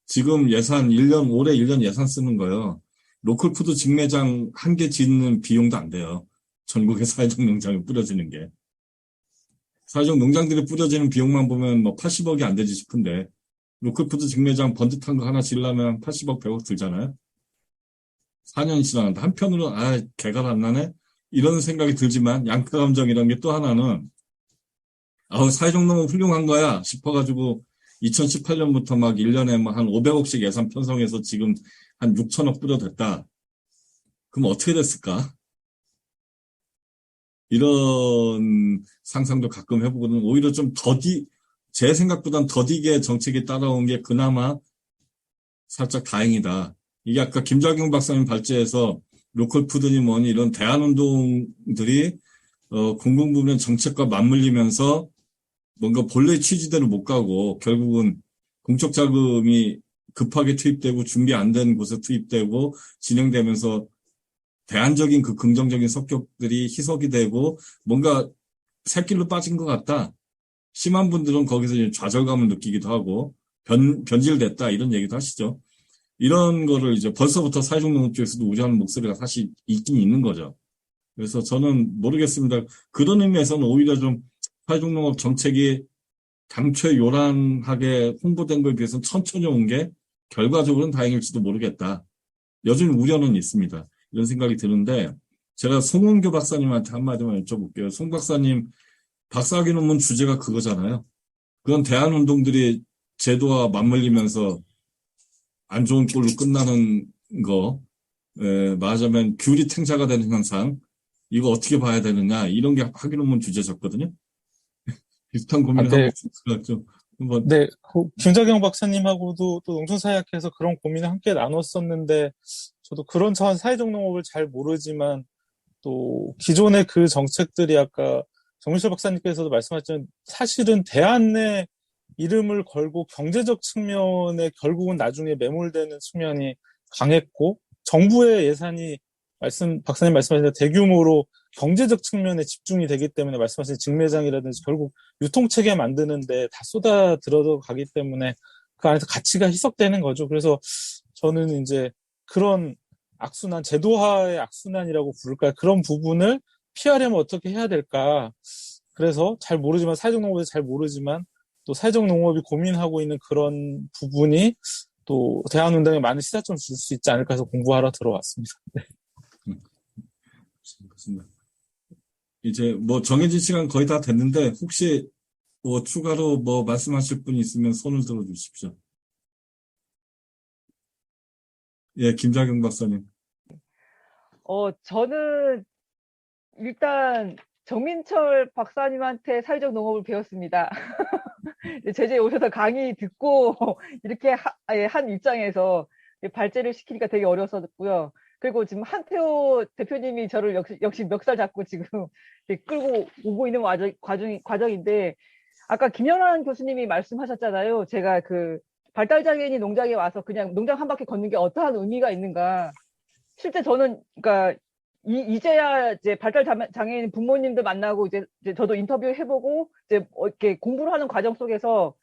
지금 예산 올해 1년 예산 쓰는 거요. 로컬푸드 직매장 한 개 짓는 비용도 안 돼요. 전국의 사회적 농장에 뿌려지는 게. 사회적 농장들이 뿌려지는 비용만 보면 뭐 80억이 안 되지 싶은데 로컬푸드 직매장 번듯한 거 하나 지으려면 80억, 100억 들잖아요. 4년이 지났는데 한편으로는 개가 안 나네? 이런 생각이 들지만 양가 감정이라는 게 또 하나는 사회적 농업 훌륭한 거야 싶어가지고 2018년부터 막 1년에 막 한 500억씩 예산 편성해서 지금 한 6천억 뿌려댔다. 그럼 어떻게 됐을까? 이런 상상도 가끔 해보거든. 오히려 좀 제 생각보단 더디게 정책이 따라온 게 그나마 살짝 다행이다. 이게 아까 김자경 박사님 발제해서 로컬푸드니 뭐니 이런 대안운동들이 공공 부문 정책과 맞물리면서 뭔가 본래 취지대로 못 가고 결국은 공적 자금이 급하게 투입되고 준비 안 된 곳에 투입되고 진행되면서 대안적인 그 긍정적인 성격들이 희석이 되고 뭔가 샛길로 빠진 것 같다. 심한 분들은 거기서 이제 좌절감을 느끼기도 하고 변질됐다 이런 얘기도 하시죠. 이런 거를 이제 벌써부터 사회적 농업 쪽에서도 우려하는 목소리가 사실 있긴 있는 거죠. 그래서 저는 모르겠습니다. 그런 의미에서는 오히려 좀 사회적 농업 정책이 당초에 요란하게 홍보된 거에 비해서는 천천히 온 게 결과적으로는 다행일지도 모르겠다. 여전히 우려는 있습니다. 이런 생각이 드는데 제가 송은교 박사님한테 한마디만 여쭤볼게요. 송 박사님 박사학위 논문 주제가 그거잖아요. 그건 대한운동들이 제도와 맞물리면서 안 좋은 꼴로 끝나는 거, 말하자면 귤이 탱자가 되는 현상, 이거 어떻게 봐야 되느냐, 이런 게 학위 논문 주제였거든요. 비슷한 고민을 하고 네. 있을 것 같죠. 한번. 네, 김자경 박사님하고도 또 농촌사회학회에서 그런 고민을 함께 나눴었는데, 저도 그런 차원 사회적 농업을 잘 모르지만, 또 기존의 그 정책들이 아까 정민철 박사님께서도 말씀하셨지만, 사실은 대안의 이름을 걸고 경제적 측면에 결국은 나중에 매몰되는 측면이 강했고, 정부의 예산이 박사님 말씀하신 대규모로 경제적 측면에 집중이 되기 때문에 말씀하신 직매장이라든지 결국 유통체계 만드는데 다 쏟아 들어가기 때문에 그 안에서 가치가 희석되는 거죠. 그래서 저는 이제 그런 악순환, 제도화의 악순환이라고 부를까요? 그런 부분을 피하려면 어떻게 해야 될까? 그래서 잘 모르지만, 사회적 농업에서 잘 모르지만, 또 사회적 농업이 고민하고 있는 그런 부분이 또 대한운동에 많은 시사점을 줄 수 있지 않을까 해서 공부하러 들어왔습니다. 네. 그렇습니다. 이제 뭐 정해진 시간 거의 다 됐는데 혹시 뭐 추가로 뭐 말씀하실 분이 있으면 손을 들어 주십시오. 예, 김자경 박사님. 저는 일단 정민철 박사님한테 사회적 농업을 배웠습니다. 제주에 오셔서 강의 듣고 이렇게 한 입장에서 발제를 시키니까 되게 어려웠었고요. 그리고 지금 한태호 대표님이 저를 역시 멱살 잡고 지금 끌고 오고 있는 과정인데, 아까 김연환 교수님이 말씀하셨잖아요. 제가 그 발달장애인이 농장에 와서 그냥 농장 한 바퀴 걷는 게 어떠한 의미가 있는가. 실제 저는 그러니까 이제야 이제 발달장애인 부모님들 만나고 이제 저도 인터뷰 해보고 이제 이렇게 공부를 하는 과정 속에서,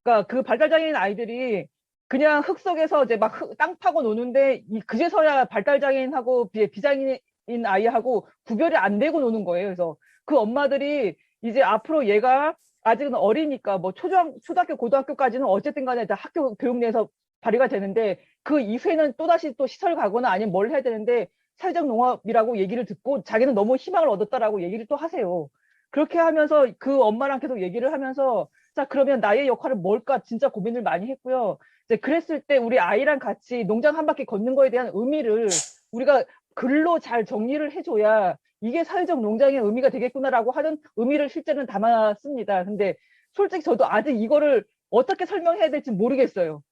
그러니까 그 발달장애인 아이들이 그냥 흙 속에서 이제 막 땅 파고 노는데 그제서야 발달장애인하고 비장애인 아이하고 구별이 안 되고 노는 거예요. 그래서 그 엄마들이 이제 앞으로 얘가 아직은 어리니까 뭐 초등학교, 고등학교까지는 어쨌든 간에 다 학교 교육 내에서 발휘가 되는데 그 이후에는 또다시 또 시설 가거나 아니면 뭘 해야 되는데 사회적 농업이라고 얘기를 듣고 자기는 너무 희망을 얻었다라고 얘기를 또 하세요. 그렇게 하면서 그 엄마랑 계속 얘기를 하면서 자, 그러면 나의 역할은 뭘까 진짜 고민을 많이 했고요. 이제 그랬을 때 우리 아이랑 같이 농장 한 바퀴 걷는 거에 대한 의미를 우리가 글로 잘 정리를 해줘야 이게 사회적 농장의 의미가 되겠구나라고 하는 의미를 실제는 담았습니다. 근데 솔직히 저도 아직 이거를 어떻게 설명해야 될지 모르겠어요.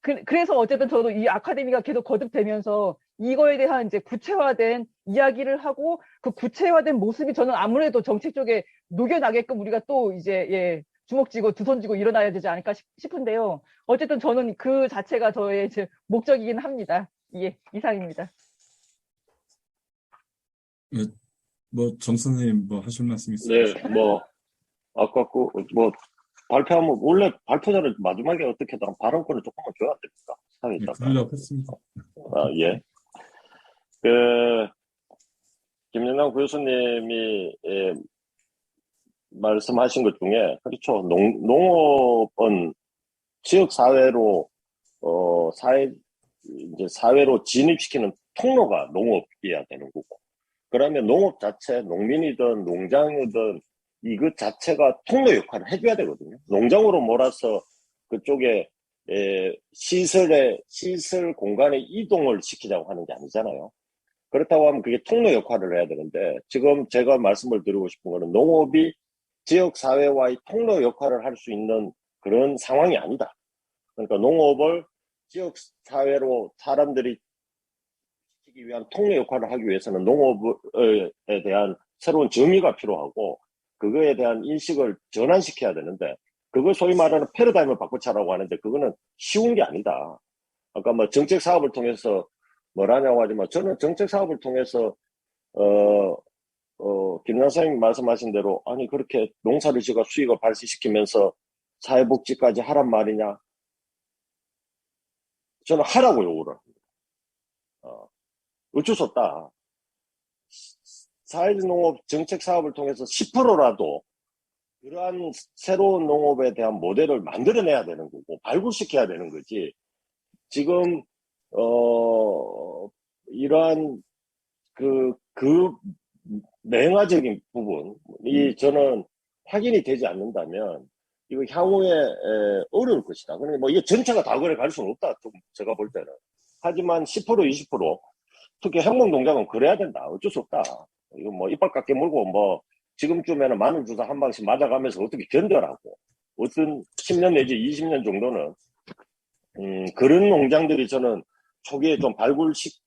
그래서 어쨌든 저도 이 아카데미가 계속 거듭되면서 이거에 대한 이제 구체화된 이야기를 하고 그 구체화된 모습이 저는 아무래도 정책 쪽에 녹여나게끔 우리가 또 이제 주먹 쥐고 두 손 쥐고 일어나야 되지 않을까 싶은데요. 어쨌든 저는 그 자체가 저의 이제 목적이긴 합니다. 예, 이상입니다. 예, 뭐 정 선생님 뭐 하실 말씀 있으세요? 네, 뭐 아까 뭐 발표하면 원래 발표 전에 마지막에 어떻게든 발언권을 조금만 줘야 됩니까? 예, 상에다가. 그러려고 했습니다. 예. 김연아 교수님이 말씀하신 것 중에 그렇죠. 농업은 지역 사회로 이제 사회로 진입시키는 통로가 농업이어야 되는 거고. 그러면 농업 자체, 농민이든 농장이든 이것 자체가 통로 역할을 해줘야 되거든요. 농장으로 몰아서 그쪽에 시설 공간에 이동을 시키자고 하는 게 아니잖아요. 그렇다고 하면 그게 통로 역할을 해야 되는데 지금 제가 말씀을 드리고 싶은 거는 농업이 지역 사회와의 통로 역할을 할 수 있는 그런 상황이 아니다. 그러니까 농업을 지역 사회로 사람들이 시키기 위한 통로 역할을 하기 위해서는 농업에 대한 새로운 정의가 필요하고 그거에 대한 인식을 전환시켜야 되는데 그걸 소위 말하는 패러다임을 바꾸자라고 하는데 그거는 쉬운 게 아니다. 아까 뭐 정책 사업을 통해서 뭐라냐고 하지만 저는 정책 사업을 통해서 김 선생님 말씀하신 대로 아니 그렇게 농사를 지어 수익을 발생시키면서 사회복지까지 하란 말이냐? 저는 하라고 요구를 합니다. 어쩔 수 없다. 사회농업 정책 사업을 통해서 10%라도 그러한 새로운 농업에 대한 모델을 만들어내야 되는 거고 발굴시켜야 되는 거지. 지금 이러한 그 맹화적인 부분이 저는 확인이 되지 않는다면 이거 향후에 어려울 것이다. 그러니까 뭐 이게 전체가 다 그래 갈 수는 없다. 좀 제가 볼 때는. 하지만 10%, 20% 특히 행복농장은 그래야 된다. 어쩔 수 없다. 이거 뭐 이빨 깎게 물고 뭐 지금쯤에는 마늘 주사 한 방씩 맞아가면서 어떻게 견뎌라고. 어떤 10년 내지 20년 정도는 그런 농장들이 저는 초기에 좀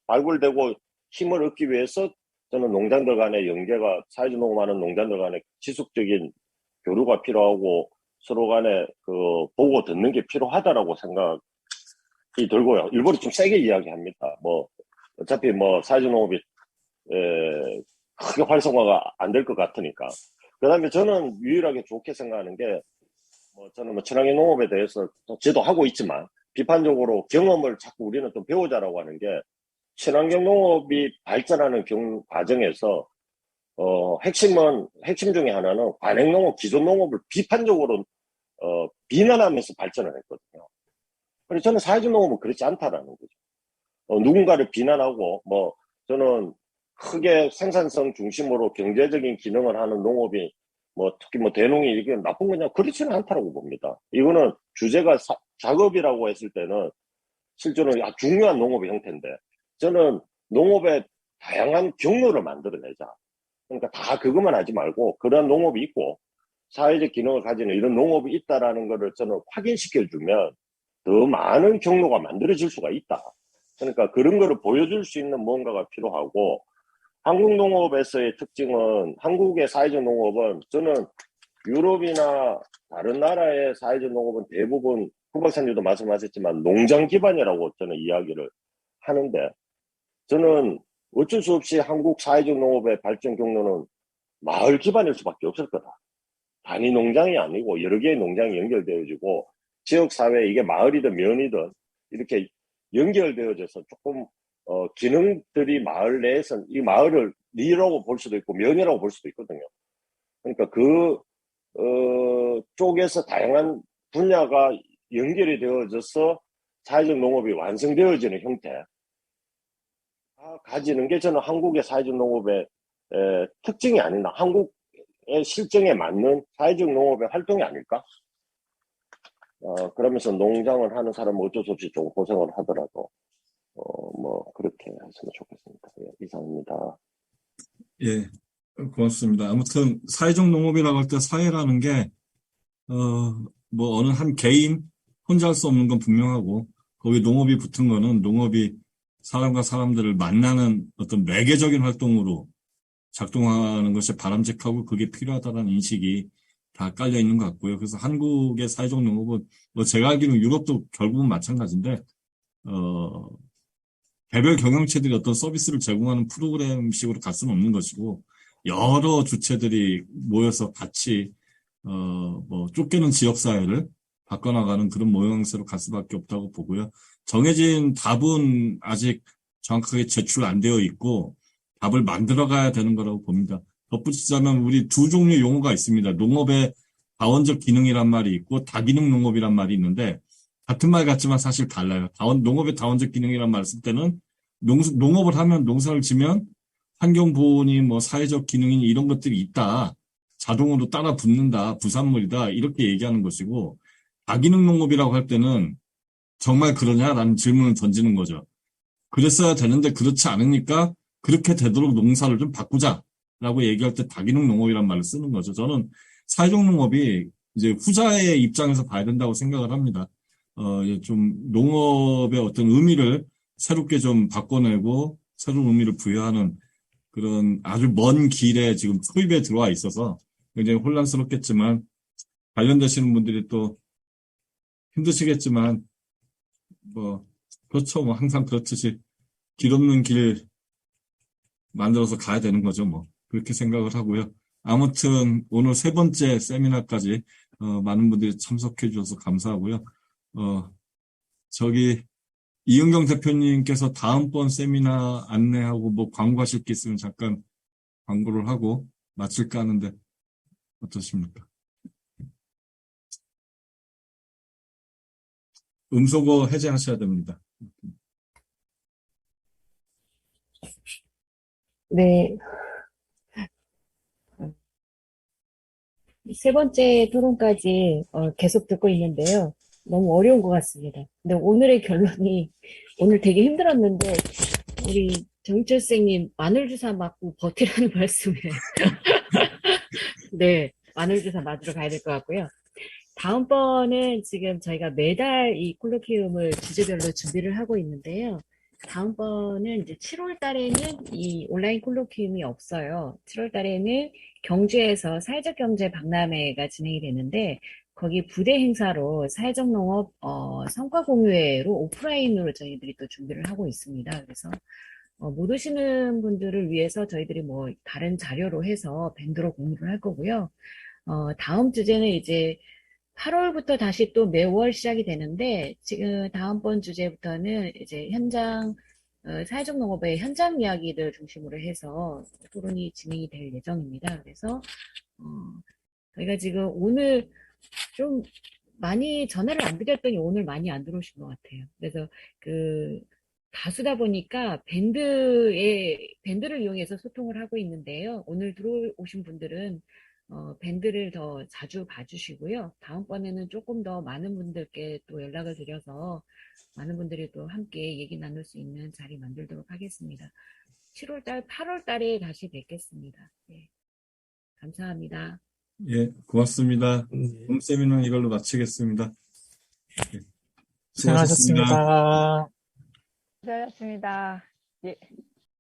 발굴되고 힘을 얻기 위해서 저는 농장들 간의 연계가 사회적 농업하는 농장들 간의 지속적인 교류가 필요하고 서로 간에 그 보고 듣는 게 필요하다라고 생각이 들고요. 일부러 좀 세게 이야기합니다. 뭐 어차피 뭐 사회적 농업이 크게 활성화가 안 될 것 같으니까. 그다음에 저는 유일하게 좋게 생각하는 게 뭐 저는 뭐 친환경 농업에 대해서 저도 하고 있지만 비판적으로 경험을 자꾸 우리는 또 배우자라고 하는 게 친환경 농업이 발전하는 과정에서 핵심 중에 하나는 관행 농업, 기존 농업을 비판적으로 비난하면서 발전을 했거든요. 그래서 저는 사회적 농업은 그렇지 않다라는 거죠. 누군가를 비난하고 뭐 저는 크게 생산성 중심으로 경제적인 기능을 하는 농업이 뭐 특히 뭐 대농이 이게 나쁜 거냐 그렇지는 않다라고 봅니다. 이거는 주제가 작업이라고 했을 때는 실제로 중요한 농업의 형태인데 저는 농업의 다양한 경로를 만들어내자. 그러니까 다 그것만 하지 말고 그런 농업이 있고 사회적 기능을 가지는 이런 농업이 있다라는 것을 저는 확인시켜주면 더 많은 경로가 만들어질 수가 있다. 그러니까 그런 거를 보여줄 수 있는 뭔가가 필요하고 한국 농업에서의 특징은 한국의 사회적 농업은 저는 유럽이나 다른 나라의 사회적 농업은 대부분 hu 박사님도 말씀하셨지만 농장 기반이라고 저는 이야기를 하는데 저는 어쩔 수 없이 한국 사회적 농업의 발전 경로는 마을 기반일 수밖에 없을 거다. 단위 농장이 아니고 여러 개의 농장이 연결되어지고 지역사회에 이게 마을이든 면이든 이렇게 연결되어져서 조금 기능들이 마을 내에서 이 마을을 리라고 볼 수도 있고 면이라고 볼 수도 있거든요. 그러니까 쪽에서 다양한 분야가 연결이 되어져서 사회적 농업이 완성되어지는 형태 가지는 게 저는 한국의 사회적 농업의 특징이 아니나 한국의 실정에 맞는 사회적 농업의 활동이 아닐까? 그러면서 농장을 하는 사람은 어쩔 수 없이 좀 고생을 하더라도 뭐 그렇게 했으면 좋겠습니다. 예, 이상입니다. 예, 고맙습니다. 아무튼 사회적 농업이라고 할 때 사회라는 게 뭐 어느 한 개인 혼자 할 수 없는 건 분명하고 거기 농업이 붙은 거는 농업이 사람과 사람들을 만나는 어떤 매개적인 활동으로 작동하는 것이 바람직하고 그게 필요하다는 인식이 다 깔려 있는 것 같고요. 그래서 한국의 사회적 농업은 뭐 제가 알기로는 유럽도 결국은 마찬가지인데 개별 경영체들이 어떤 서비스를 제공하는 프로그램식으로 갈 수는 없는 것이고 여러 주체들이 모여서 같이 뭐 쫓기는 지역사회를 바꿔나가는 그런 모양새로 갈 수밖에 없다고 보고요. 정해진 답은 아직 정확하게 제출 안 되어 있고 답을 만들어가야 되는 거라고 봅니다. 덧붙이자면 우리 두 종류의 용어가 있습니다. 농업의 다원적 기능이란 말이 있고 다기능 농업이란 말이 있는데 같은 말 같지만 사실 달라요. 농업의 다원적 기능이란 말을 쓸 때는 농업을 하면 농사를 지면 환경보호니 뭐 사회적 기능이니 이런 것들이 있다. 자동으로 따라 붙는다. 부산물이다. 이렇게 얘기하는 것이고 다기능 농업이라고 할 때는 정말 그러냐라는 질문을 던지는 거죠. 그랬어야 되는데 그렇지 않으니까 그렇게 되도록 농사를 좀 바꾸자라고 얘기할 때 다기능 농업이란 말을 쓰는 거죠. 저는 사회적 농업이 이제 후자의 입장에서 봐야 된다고 생각을 합니다. 좀 농업의 어떤 의미를 새롭게 좀 바꿔내고 새로운 의미를 부여하는 그런 아주 먼 길에 지금 초입에 들어와 있어서 굉장히 혼란스럽겠지만 관련되시는 분들이 또 힘드시겠지만 뭐 그렇죠. 뭐 항상 그렇듯이 길 없는 길 만들어서 가야 되는 거죠. 뭐 그렇게 생각을 하고요. 아무튼 오늘 세 번째 세미나까지 많은 분들이 참석해 주셔서 감사하고요. 저기 이은경 대표님께서 다음번 세미나 안내하고 뭐 광고하실 게 있으면 잠깐 광고를 하고 마칠까 하는데 어떠십니까? 음소거 해제하셔야 됩니다. 네, 세 번째 토론까지 계속 듣고 있는데요. 너무 어려운 것 같습니다. 근데 오늘의 결론이 오늘 되게 힘들었는데 우리 정철 선생님 마늘 주사 맞고 버티라는 말씀에 네, 마늘 주사 맞으러 가야 될 것 같고요. 다음번은 지금 저희가 매달 이 콜로키움을 주제별로 준비를 하고 있는데요. 다음번은 이제 7월 달에는 이 온라인 콜로키움이 없어요. 7월 달에는 경주에서 사회적 경제 박람회가 진행이 되는데 거기 부대 행사로 사회적 농업 성과 공유회로 오프라인으로 저희들이 또 준비를 하고 있습니다. 그래서 못 오시는 분들을 위해서 저희들이 뭐 다른 자료로 해서 밴드로 공유를 할 거고요. 다음 주제는 이제 8월부터 다시 또 매월 시작이 되는데, 지금 다음번 주제부터는 이제 현장, 사회적 농업의 현장 이야기를 중심으로 해서 토론이 진행이 될 예정입니다. 그래서, 저희가 지금 오늘 좀 많이 전화를 안 드렸더니 오늘 많이 안 들어오신 것 같아요. 그래서 다수다 보니까 밴드를 이용해서 소통을 하고 있는데요. 오늘 들어오신 분들은 밴드를 더 자주 봐주시고요. 다음번에는 조금 더 많은 분들께 또 연락을 드려서 많은 분들이 또 함께 얘기 나눌 수 있는 자리 만들도록 하겠습니다. 7월달, 8월달에 다시 뵙겠습니다. 네, 감사합니다. 예, 고맙습니다. 오늘 세미나는 이걸로 마치겠습니다. 예, 수고하셨습니다. 고생하셨습니다. 수고하셨습니다. 예.